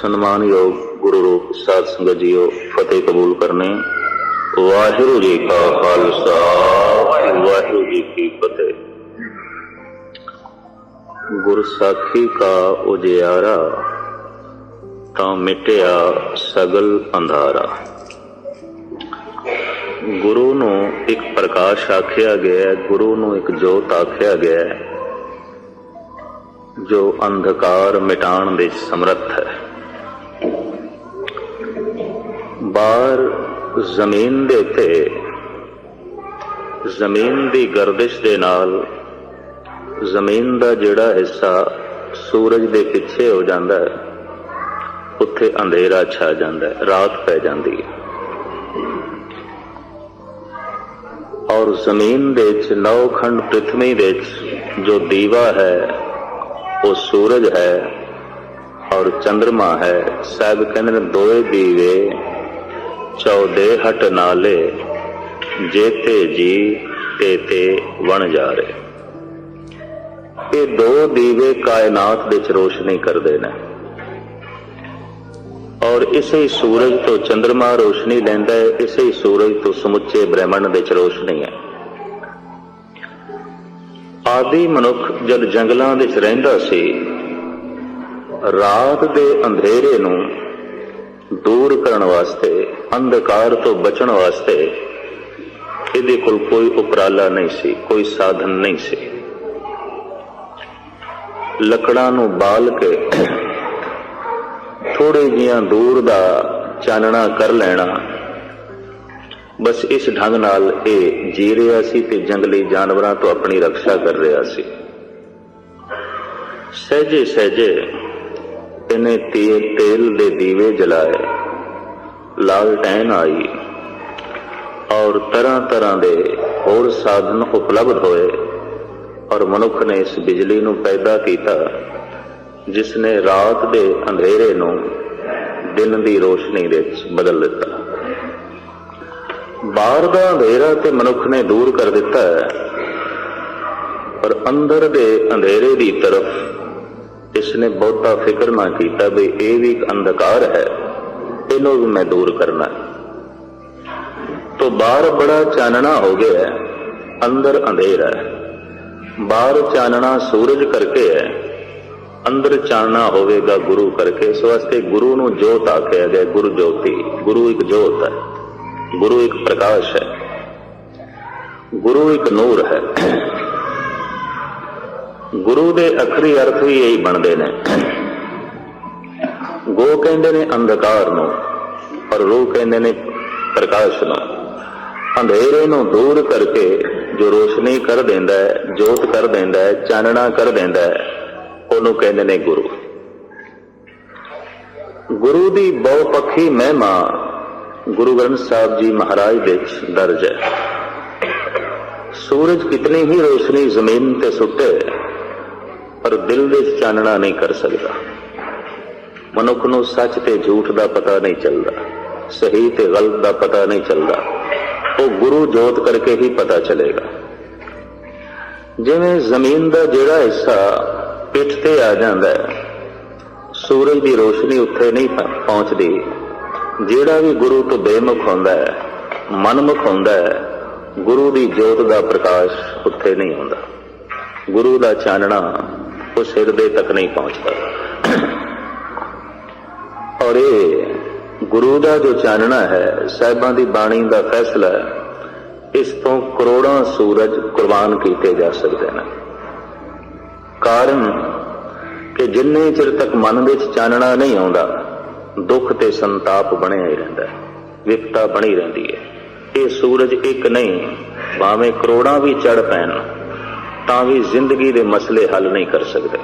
ਸਨਮਾਨਯੋਗ ਗੁਰੂ ਰੂਪ ਸਾਧ ਸੰਗਤ ਜੀਓ, ਫਤਿਹ ਕਬੂਲ ਕਰਨੇ। ਵਾਹਿਗੁਰੂ ਜੀ ਕਾ ਖਾਲਸਾ, ਵਾਹਿਗੁਰੂ ਜੀ ਕੀ ਫਤਿਹ। ਗੁਰਸਾਖੀ ਕਾ ਉਜਿਆਰਾ, ਤਾਂ ਮਿਟਿਆ ਸਗਲ ਅੰਧਾਰਾ। ਗੁਰੂ ਨੂੰ ਇੱਕ ਪ੍ਰਕਾਸ਼ ਆਖਿਆ ਗਿਆ, ਗੁਰੂ ਨੂੰ ਇੱਕ ਜੋਤ ਆਖਿਆ ਗਿਆ, ਜੋ ਅੰਧਕਾਰ ਮਿਟਾਉਣ ਦੇ ਸਮਰੱਥ ਹੈ। ਬਾਹਰ ਜ਼ਮੀਨ ਦੇ ਉੱਤੇ ਜ਼ਮੀਨ ਦੀ ਗਰਦਿਸ਼ ਦੇ ਨਾਲ ਜ਼ਮੀਨ ਦਾ ਜਿਹੜਾ ਹਿੱਸਾ ਸੂਰਜ ਦੇ ਪਿੱਛੇ ਹੋ ਜਾਂਦਾ ਹੈ, ਉੱਥੇ ਅੰਧੇਰਾ ਛਾ ਜਾਂਦਾ ਹੈ, ਰਾਤ ਪੈ ਜਾਂਦੀ ਹੈ। ਔਰ ਜ਼ਮੀਨ ਦੇ ਵਿੱਚ ਨੌਖੰਡ ਪ੍ਰਿਥਵੀ ਦੇ ਵਿੱਚ ਜੋ ਦੀਵਾ ਹੈ ਉਹ ਸੂਰਜ ਹੈ ਔਰ ਚੰਦਰਮਾ ਹੈ। ਸਾਹਿਬ ਕਹਿੰਦੇ ਨੇ ਦੋਏ ਦੀਵੇ ਚੌਦੇ ਹਟ ਨਾਲੇ, ਜੇਤੇ ਜੀ ਤੇ ਵਣ ਜਾ ਰਹੇ। ਇਹ ਦੋ ਦੀਵੇ ਕਾਇਨਾਤ ਵਿੱਚ ਰੋਸ਼ਨੀ ਕਰਦੇ ਨੇ ਔਰ ਇਸੇ ਸੂਰਜ ਤੋਂ ਚੰਦਰਮਾ ਰੋਸ਼ਨੀ ਲੈਂਦਾ ਹੈ, ਇਸੇ ਸੂਰਜ ਤੋਂ ਸਮੁੱਚੇ ਬ੍ਰਹਿਮੰਡ ਵਿੱਚ ਰੋਸ਼ਨੀ ਹੈ। ਆਦਿ ਮਨੁੱਖ ਜਦ ਜੰਗਲਾਂ ਵਿੱਚ ਰਹਿੰਦਾ ਸੀ, ਰਾਤ ਦੇ ਅੰਧੇਰੇ ਨੂੰ ਦੂਰ ਕਰਨ ਵਾਸਤੇ, ਅੰਧਕਾਰ ਤੋਂ ਬਚਣ ਵਾਸਤੇ ਇਹਦੇ ਕੋਲ ਕੋਈ ਉਪਰਾਲਾ ਨਹੀਂ ਸੀ, ਕੋਈ ਸਾਧਨ ਨਹੀਂ ਸੀ। ਲੱਕੜਾਂ ਨੂੰ ਬਾਲ ਕੇ ਥੋੜੇ ਜਿਹਾ ਦੂਰ ਦਾ ਚਾਨਣਾ ਕਰ ਲੈਣਾ, ਬਸ ਇਸ ਢੰਗ ਨਾਲ ਇਹ ਜੀ ਰਿਹਾ ਸੀ ਤੇ ਜੰਗਲੀ ਜਾਨਵਰਾਂ ਤੋਂ ਆਪਣੀ ਰੱਖਿਆ ਕਰ ਰਿਹਾ ਸੀ। ਸਹਿਜੇ ਸਹਿਜੇ ਇਹਨੇ ਤੇਲ ਦੇ ਦੀਵੇ ਜਲਾਏ, ਲਾਲਟੈਨ ਆਈ ਔਰ ਤਰ੍ਹਾਂ ਤਰ੍ਹਾਂ ਦੇ ਹੋਰ ਸਾਧਨ ਉਪਲਬਧ ਹੋਏ ਔਰ ਮਨੁੱਖ ਨੇ ਇਸ ਬਿਜਲੀ ਨੂੰ ਪੈਦਾ ਕੀਤਾ, ਜਿਸ ਨੇ ਰਾਤ ਦੇ ਅੰਧੇਰੇ ਨੂੰ ਦਿਨ ਦੀ ਰੋਸ਼ਨੀ ਵਿੱਚ ਬਦਲ ਦਿੱਤਾ। ਬਾਹਰ ਦਾ ਅੰਧੇਰਾ ਤੇ ਮਨੁੱਖ ਨੇ ਦੂਰ ਕਰ ਦਿੱਤਾ ਹੈ, ਪਰ ਅੰਦਰ ਦੇ ਅੰਧੇਰੇ ਦੀ ਤਰਫ ਇਸ ਨੇ ਬਹੁਤਾ ਫਿਕਰ ਨਾ ਕੀਤਾ ਵੀ ਇਹ ਵੀ ਇੱਕ ਅੰਧਕਾਰ ਹੈ, ਇਹਨੂੰ ਵੀ ਮੈਂ ਦੂਰ ਕਰਨਾ। ਤੋ ਬਾਹਰ ਬੜਾ ਚਾਨਣਾ ਹੋ ਗਿਆ, ਅੰਦਰ ਅੰਧੇਰਾ ਹੈ। ਬਾਹਰ ਚਾਨਣਾ ਸੂਰਜ ਕਰਕੇ ਹੈ, ਅੰਦਰ ਚਾਨਣਾ ਹੋਵੇਗਾ ਗੁਰੂ ਕਰਕੇ। ਇਸ ਵਾਸਤੇ ਗੁਰੂ ਨੂੰ ਜੋਤ ਆਖਿਆ ਗਿਆ, ਗੁਰੂ ਜੋਤੀ। ਗੁਰੂ ਇੱਕ ਜੋਤ ਹੈ, ਗੁਰੂ ਇੱਕ ਪ੍ਰਕਾਸ਼ ਹੈ, ਗੁਰੂ ਇੱਕ ਨੂਰ ਹੈ। ਗੁਰੂ ਦੇ ਅਖਰੀ ਅਰਥ ਵੀ ਇਹੀ ਬਣਦੇ ਨੇ। ਗੋ ਕਹਿੰਦੇ ਨੇ ਅੰਧਕਾਰ ਨੂੰ ਔਰ ਰੂਹ ਕਹਿੰਦੇ ਨੇ ਪ੍ਰਕਾਸ਼ ਨੂੰ। ਅੰਧੇਰੇ ਨੂੰ ਦੂਰ ਕਰਕੇ ਜੋ ਰੋਸ਼ਨੀ ਕਰ ਦਿੰਦਾ ਹੈ, ਜੋਤ ਕਰ ਦਿੰਦਾ ਹੈ, ਚਾਨਣਾ ਕਰ ਦਿੰਦਾ ਹੈ, ਉਹਨੂੰ ਕਹਿੰਦੇ ਨੇ ਗੁਰੂ। ਗੁਰੂ ਦੀ ਬਹੁਪੱਖੀ ਮਹਿਮਾ ਗੁਰੂ ਗ੍ਰੰਥ ਸਾਹਿਬ ਜੀ ਮਹਾਰਾਜ ਵਿੱਚ ਦਰਜ ਹੈ। ਸੂਰਜ ਕਿਤਨੀ ਹੀ ਰੋਸ਼ਨੀ ਜ਼ਮੀਨ ਤੇ ਸੁੱਟੇ, ਪਰ ਦਿਲ ਵਿੱਚ ਚਾਨਣਾ ਨਹੀਂ ਕਰ ਸਕਦਾ। ਮਨੁੱਖ ਨੂੰ ਸੱਚ ਤੇ ਝੂਠ ਦਾ ਪਤਾ ਨਹੀਂ ਚੱਲਦਾ, ਸਹੀ ਤੇ ਗਲਤ ਦਾ ਪਤਾ ਨਹੀਂ ਚੱਲਦਾ। ਉਹ ਗੁਰੂ ਜੋਤ ਕਰਕੇ ਹੀ ਪਤਾ ਚਲੇਗਾ। ਜਿਵੇਂ ਜ਼ਮੀਨ ਦਾ ਜਿਹੜਾ ਹਿੱਸਾ ਪਿੱਠ ਤੇ ਆ ਜਾਂਦਾ ਹੈ, ਸੂਰਜ ਦੀ ਰੋਸ਼ਨੀ ਉੱਥੇ ਨਹੀਂ ਪਹੁੰਚਦੀ। ਜਿਹੜਾ ਵੀ ਗੁਰੂ ਤੋਂ ਬੇਮੁਖ ਹੁੰਦਾ ਹੈ, ਮਨਮੁਖ ਹੁੰਦਾ ਹੈ, ਗੁਰੂ ਦੀ ਜੋਤ ਦਾ ਪ੍ਰਕਾਸ਼ ਉੱਥੇ ਨਹੀਂ ਹੁੰਦਾ। ਗੁਰੂ ਦਾ ਚਾਨਣਾ ਉਸ ਹਿਰਦੇ ਤੱਕ ਨਹੀਂ ਪਹੁੰਚਦਾ। ਔਰ ਇਹ ਗੁਰੂ ਦਾ ਜੋ ਚਾਨਣਾ ਹੈ, ਸਾਹਿਬਾਂ ਦੀ ਬਾਣੀ ਦਾ ਫੈਸਲਾ ਹੈ, ਇਸ ਤੋਂ ਕਰੋੜਾਂ ਸੂਰਜ ਕੁਰਬਾਨ ਕੀਤੇ ਜਾ ਸਕਦੇ ਨੇ। ਕਾਰਨ ਕਿ ਜਿੰਨੇ ਚਿਰ ਤੱਕ ਮਨ ਵਿੱਚ ਚਾਨਣਾ ਨਹੀਂ ਆਉਂਦਾ, ਦੁੱਖ ਤੇ ਸੰਤਾਪ ਬਣਿਆ ਹੀ ਰਹਿੰਦਾ, ਵਿਪਤਾ ਬਣੀ ਰਹਿੰਦੀ ਹੈ। ਇਹ ਸੂਰਜ ਇੱਕ ਨਹੀਂ, ਭਾਵੇਂ ਕਰੋੜਾਂ ਵੀ ਚੜ ਪੈਣ ਤਾਂ ਵੀ ਜ਼ਿੰਦਗੀ ਦੇ ਮਸਲੇ ਹੱਲ ਨਹੀਂ ਕਰ ਸਕਦੇ।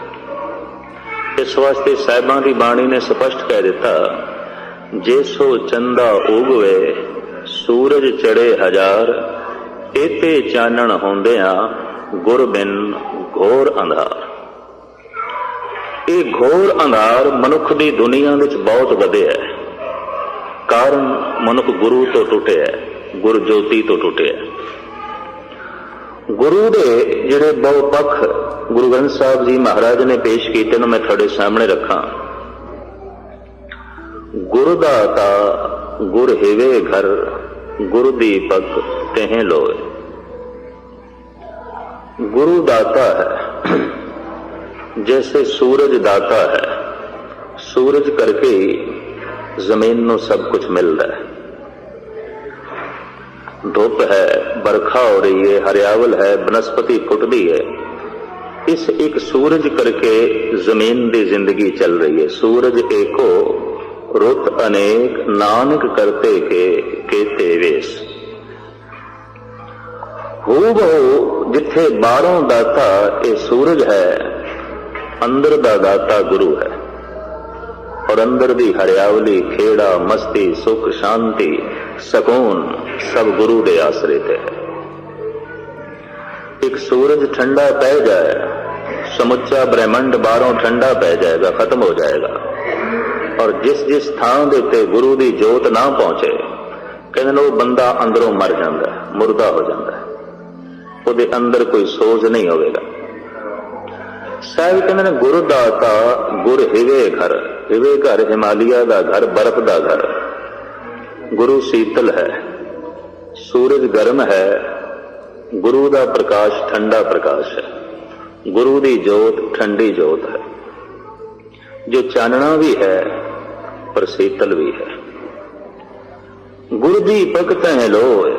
ਇਸ ਵਾਸਤੇ ਸਾਹਿਬਾਂ ਦੀ ਬਾਣੀ ਨੇ ਸਪਸ਼ਟ ਕਹਿ ਦਿੱਤਾ, ਜੇ ਸੋ ਚੰਦਾ ਉਗਵੇ ਸੂਰਜ ਚੜੇ ਹਜ਼ਾਰ, ਇਤੇ ਚਾਨਣ ਹੁੰਦਿਆਂ ਗੁਰ ਬਿਨ ਘੋਰ ਅੰਧਾਰ। ਇਹ ਘੋਰ ਅੰਧਾਰ ਮਨੁੱਖ ਦੀ ਦੁਨੀਆ ਵਿੱਚ ਬਹੁਤ ਵਧਿਆ ਹੈ। ਕਾਰਨ ਮਨੁੱਖ ਗੁਰੂ ਤੋਂ ਟੁੱਟਿਆ, ਗੁਰ ਜੋਤੀ ਤੋਂ ਟੁੱਟਿਆ। ਗੁਰੂ ਦੇ ਜਿਹੜੇ ਬਹੁਪੱਖ ਗੁਰੂ ਗ੍ਰੰਥ ਸਾਹਿਬ ਜੀ ਮਹਾਰਾਜ ਨੇ ਪੇਸ਼ ਕੀਤੇ ਨੂੰ ਮੈਂ ਤੁਹਾਡੇ ਸਾਹਮਣੇ ਰੱਖਾਂ। गुरु दाता गुर हिवे घर, गुरु दीपक तेह लोए। गुरु दाता है, जैसे सूरज दाता है। सूरज करके ही जमीन ਨੂੰ सब कुछ मिलता है। धुप है, बरखा हो रही है, हरियावल है, बनस्पति फुटती है, इस एक सूरज करके जमीन की जिंदगी चल रही है। सूरज एको रुत अनेक, नानक करते के केते वेश। हो बहु जिथे बारों दाता ये सूरज है, अंदर दा दाता गुरु है। और अंदर दी हरियावली, खेड़ा, मस्ती, सुख, शांति, सकून सब गुरु दे आसरे ते है। एक सूरज ठंडा पै जाए, समुचा ब्रह्मंड बारों ठंडा पै जाएगा, खत्म हो जाएगा। और जिस जिस थां दे ते गुरु दी जोत ना पहुंचे, कहते वो बंदा अंदरों मर जाता है, मुर्दा हो जाता है, ਉਹਦੇ अंदर कोई सोच नहीं होगा। ਸਾਹਿਬ ਕਹਿੰਦੇ ਨੇ ਗੁਰ ਦਾਤਾ ਗੁਰ ਹਿਵੇ ਘਰ। ਹਿਵੇ ਘਰ ਹਿਮਾਲਿਆ ਦਾ ਘਰ, ਬਰਫ਼ ਦਾ ਘਰ। ਗੁਰੂ ਸੀਤਲ ਹੈ, ਸੂਰਜ ਗਰਮ ਹੈ, ਗੁਰੂ ਦਾ ਪ੍ਰਕਾਸ਼ ਠੰਡਾ ਪ੍ਰਕਾਸ਼ ਹੈ। ਗੁਰੂ ਦੀ ਜੋਤ ਠੰਡੀ ਜੋਤ ਹੈ, ਜੋ ਚਾਨਣਾ ਵੀ ਹੈ ਪਰ ਸੀਤਲ ਵੀ ਹੈ। ਗੁਰ ਦੀਪਕ ਤਹਿ ਲੋਏ।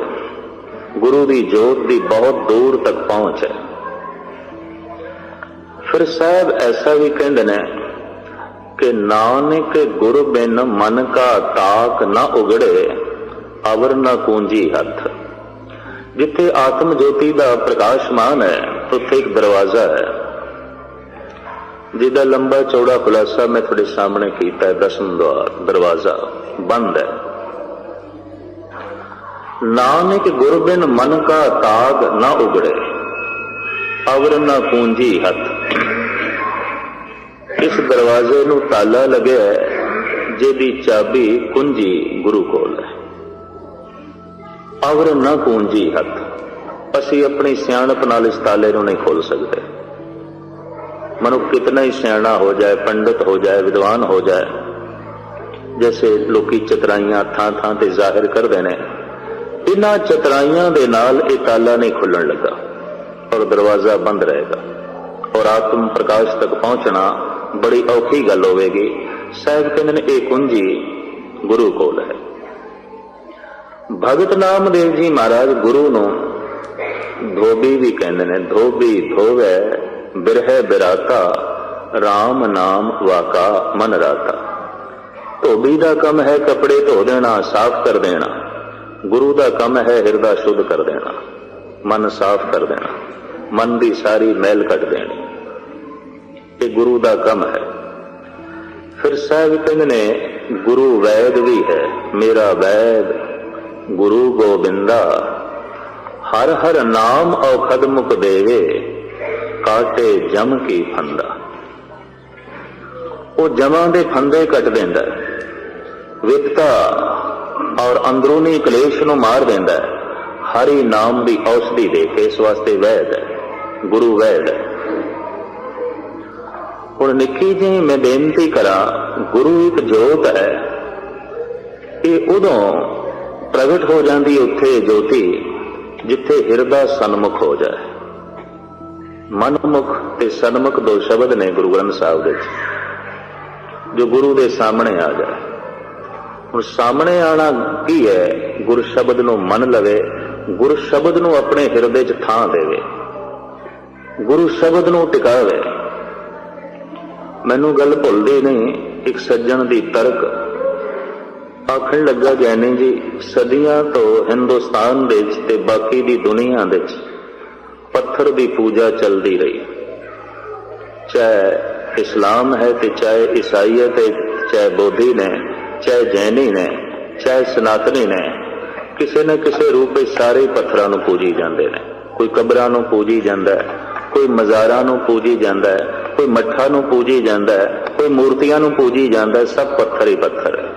ਗੁਰੂ ਦੀ ਜੋਤ ਦੀ ਬਹੁਤ ਦੂਰ ਤੱਕ ਪਹੁੰਚ ਹੈ। फिर साहब ऐसा भी कहते हैं कि नानक गुरु बिन मन का ताक न उगड़े, अवर न कूंजी हथ। जिथे आत्म ज्योति का प्रकाशमान है, उत्थे एक दरवाजा है, जिसका लंबा चौड़ा खुलासा मैं थोड़े सामने किया है। 10वां द्वार दरवाजा बंद है। नानक गुरु बिन मन का ताक न उगड़े, अवर न कूंजी हथ। इस दरवाजे नूं ताला लगे है, जिहदी चाबी कुंजी गुरु कोल है। अवर न कूंजी हथ। असी अपनी सियाणप नाल इस ताले नूं नहीं खोल सकते। मनुख कितना ही सियाणा हो जाए, पंडित हो जाए, विद्वान हो जाए, जैसे लोकी चतराइयां थां थां ते जाहिर करदे ने, इन्हां चतराइयां दे नाल इह ताला नहीं खुलण लगा और दरवाजा बंद रहेगा। और आत्म प्रकाश तक पहुंचना बड़ी औखी गल होवेगी। साहब कहते ने एक कुंजी गुरु कोल है। भगत नामदेव जी महाराज गुरु नूं धोबी भी कहते ने। धोबी धोवे बिरह बिराता, राम नाम वाका मन राता। धोबी का कम है कपड़े धो देना, साफ कर देना। गुरु का कम है हिरदा शुद्ध कर देना, मन साफ कर देना, मन की सारी मैल कट देनी। ये गुरु का कम है। फिर साहब कहते ने गुरु वैद भी है। मेरा वैद गुरु गोबिंदा, हर हर नाम औखद मुख देवे, काटे जम की फंदा। वो जमा दे फंदे कट देंदा, विपता और अंदरूनी कलेश नूं मार देंदा। हरि नाम की औषधि दे के इस वास्ते वैद है, गुरु वैद है। हुण निक्की जी मैं बेनती करा, गुरु एक जोत है। ये उदों प्रगट हो जाती उत्थे ज्योति जिथे हिरदा सन्मुख हो जाए। मनमुख ते सन्मुख दो शब्द ने गुरु ग्रंथ साहिब दे, जो गुरु दे सामने आ जाए। हुण सामने आना की है? गुरु शब्द नूं मन लवे, गुरु शब्द नूं अपने हिरदे च थां देवे, गुरु शब्द नूं टिकावे। मैनू गल भुलदी नहीं, एक सज्जन दी तर्क आखण लगा, ज्ञानी जी सदियां तो हिंदुस्तान दे विच ते बाकी दी दुनिया दे विच पत्थर दी पूजा चलती रही। चाहे इस्लाम है ते चाहे ईसाईयत है, चाहे बोधी ने, चाहे जैनी ने, चाहे सनातनी ने, किसी न किसी रूप में सारे पत्थरां नूं पूजी जांदे ने। कोई कबरां नूं पूजी जांदा है, कोई मज़ारां नूं पूजी जांदा है, कोई मठा नूं पूजी जांदा है, कोई मूर्तियां नूं पूजी जांदा है। सब पत्थर ही पत्थर है।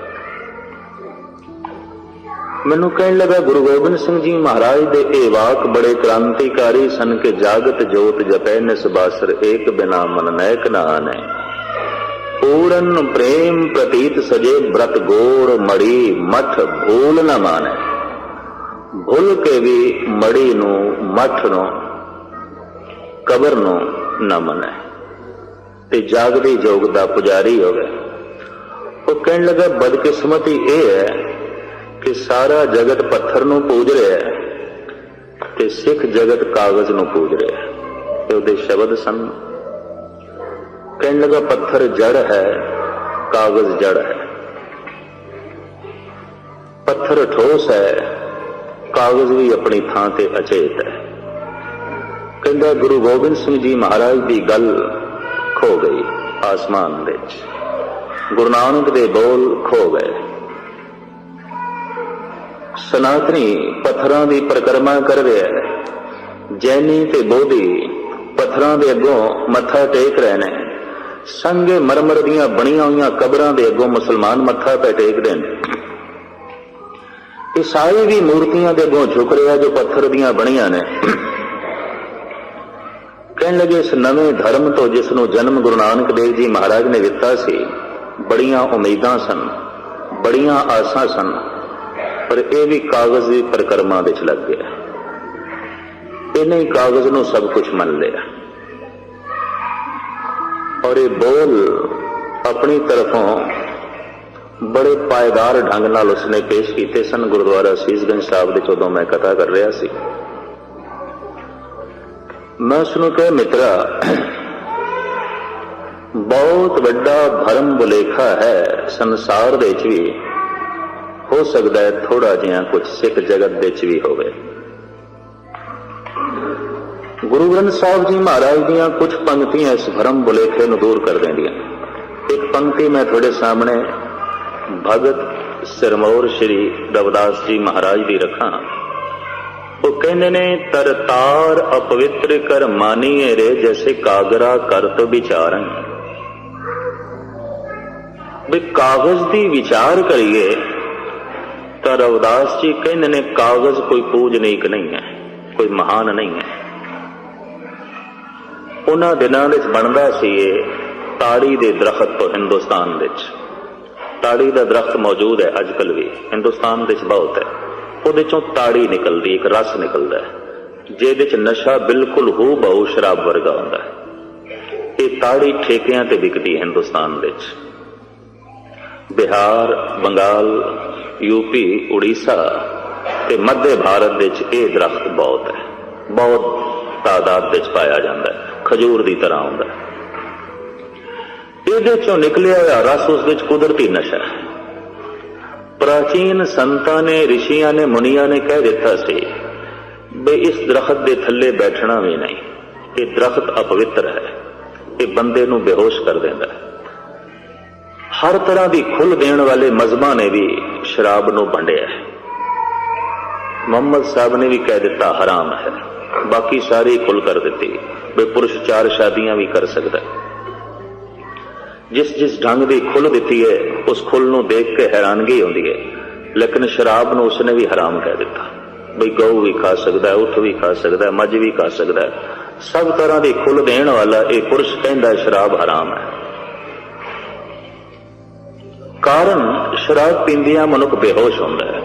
मैनू कहने लगा, गुरु गोबिंद सिंह जी महाराज दे ए वाक बड़े क्रांतिकारी सन के जागत जोत जपै निस बासर, एक बिना मन नैक ना आने। पूरन प्रेम प्रतीत सजे व्रत गोड़ मड़ी मठ भूल न माने। भूल के भी मड़ी नू मठ नू कबर नू न मने ते जागदी जोग दा पुजारी होवे। वो कहने लगा बदकिस्मती यह है कि सारा जगत पत्थर नू पूज रहा है ते सिख जगत कागज नू पूज रहा है। ते उहदे शब्द सन। कहने लगा पत्थर जड़ है, कागज जड़ है। पत्थर ठोस है, कागज भी अपनी थां ते अचेत है। कहंदा गुरु गोबिंद सिंह जी महाराज की गल खो गई आसमान विच, गुरु नानक दे बोल खो गए। सनातनी पत्थरां दी परिक्रमा कर रहे हैं, जैनी ते बोधी पत्थरां दे अगों मत्था टेक रहे ने। संगे मरमर दियां बणियां होईयां कबरां दे अगों मुसलमान मत्था पे टेकदे ने। ईसाई भी मूर्तियां दे अगों झुक रहा जो पत्थर दियां बणियां ने। कहने लगे इस नवे धर्म तो जिसनों जन्म गुरु नानक देव जी महाराज ने दिता सी, बड़ियां उम्मीदां सन, बड़ियां आसां सन, पर यह भी कागज की परिक्रमा विच लग गया। इन्हें ही कागज नूं सब कुछ मन लिया और ये बोल अपनी तरफों बड़े पायदार ढंग नाल उसने पेश किए सन। गुरुद्वारा सीसगंज साहब दे उदों मैं कथा कर रहा सी। मैं उसनूं कहा मित्रा बहुत वड्डा भरम बुलेखा है संसार दे विच भी, हो सकता है थोड़ा जिहा कुछ सिख जगत दे विच भी होवे। गुरु ग्रंथ साहब जी महाराज दियां कुछ पंक्तियां इस भरम बुलेखे नूं दूर कर देंदियां। एक पंक्ति मैं थोड़े सामने भगत सिरमौर श्री रविदास जी महाराज दी रखा। वो कहने ने तरतार अपवित्र कर मानिए रे, जैसे कागरा कर तो विचारन। भी कागज दी विचार करिए तो रविदास जी कहने ने कागज कोई पूजनीक नहीं है, कोई महान नहीं है। उन्हां दिनां विच बनदा सी ताड़ी दे दरख्त तो हिंदुस्तान विच। ताड़ी दा दरख्त मौजूद है अजकल भी हिंदुस्तान विच बहुत है। उहदे चों ताड़ी निकलदी, एक रस निकलदा है जिहदे च नशा बिल्कुल हू बहु शराब वर्गा हुंदा है। ये ताड़ी ठेकियां ते विकदी हिंदुस्तान विच। बिहार, बंगाल, यूपी, उड़ीसा ते मध्य भारत विच ये दरख्त बहुत है, बहुत तादाद विच पाया जाता है, खजूर की तरह होंदा है। इहदे चों निकलिया होया रस उस विच कुदरती नशा है। प्राचीन संतां ने, ऋषियां ने, मुनियां ने कह दिता सी बे इस दरख्त के थल्ले बैठना भी नहीं, ये दरख्त अपवित्र है, ये बंदे नूं बेहोश कर देंदा है। हर तरह की खुल देण वाले मजहबां ने भी शराब नूं वंडिया है। मुहम्मद साहब ने भी कह दिता हराम है, बाकी सारी खुल कर दी। वे पुरुष 4 शादियां भी कर सकता है। जिस जिस ढंग की खुल दी है उस खुल नूं देख के हैरानगी होती है, लेकिन शराब नूं उसने भी हराम कह दिता। बई गऊ भी खा सकता है, उठ भी खा सकता है, मझ भी खा सकता है। सब तरह की खुल देण वाला एक पुरुष कहता शराब हराम है। कारण शराब पींदियां मनुख बेहोश होता है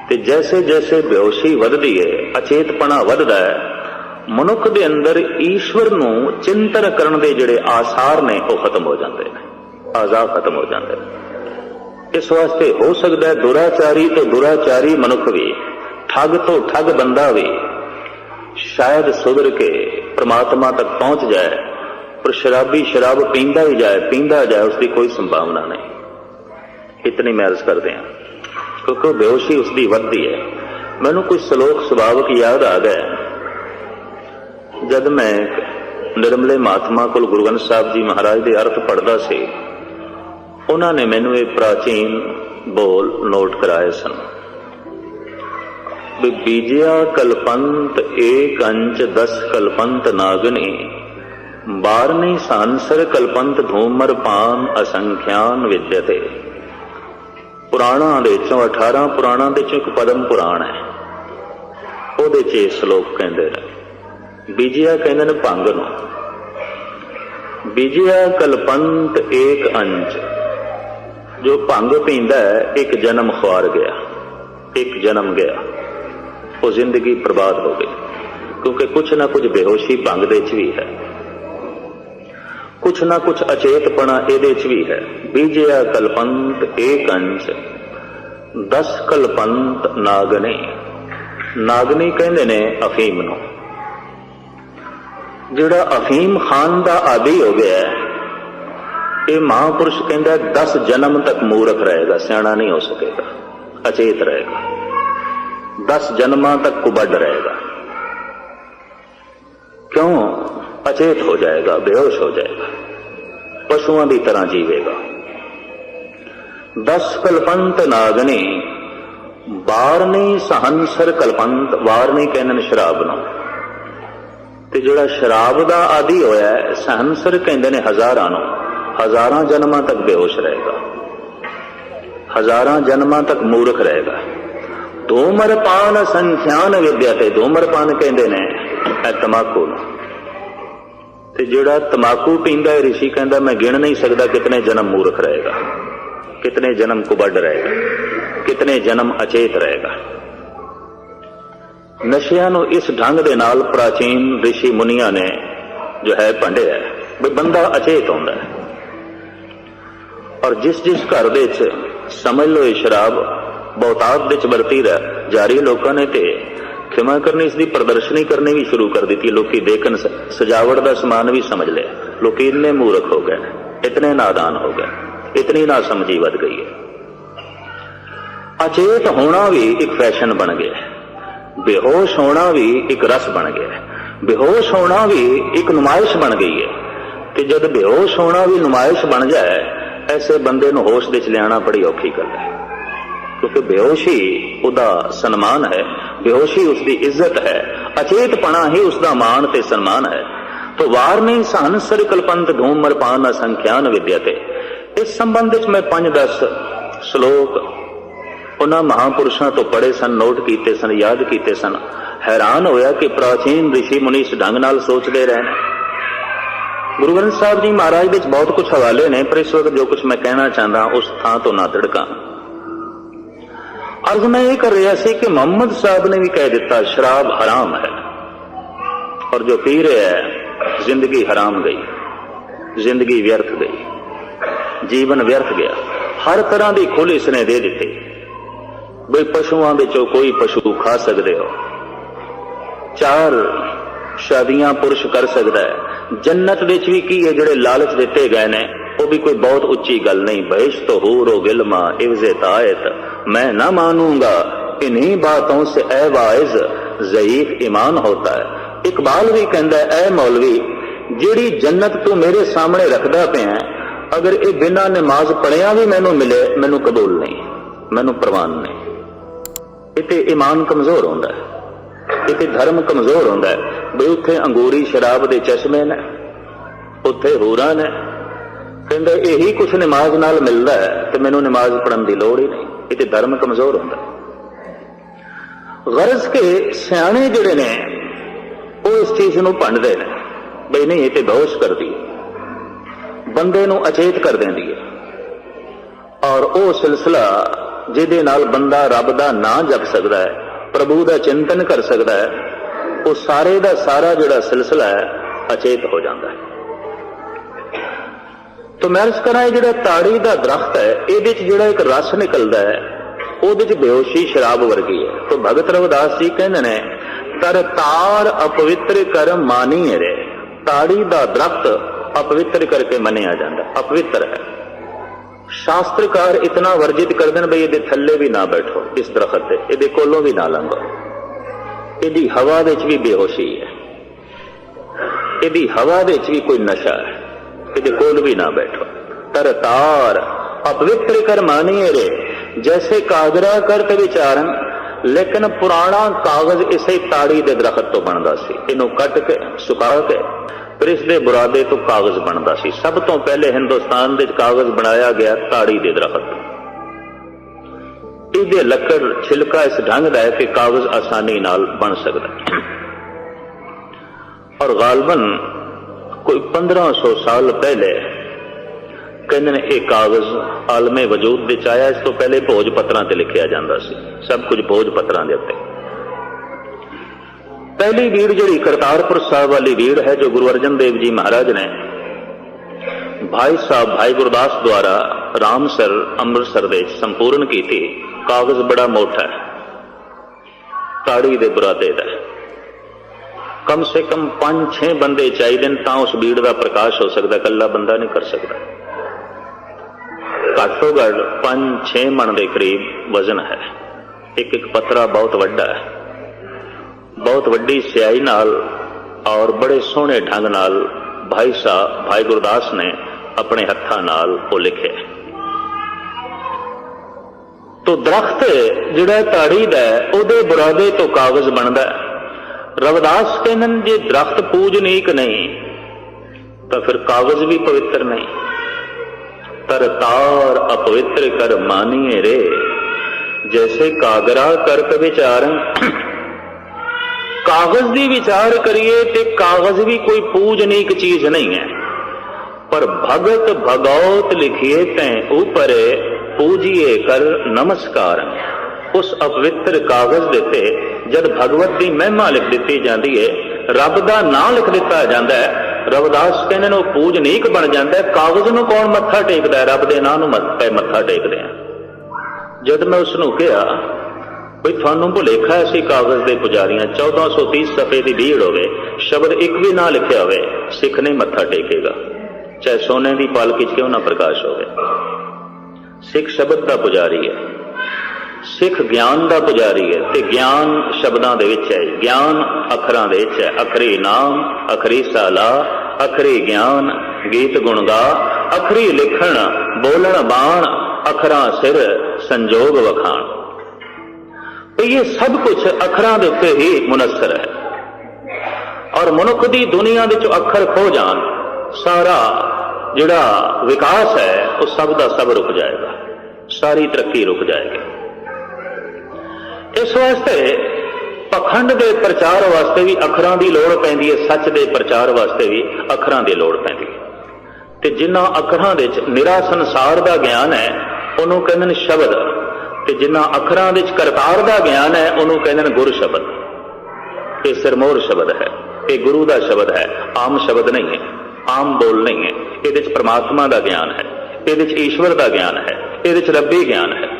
ते जैसे जैसे बेहोशी वधदी है, अचेतपना वधदा है, मनुख दे अंदर ईश्वर नूं चिंतन करन दे जिहड़े आसार ने वो खत्म हो जाते हैं, आज़ा खत्म हो जाते हैं। इस वास्ते हो सकता है दुराचारी तो दुराचारी मनुख भी, ठग तो ठग बंदा भी शायद सुधर के परमात्मा तक पहुंच जाए, पर शराबी शराब पींदा ही जाए उसकी कोई संभावना नहीं। इतनी मैं अर्ज करते हैं क्योंकि बेहोशी उसकी वधदी है। मैनू कुछ श्लोक सुभावक याद आ गए जब मैं निर्मले महात्मा को गुरु ग्रंथ साहब जी महाराज के अर्थ पढ़ता सी। उन्होंने मैनू ये प्राचीन बोल नोट कराए सन। बीजिया कल्पंत एक अंच 10 कल्पंत नागनी, 12 सांसर कल्पंत धूमर पान असंख्यान विद्यते। पुराणा दे चों 18 पुराणा दे चों एक पदम पुराण है, ਉਹਦੇ ਚ श्लोक कहते हैं। बीजिया कहते हैं भंग नूं, बीजिया कलपंत एक अंज। जो भंग पींदा है एक जन्म खुआर गया, एक जन्म गया, वो जिंदगी बर्बाद हो गई। क्योंकि कुछ ना कुछ बेहोशी भंग दे च भी है, कुछ ना कुछ अचेतपना इहदे च भी है। बीजिया कलपंत एक अंज 10 कलपंत नागनी। नागनी कहंदे ने अफीम नूं। जिहड़ा अफीम खान का आदि हो गया है, ये महापुरुष कहता 10 जन्म तक मूर्ख रहेगा, सियाणा नहीं हो सकेगा, अचेत रहेगा, 10 जन्मां तक कुबड़ रहेगा। क्यों? अचेत हो जाएगा, बेहोश हो जाएगा, पशुओं की तरह जीवेगा। 10 कल्पंत नागनी वारनी सहनसर कल्पंत। वारनी कहते शराब नूं। ते जिहड़ा शराब का आदि होया है, सहनसर कहते ने हजारां नूं। हजारां जन्मां तक बेहोश रहेगा, हजारां जन्मां तक मूर्ख रहेगा। धूम्रपान संख्यान विद्या। ते धूम्रपान कहते ने तंबाकू नूं। ते जिहड़ा तंबाकू पींदा है, ऋषि कहता मैं गिण नहीं सकता कितने जन्म मूर्ख रहेगा, कितने जन्म कुबड़ रहेगा, कितने जन्म अचेत रहेगा। नशिया नूं इस ढंग दे नाल प्राचीन ऋषि मुनिया ने जो है भंडिया है भी बंदा अचेत होंदा है। और जिस जिस घर दे च समझ लो ये शराब बहुतात दे च वरती जारी, लोगों ने ते खिमा करनी, इसकी प्रदर्शनी करनी भी शुरू कर दी। लोग देखन, सजावट का समान भी समझ लिया। लोग इतने मूर्ख हो गए, इतने नादान हो गए, इतनी नासमझी वध गई है। अचेत होना भी एक फैशन बन गया है, बेहोश होना भी एक रस बन गया है, बेहोश होना भी एक नुमाइश बन गई है। कि जब बेहोश होना भी नुमाइश बन जाए, ऐसे बंदे नूं होश दे च लियाना बड़ी औखी गल है। क्योंकि बेहोशी उसदा सन्मान है, बेहोशी उसकी इज्जत है, अचेतपना ही उसका मान ते सन्मान है। तो वार नहीं सहनसर कल्पंत धूम्रपान असंख्यान विद्यते। इस संबंध में मैं 5-10 श्लोक उन्हां महापुरुषों तो पढ़े सन, नोट किए सन, याद किए सन। हैरान होया कि प्राचीन ऋषि मुनि इस ढंग नाल सोचते रहे हैं। गुरु ग्रंथ साहब जी महाराज विच बहुत कुछ हवाले ने, पर इस वक्त जो कुछ मैं कहना चाहता उस थां तो ना तिड़का। अर्ज मैं ये कर रहा सी कि मोहम्मद साहब ने भी कह दिता शराब हराम है, और जो पी रहा है जिंदगी हराम गई, जिंदगी व्यर्थ गई, जीवन व्यर्थ गया। हर तरह की खुल इसने दे दी बई पशुओं विचों कोई पशु खा सकते हो, 4 शादियां पुरुष कर सकता है। जन्नत विच भी की है जिहड़े लालच दिते गए ने, वो भी कोई बहुत उच्ची गल नहीं। बहिश तो हूरो गिलमा इवजे तायत, मैं ना मानूंगा इन्हीं बातों से ए वाइज ज़ईफ ईमान होता है। इकबाल भी कहता है ए मौलवी, जिहड़ी जन्नत तू मेरे सामने रखदा पिया, अगर ये बिना नमाज पढ़िया भी मैनू मिले, मैनू कबूल नहीं, मैनू प्रवान नहीं। इते ईमान कमजोर होंदा है, इते धर्म कमजोर होंदा है। बई उत्थे अंगूरी शराब दे चश्मे ने, उत्थे हूरां ने, कहंदे यही कुछ नमाज नाल मिलदा है ते मैनू नमाज पढ़न दी लोड़ ही नहीं। इते धर्म कमजोर होंदा है। गरज के सियाणे जिहड़े ने वो इस चीज नूं भंडदे ने बई नहीं, ये ते बेहोश करदी है, बंदे नूं अचेत कर देंदी है। और वो सिलसिला जिहदे नाल बंदा रब दा नां जप सकदा है, प्रभु दा चिंतन कर सकदा है, वो सारे दा सारा जिहड़ा सिलसिला है अचेत हो जाता है। तो मैं अर्ज करा जिहड़ा ताड़ी दा दरख्त है, इहदे च जिहड़ा एक रस निकलदा है, ਉਹਦੇ ਚ बेहोशी शराब वर्गी है। तो भगत रविदास जी कहते ने तर तार अपवित्र कर मानी रे। ताड़ी दा दरख्त अपवित्र करके मनिया जाता, अपवित्र है। शास्त्रकार इतना वर्जित कर देन बई ये थले भी ना बैठो, इस दरख्त से ये कोलों भी ना लंघो, यदि हवा दे भी बेहोशी है, यदि हवा दे भी कोई नशा है, ये कोल भी ना बैठो। तर तार अपवित्र कर मानिए रे, जैसे कागरा करत विचारन। लेकिन पुराना कागज इसे ताड़ी दे दरख्त तो बनता सी, इनू कट के सुखा के फिर इसके बुरादे तो कागज बनता सी। सब तो पहले हिंदुस्तान दे कागज बनाया गया ताड़ी दे दरख्त। इसके लकड़ छिलका इस ढंग का है कि कागज आसानी नाल बन सकता है। और गालबन कोई 1500 साल पहले कहते ने ये कागज आलमे वजूद विच आया। इस तो पहले भोज पत्रों ते लिखिया जाता सी, सब कुछ भोज पत्रों के उत्ते। पहली भीड़ जिहड़ी करतारपुर साहब वाली भीड़ है, जो गुरु अर्जन देव जी महाराज ने भाई साहब भाई गुरदास द्वारा रामसर अमृतसर दे संपूर्ण की थी। कागज बड़ा मोटा है, ताड़ी दे बुरादे दा, कम से कम 5-6 बंदे चाहिए तां उस भीड़ का प्रकाश हो सकता, कल्ला बंदा नहीं कर सकता। घट्टो घट 5-6 मन के करीब वजन है। एक एक पत्रा बहुत वड्डा है, बहुत वड्डी स्याही नाल और बड़े सोहने ढंग नाल भाई साहब भाई गुरदास ने अपने हत्थां नाल वो लिखे। तो दरख्त जिहड़ा ताड़ी दा उहदे बुरादे तो कागज बनदा। रविदास कहंदे जे दरख्त पूजनीक नहीं तो फिर कागज भी पवित्र नहीं। तर तार अपवित्र कर मानिए रे, जैसे कागरा करत विचारन। कागज की विचार करिए तो कागज भी कोई पूजनीक चीज नहीं है, पर भगत भगौत लिखिए तैं ऊपर पूजिए कर नमस्कार। उस अपवित्र कागज देते जब भगवत की महिमा लिख दी जाती है, रब का नाम लिख दिता जाता है, रविदास कहने वो पूजनीक बन जाता है। कागज नूं कौन मत्था टेकदा है? रब के नाम नूं मत्था टेकदे हैं। जब मैं उसनूं कहा बई थानू भुलेखा है, सी कागज के पुजारियां 1430 सफे की भीड़ होवे, शब्द एक भी ना लिखा होवे, सिख नहीं मत्था टेकेगा, चाहे सोने की पालकी क्यों ना प्रकाश होवे। सिख शब्द का पुजारी है, सिख ज्ञान का पुजारी है, ते ज्ञान शब्दों दे विच है, ज्ञान अखरां दे विच है। अखरी नाम, अखरी साला, अखरी ज्ञान, गीत गुण गा, अखरी लिखण, बोलण बाण, अखरां सिर, संजोग वखाण। तो ये सब कुछ अखरां दे उत्ते ही मुनस्सर है। और मनुख की दुनिया दे चो अखर खो जान, सारा जिहड़ा विकास है वो सब का सब रुक जाएगा, सारी तरक्की रुक जाएगी। इस वास्ते पखंड के प्रचार वास्ते भी अखरां की लोड़ पैंदी है, सच के प्रचार वास्ते भी अखरां की लोड़ पैंदी है। ते जिन्हां अखरां दे विच निरा संसार का ज्ञान है उन्होंने कहते हैं शब्द, ते जिन्हां अखरां दे विच करतार का ज्ञान है उन्होंने कहते हैं गुर शब्द। ये सिरमौर शब्द है, ये गुरु का शब्द है, आम शब्द नहीं है, आम बोल नहीं है। ये परमात्मा का ज्ञान है, ये ईश्वर का ज्ञान है, ये रब्बी ज्ञान है।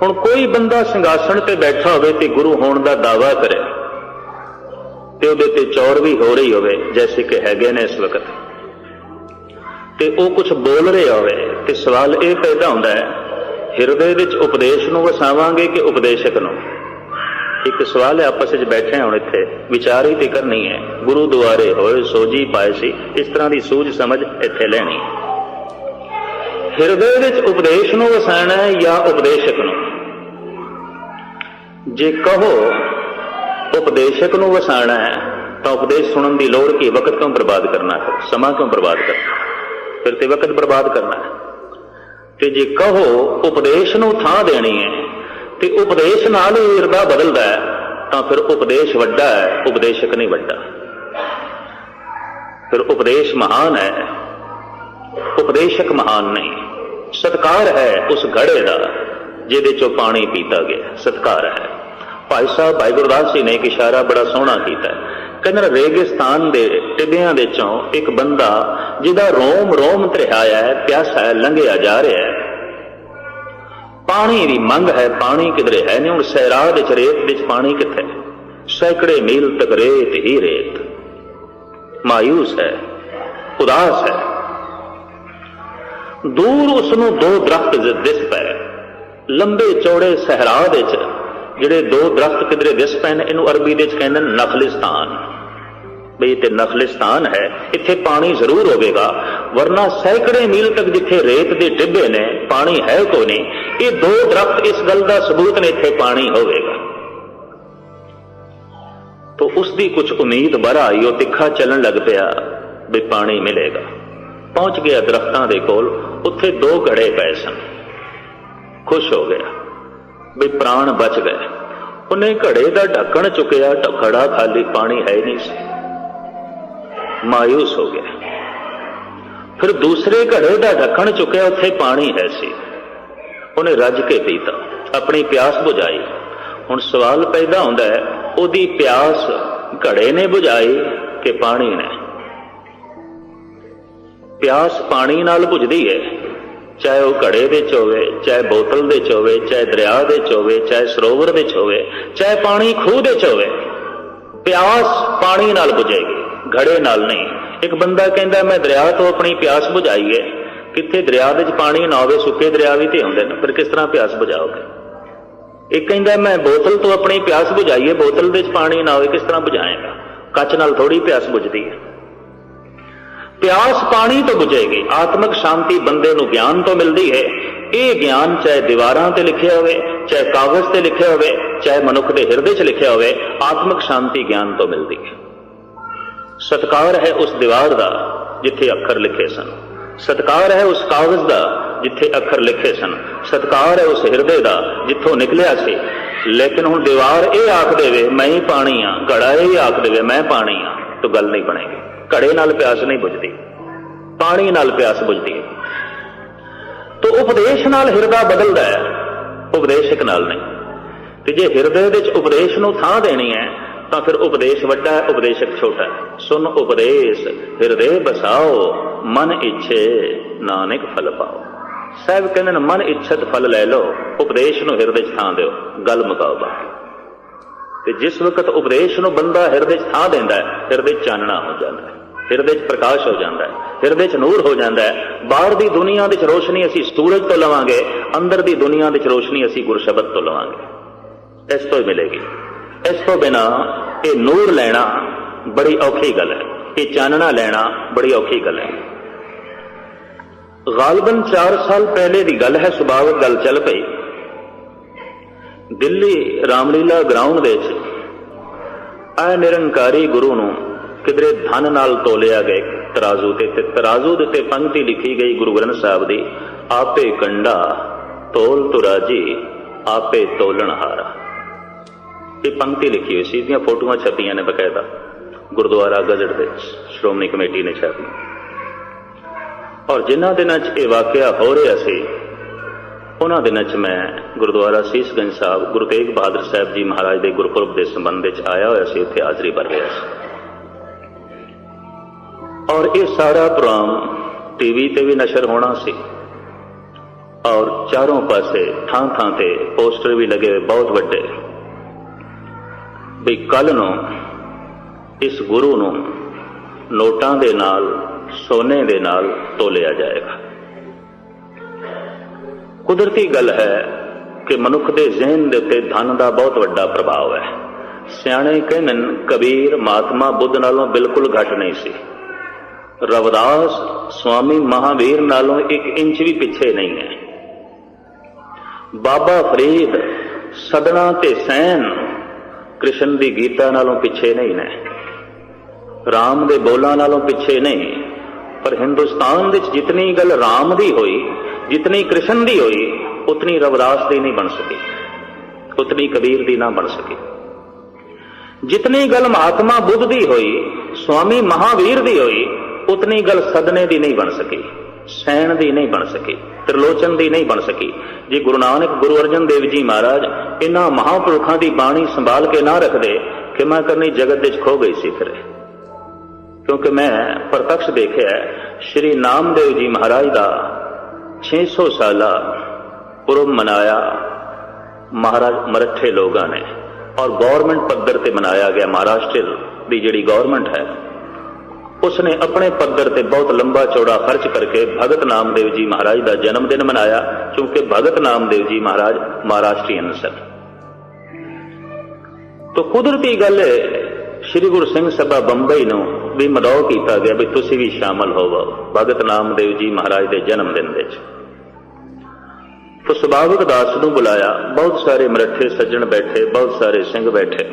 हुण कोई बंदा सिंघासन ते बैठा होवे ते गुरु होने का दावा करे ते उहदे ते चौर भी हो रही होवे, जैसे कि हैगे ने इस वक्त, ते वो कुछ बोल रहे होवे, ते सवाल ये पैदा होंदा है हिरदे विच उपदेश नूं वसावांगे कि उपदेशक नूं। एक सवाल है, आपस में बैठे हुण इत्थे विचार ही ते करनी है, गुरु दुआरे होए सोजी पाए सी, इस तरह की सूझ समझ इत्थे लैनी। हिरदे विच उपदेश नूं वसाना है या उपदेशक नूं? जे कहो उपदेशक नूं वसाना है तो उपदेश सुनने की लोड़ की, वक्त क्यों बर्बाद करना है, समा क्यों बर्बाद करना, फिर तो वक्त बर्बाद करना है। ते जे कहो उपदेश नूं थां देनी है ते उपदेश नाल ही हिरदा बदलदा है, तो फिर उपदेश वड्डा है, उपदेशक नहीं वड्डा। फिर उपदेश महान है, उपदेशक महान नहीं। सत्कार है उस घड़े का जिहदे चों पानी पीता गया, सत्कार है। भाई साहब भाई गुरदास जी ने एक इशारा बड़ा सोहना किया, कहते रेगिस्तान के टिब्बियां दे चों एक बंदा जिहदा रोम रोम त्रिहाया है, प्यासा है, लंघिया जा रहा है, पानी की मंग है, पानी किधरे है नहीं। हुण सहरा दे च रेत दे च पानी कित्थे? सैकड़े मील तक रेत ही रेत, मायूस है, उदास है। दूर उसनों दो दरख्त दिस पे, लंबे चौड़े सहरा दे च जिहड़े दो दरख्त किधरे दिस पे ने, इनू अरबी दे च कहंदे नखलिस्तान। बई इत्थे नखलिस्तान है, इत्थे पानी जरूर होगा, वरना सैकड़े मील तक जिथे रेत के टिब्बे ने पानी है कोई नहीं। ये दो दरख्त इस गल का सबूत ने इत्थे पानी होगा। तो उसकी कुछ उम्मीद बर आई, वो तिखा चलन लग पिया भी पानी मिलेगा। पहुंच गया दरख्तां दे कोल, उत्थे दो घड़े पए सन, खुश हो गया भी प्राण बच गए। उन्हें घड़े का ढक्कन चुकया, घड़ा खाली, पानी है नहीं सी। ਮਾਯੂਸ ਹੋ ਗਿਆ। ਫਿਰ ਦੂਸਰੇ ਘੜੇ ਦਾ ਢੱਕਣ ਚੁੱਕਿਆ, ਉੱਥੇ ਪਾਣੀ ਹੈ ਸੀ, ਉਹਨੇ ਰੱਜ ਕੇ ਪੀਤਾ, ਆਪਣੀ ਪਿਆਸ ਬੁਝਾਈ। ਹੁਣ ਸਵਾਲ ਪੈਦਾ ਹੁੰਦਾ ਹੈ, ਉਹਦੀ ਪਿਆਸ ਘੜੇ ਨੇ ਬੁਝਾਈ ਕਿ ਪਾਣੀ ਨੇ? ਪਿਆਸ ਪਾਣੀ ਨਾਲ ਬੁਝਦੀ ਹੈ, ਚਾਹੇ ਉਹ ਘੜੇ ਵਿੱਚ ਹੋਵੇ, ਚਾਹੇ ਬੋਤਲ ਦੇ ਵਿੱਚ ਹੋਵੇ, ਚਾਹੇ ਦਰਿਆ ਦੇ ਵਿੱਚ ਹੋਵੇ, ਚਾਹੇ ਸਰੋਵਰ ਵਿੱਚ ਹੋਵੇ, ਚਾਹੇ ਪਾਣੀ ਖੂਹ ਦੇ ਵਿੱਚ ਹੋਵੇ। ਪਿਆਸ ਪਾਣੀ ਨਾਲ ਬੁਝੇਗੀ, ਘੜੇ ਨਾਲ ਨਹੀਂ। ਇੱਕ ਬੰਦਾ ਕਹਿੰਦਾ ਮੈਂ ਦਰਿਆ ਤੋਂ ਆਪਣੀ ਪਿਆਸ ਬੁਝਾਈ ਹੈ, ਕਿੱਥੇ ਦਰਿਆ ਵਿੱਚ ਪਾਣੀ ਨਾ ਹੋਵੇ, ਸੁੱਕੇ ਦਰਿਆ ਵੀ ਤੇ ਹੁੰਦੇ ਨੇ, ਫਿਰ ਕਿਸ ਤਰ੍ਹਾਂ ਪਿਆਸ ਬੁਝਾਓਗੇ? ਇੱਕ ਕਹਿੰਦਾ ਮੈਂ ਬੋਤਲ ਤੋਂ ਆਪਣੀ ਪਿਆਸ ਬੁਝਾਈ ਹੈ, ਬੋਤਲ ਦੇ ਵਿੱਚ ਪਾਣੀ ਨਾ ਹੋਵੇ, ਕਿਸ ਤਰ੍ਹਾਂ ਬੁਝਾਏਗਾ? ਕੱਚ ਨਾਲ ਥੋੜੀ ਪਿਆਸ ਬੁਝਦੀ ਹੈ। ਪਿਆਸ ਪਾਣੀ ਤੋਂ ਬੁਝੇਗੀ। ਆਤਮਿਕ ਸ਼ਾਂਤੀ ਬੰਦੇ ਨੂੰ ਗਿਆਨ ਤੋਂ ਮਿਲਦੀ ਹੈ। ਇਹ ਗਿਆਨ ਚਾਹੇ ਦੀਵਾਰਾਂ ਤੇ ਲਿਖਿਆ ਹੋਵੇ, ਚਾਹੇ ਕਾਗਜ਼ ਤੇ ਲਿਖਿਆ ਹੋਵੇ, ਚਾਹੇ ਮਨੁੱਖ ਦੇ ਹਿਰਦੇ 'ਚ ਲਿਖਿਆ ਹੋਵੇ, ਆਤਮਿਕ ਸ਼ਾਂਤੀ ਗਿਆਨ ਤੋਂ ਮਿਲਦੀ ਹੈ। ਸਤਿਕਾਰ ਹੈ ਉਸ ਦੀਵਾਰ ਦਾ ਜਿੱਥੇ ਅੱਖਰ ਲਿਖੇ ਸਨ, ਸਤਿਕਾਰ ਹੈ ਉਸ ਕਾਗਜ਼ ਦਾ ਜਿੱਥੇ ਅੱਖਰ ਲਿਖੇ ਸਨ, ਸਤਿਕਾਰ ਹੈ ਉਸ ਹਿਰਦੇ ਦਾ ਜਿੱਥੋਂ ਨਿਕਲਿਆ ਸੀ। ਲੇਕਿਨ ਹੁਣ ਦੀਵਾਰ ਇਹ ਆਖ ਦੇਵੇ ਮੈਂ ਹੀ ਪਾਣੀ ਆ, ਘੜਾ ਇਹ ਆਖ ਦੇਵੇ ਮੈਂ ਪਾਣੀ ਆ, ਤਾਂ ਗੱਲ ਨਹੀਂ ਬਣੇਗੀ। ਘੜੇ ਨਾਲ ਪਿਆਸ ਨਹੀਂ ਬੁਝਦੀ, ਪਾਣੀ ਨਾਲ ਪਿਆਸ ਬੁਝਦੀ ਹੈ। ਤਾਂ ਉਪਦੇਸ਼ ਨਾਲ ਹਿਰਦਾ ਬਦਲਦਾ ਹੈ, ਉਪਦੇਸ਼ਕ ਨਾਲ ਨਹੀਂ। ਤੇ ਜੇ ਹਿਰਦੇ ਵਿੱਚ ਉਪਦੇਸ਼ ਨੂੰ ਥਾਂ ਦੇਣੀ ਹੈ ਤਾਂ ਫਿਰ ਉਪਦੇਸ਼ ਵੱਡਾ ਹੈ, ਉਪਦੇਸ਼ਕ ਛੋਟਾ ਹੈ। ਸੁਨ ਉਪਦੇਸ਼ ਹਿਰਦੇ ਬਸਾਓ, ਮਨ ਇੱਛੇ ਨਾਨਕ ਫਲ ਪਾਓ। ਸਾਹਿਬ ਕਹਿੰਦੇ ਨੇ ਮਨ ਇੱਛਤ ਫਲ ਲੈ ਲਓ, ਉਪਦੇਸ਼ ਨੂੰ ਹਿਰਦੇ 'ਚ ਥਾਂ ਦਿਓ, ਗੱਲ ਮੁਕਾਓ ਬਾਕੀ। ਤੇ ਜਿਸ ਵਕਤ ਉਪਦੇਸ਼ ਨੂੰ ਬੰਦਾ ਹਿਰਦੇ 'ਚ ਥਾਂ ਦਿੰਦਾ ਹੈ, ਹਿਰਦੇ 'ਚ ਚਾਨਣਾ ਹੋ ਜਾਂਦਾ ਹੈ, ਹਿਰਦੇ 'ਚ ਪ੍ਰਕਾਸ਼ ਹੋ ਜਾਂਦਾ ਹੈ, ਹਿਰਦੇ 'ਚ ਨੂਰ ਹੋ ਜਾਂਦਾ ਹੈ। ਬਾਹਰ ਦੀ ਦੁਨੀਆ ਵਿੱਚ ਰੋਸ਼ਨੀ ਅਸੀਂ ਸੂਰਜ ਤੋਂ ਲਵਾਂਗੇ, ਅੰਦਰ ਦੀ ਦੁਨੀਆ ਵਿੱਚ ਰੋਸ਼ਨੀ ਅਸੀਂ ਗੁਰਸ਼ਬਦ ਤੋਂ ਲਵਾਂਗੇ। ਇਸ ਤੋਂ ਹੀ ਮਿਲੇਗੀ। ਇਸ ਤੋਂ ਬਿਨਾਂ ਇਹ ਨੂਰ ਲੈਣਾ ਬੜੀ ਔਖੀ ਗੱਲ ਹੈ, ਇਹ ਚਾਨਣਾ ਲੈਣਾ ਬੜੀ ਔਖੀ ਗੱਲ ਹੈ। ਗਾਲਬਨ 4 ਸਾਲ ਪਹਿਲੇ ਦੀ ਗੱਲ ਹੈ, ਸੁਭਾਵਿਕ ਗੱਲ ਚੱਲ ਪਈ। ਦਿੱਲੀ ਰਾਮਲੀਲਾ ਗਰਾਊਂਡ ਵਿੱਚ ਆ ਨਿਰੰਕਾਰੀ ਗੁਰੂ ਨੂੰ ਕਿਧਰੇ ਧਨ ਨਾਲ ਤੋਲਿਆ ਗਿਆ ਤਰਾਜ਼ੂ ਤੇ, ਤਰਾਜ਼ੂ ਦੇ ਉੱਤੇ ਪੰਕਤੀ ਲਿਖੀ ਗਈ ਗੁਰੂ ਗ੍ਰੰਥ ਸਾਹਿਬ ਦੀ, ਆਪੇ ਕੰਡਾ ਤੋਲ ਤੁਰਾਜੀ ਆਪੇ ਤੋਲਣਹਾਰਾ। ਇਹ ਪੰਕਤੀ ਲਿਖੀ ਹੋਈ ਸੀ, ਇਹਦੀਆਂ ਫੋਟੋਆਂ ਛਪੀਆਂ ਨੇ ਬਕਾਇਦਾ, ਗੁਰਦੁਆਰਾ ਗਜ਼ਟ ਦੇ ਸ਼੍ਰੋਮਣੀ ਕਮੇਟੀ ਨੇ ਛਾਪੀ। ਔਰ ਜਿਨ੍ਹਾਂ ਦਿਨਾਂ 'ਚ ਇਹ ਵਾਕਿਆ ਹੋ ਰਿਹਾ ਸੀ, ਉਹਨਾਂ ਦਿਨਾਂ 'ਚ ਮੈਂ ਗੁਰਦੁਆਰਾ ਸੀਸਗੰਜ ਸਾਹਿਬ ਗੁਰੂ ਤੇਗ ਬਹਾਦਰ ਸਾਹਿਬ ਜੀ ਮਹਾਰਾਜ ਦੇ ਗੁਰਪੁਰਬ ਦੇ ਸੰਬੰਧ ਵਿੱਚ ਆਇਆ ਹੋਇਆ ਸੀ, ਉੱਥੇ ਹਾਜ਼ਰੀ ਭਰ ਰਿਹਾ ਸੀ। ਔਰ ਇਹ ਸਾਰਾ ਪ੍ਰੋਗਰਾਮ ਟੀਵੀ ਤੇ ਵੀ ਨਸ਼ਰ ਹੋਣਾ ਸੀ, ਔਰ ਚਾਰੋਂ ਪਾਸੇ ਥਾਂ ਥਾਂ ਤੇ ਪੋਸਟਰ ਵੀ ਲੱਗੇ ਹੋਏ ਬਹੁਤ ਵੱਡੇ, ਵੀ ਕੱਲ ਨੂੰ ਇਸ ਗੁਰੂ ਨੂੰ ਨੋਟਾਂ ਦੇ ਨਾਲ, ਸੋਨੇ ਦੇ ਨਾਲ ਤੋਲਿਆ ਜਾਏਗਾ। ਕੁਦਰਤੀ ਗੱਲ ਹੈ ਕਿ ਮਨੁੱਖ ਦੇ ਜ਼ਿਹਨ ਦੇ ਉੱਤੇ ਧਨ ਦਾ ਬਹੁਤ ਵੱਡਾ ਪ੍ਰਭਾਵ ਹੈ। ਸਿਆਣੇ ਕਹਿੰਦੇ ਕਬੀਰ ਮਹਾਤਮਾ ਬੁੱਧ ਨਾਲੋਂ ਬਿਲਕੁਲ ਘੱਟ ਨਹੀਂ ਸੀ, ਰਵਿਦਾਸ ਸਵਾਮੀ ਮਹਾਵੀਰ ਨਾਲੋਂ 1 ਇੰਚ ਵੀ ਪਿੱਛੇ ਨਹੀਂ ਹੈ, ਬਾਬਾ ਫਰੀਦ ਸਦਨਾ ਤੇ ਸੈਨ ਕ੍ਰਿਸ਼ਨ ਦੀ ਗੀਤਾ ਨਾਲੋਂ ਪਿੱਛੇ ਨਹੀਂ ਨੇ, ਰਾਮ ਦੇ ਬੋਲਾਂ ਨਾਲੋਂ ਪਿੱਛੇ ਨਹੀਂ। ਪਰ ਹਿੰਦੁਸਤਾਨ ਵਿੱਚ ਜਿਤਨੀ ਗੱਲ ਰਾਮ ਦੀ ਹੋਈ, ਜਿਤਨੀ ਕ੍ਰਿਸ਼ਨ ਦੀ ਹੋਈ, ਉਤਨੀ ਰਵਿਦਾਸ ਦੀ ਨਹੀਂ ਬਣ ਸਕੀ, ਉਤਨੀ ਕਬੀਰ ਦੀ ਨਾ ਬਣ ਸਕੀ। ਜਿਤਨੀ ਗੱਲ ਮਹਾਤਮਾ ਬੁੱਧ ਦੀ ਹੋਈ, ਸਵਾਮੀ ਮਹਾਵੀਰ ਦੀ ਹੋਈ, ਉਤਨੀ ਗੱਲ ਸਦਨੇ ਦੀ ਨਹੀਂ ਬਣ ਸਕੀ, ਸੈਣ ਦੀ ਨਹੀਂ ਬਣ ਸਕੀ, ਤ੍ਰਿਲੋਚਨ ਦੀ ਨਹੀਂ ਬਣ ਸਕੀ। ਜੇ ਗੁਰੂ ਨਾਨਕ ਗੁਰੂ ਅਰਜਨ ਦੇਵ ਜੀ ਮਹਾਰਾਜ ਇਹਨਾਂ ਮਹਾਂਪੁਰਖਾਂ ਦੀ ਬਾਣੀ ਸੰਭਾਲ ਕੇ ਨਾ ਰੱਖਦੇ, ਖਿਮਾ ਕਰਨੀ ਜਗਤ ਵਿੱਚ ਖੋ ਗਈ ਸੀ ਫਿਰ। ਕਿਉਂਕਿ ਮੈਂ ਪ੍ਰਤੱਖ ਦੇਖਿਆ ਸ਼੍ਰੀ ਨਾਮਦੇਵ ਜੀ ਮਹਾਰਾਜ ਦਾ 600 ਸਾਲਾ ਪੁਰਬ ਮਨਾਇਆ ਮਹਾਰਾਜ ਮਰੱਠੇ ਲੋਕਾਂ ਨੇ, ਔਰ ਗੌਰਮੈਂਟ ਪੱਧਰ ਤੇ ਮਨਾਇਆ ਗਿਆ। ਮਹਾਰਾਸ਼ਟਰ ਦੀ ਜਿਹੜੀ ਗੌਰਮੈਂਟ ਹੈ ਉਸਨੇ ਆਪਣੇ ਪੱਧਰ ਤੇ ਬਹੁਤ ਲੰਬਾ ਚੌੜਾ ਖਰਚ ਕਰਕੇ ਭਗਤ ਨਾਮਦੇਵ ਜੀ ਮਹਾਰਾਜ ਦਾ ਜਨਮ ਦਿਨ ਮਨਾਇਆ, ਕਿਉਂਕਿ ਭਗਤ ਨਾਮਦੇਵ ਜੀ ਮਹਾਰਾਜ ਮਹਾਰਾਸ਼ਟਰੀਅਨ ਸਨ। ਤਾਂ ਕੁਦਰਤੀ ਗੱਲ ਹੈ ਸ਼੍ਰੀ ਗੁਰੂ ਸਿੰਘ ਸਭਾ ਬੰਬਈ ਨੂੰ ਵੀ ਮਦੌ ਕੀਤਾ ਗਿਆ ਵੀ ਤੁਸੀਂ ਵੀ ਸ਼ਾਮਲ ਹੋਵੋ ਭਗਤ ਨਾਮਦੇਵ ਜੀ ਮਹਾਰਾਜ ਦੇ ਜਨਮ ਦਿਨ ਵਿੱਚ। ਤਾਂ ਸੁਭਾਵਿਕ ਦਾਸ ਨੂੰ ਬੁਲਾਇਆ, ਬਹੁਤ ਸਾਰੇ ਮਰੱਠੇ ਸੱਜਣ ਬੈਠੇ, ਬਹੁਤ ਸਾਰੇ ਸਿੰਘ ਬੈਠੇ।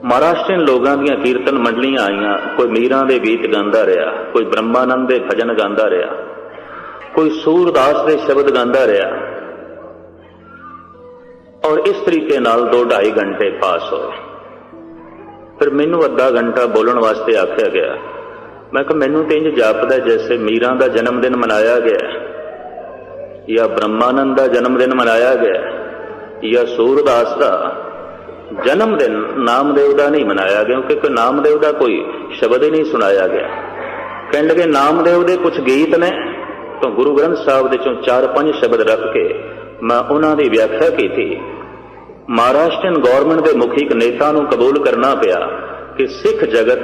ਮਹਾਰਾਸ਼ਟਰੀਅਨ ਲੋਕਾਂ ਦੀਆਂ ਕੀਰਤਨ ਮੰਡਲੀਆਂ ਆਈਆਂ, ਕੋਈ ਮੀਰਾਂ ਦੇ ਗੀਤ ਗਾਉਂਦਾ ਰਿਹਾ, ਕੋਈ ਬ੍ਰਹਮਾਨੰਦ ਦੇ ਭਜਨ ਗਾਉਂਦਾ ਰਿਹਾ, ਕੋਈ ਸੂਰਦਾਸ ਦੇ ਸ਼ਬਦ ਗਾਉਂਦਾ ਰਿਹਾ, ਔਰ ਇਸ ਤਰੀਕੇ ਨਾਲ 2-2.5 ਘੰਟੇ ਪਾਸ ਹੋਏ। फिर मैनू अद्धा घंटा बोलने वास्ते आख्या गया। मैं कहा मैनू तो इंज जापदा जैसे मीरा का जन्मदिन मनाया गया या ब्रह्मानंद का जन्मदिन मनाया गया या सूरदास का जन्मदिन नामदेव का नहीं मनाया गया, क्योंकि नामदेव का कोई शब्द ही नहीं सुनाया गया। कहने लगे नामदेव के कुछ गीत ने, तो गुरु ग्रंथ साहब के चों 4-5 शब्द रख के मैं उन्होंने व्याख्या की थी। महाराष्ट्रन गौरमेंट के मुखी नेता नूं कबूल करना पिया कि सिख जगत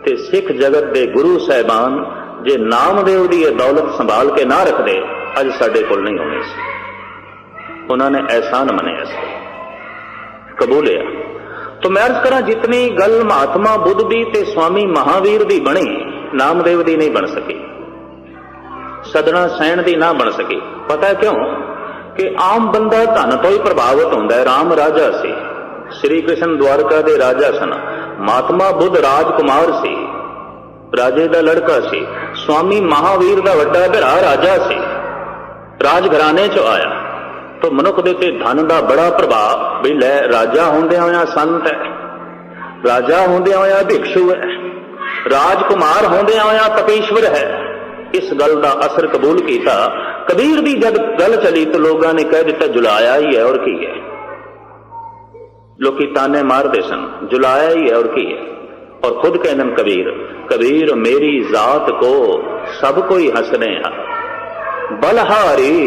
ते सिख जगत के गुरु साहिबान जे नामदेव की दौलत संभाल के ना रखते अज साडे कोल नहीं होनी सी। उन्होंने एहसान मनिया सी, कबूलिया। तो मैं अर्ज करा जितनी गल महात्मा बुद्ध की ते स्वामी महावीर की बनी, नामदेव की नहीं बन सकी, सदना सैन की ना बन सकी। पता क्यों? कि आम बंदा धन तो ही प्रभावित होता है। राम राजा सी, श्री कृष्ण द्वारका के राजा सन, महात्मा बुद्ध राजकुमार सी, राजे का लड़का सी, स्वामी महावीर का वड्डा भरा राजा सी, राजघराने चो आया। तो मनुख दे ते धन का बड़ा प्रभाव भी लै, राजा होंदिया होया संत है, राजा होंदिया होया भिक्षु है, राजकुमार होंदिया होया तपीश्वर है। इस गल का असर कबूल किया। कबीर की जब गल चली तो लोगों ने कह दिता जुलाया ही है और की है। लोग ताने मारते सन, जुलाया ही है और की है। और खुद कहते कबीर, कबीर मेरी जात को सब कोई हंसने बलहारी,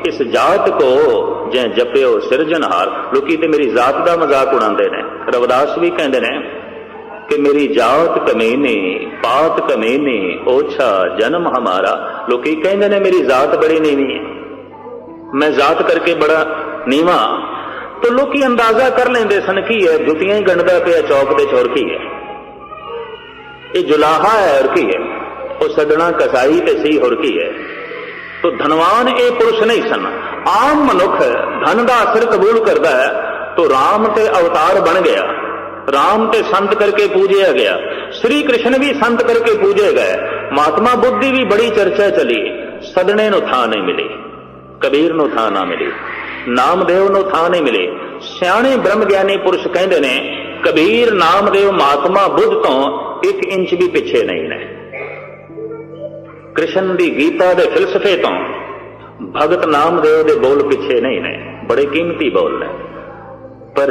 इस जात को जै जप्यो सिरजनहार। लोकी ते मेरी जात का मजाक उड़ाते हैं। रविदास भी कहते हैं कि मेरी जात कमीनी, पात कमीनी, ओछा जन्म हमारा। लोकी कहते हैं मेरी जात बड़ी नीवी है, मैं जात करके बड़ा नीवा। तो लोकी अंदाजा कर लेंदे सन की है, जुतियां ही गंढदा पिया चौक दे चोर की है, ये जुलाहा है और की है, वो सदना कसाई ते सी और की है। तो धनवान ये पुरुष नहीं सन। आम मनुख धन का असर कबूल करता है। तो राम ते अवतार बन गया, राम ते संत करके पूजया गया, श्री कृष्ण भी संत करके पूजे गए, महात्मा बुद्धि भी बड़ी चर्चा चली, सदने नूं थां नहीं मिली, कबीर नूं थां ना मिली, नामदेव नूं थां नहीं मिली। सियाणे ब्रह्म ज्ञानी पुरुष कहते ने कबीर नामदेव महात्मा बुद्ध तो 1 इंच भी पिछे नहीं ने। कृष्ण की गीता के फिलसफे तो भगत नामदेव के बोल पिछे नहीं ने, बड़े कीमती बोल ने। पर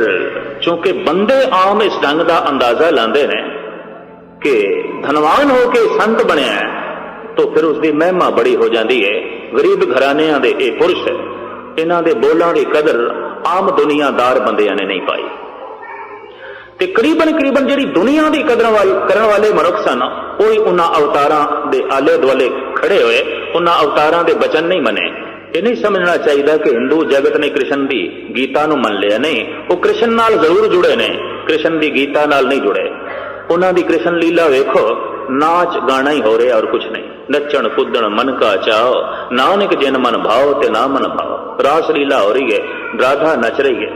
चूंकि बंदे आम इस ढंग का अंदाजा लाते हैं कि धनवान होके संत बनया है, तो फिर उसकी महिमा बड़ी हो जाती है। गरीब घरानिया के ये पुरुष इन्हों के बोलों की कदर आम दुनियादार बंदियां ने नहीं पाई। ते करीबन जी दुनिया की कदर करने वाले मनुख सन, कोई उन्होंने अवतारां दे आले दुआले खड़े हुए, उन्होंने अवतारां दे बचन नहीं मने। ये नहीं समझना चाहिए कि हिंदू जगत ने कृष्ण की गीता नूं मन लिया, नहीं, वो कृष्ण नाल जरूर जुड़े ने, कृष्ण की गीता नाल नहीं जुड़े। उन्हों की कृष्ण लीला वेखो, नाच गाना ही हो रहा और कुछ नहीं। नचण कुदण मन का चाओ, नानक जिन मन भाव ते ना मन भाव। रास लीला हो रही है, राधा नच रही है,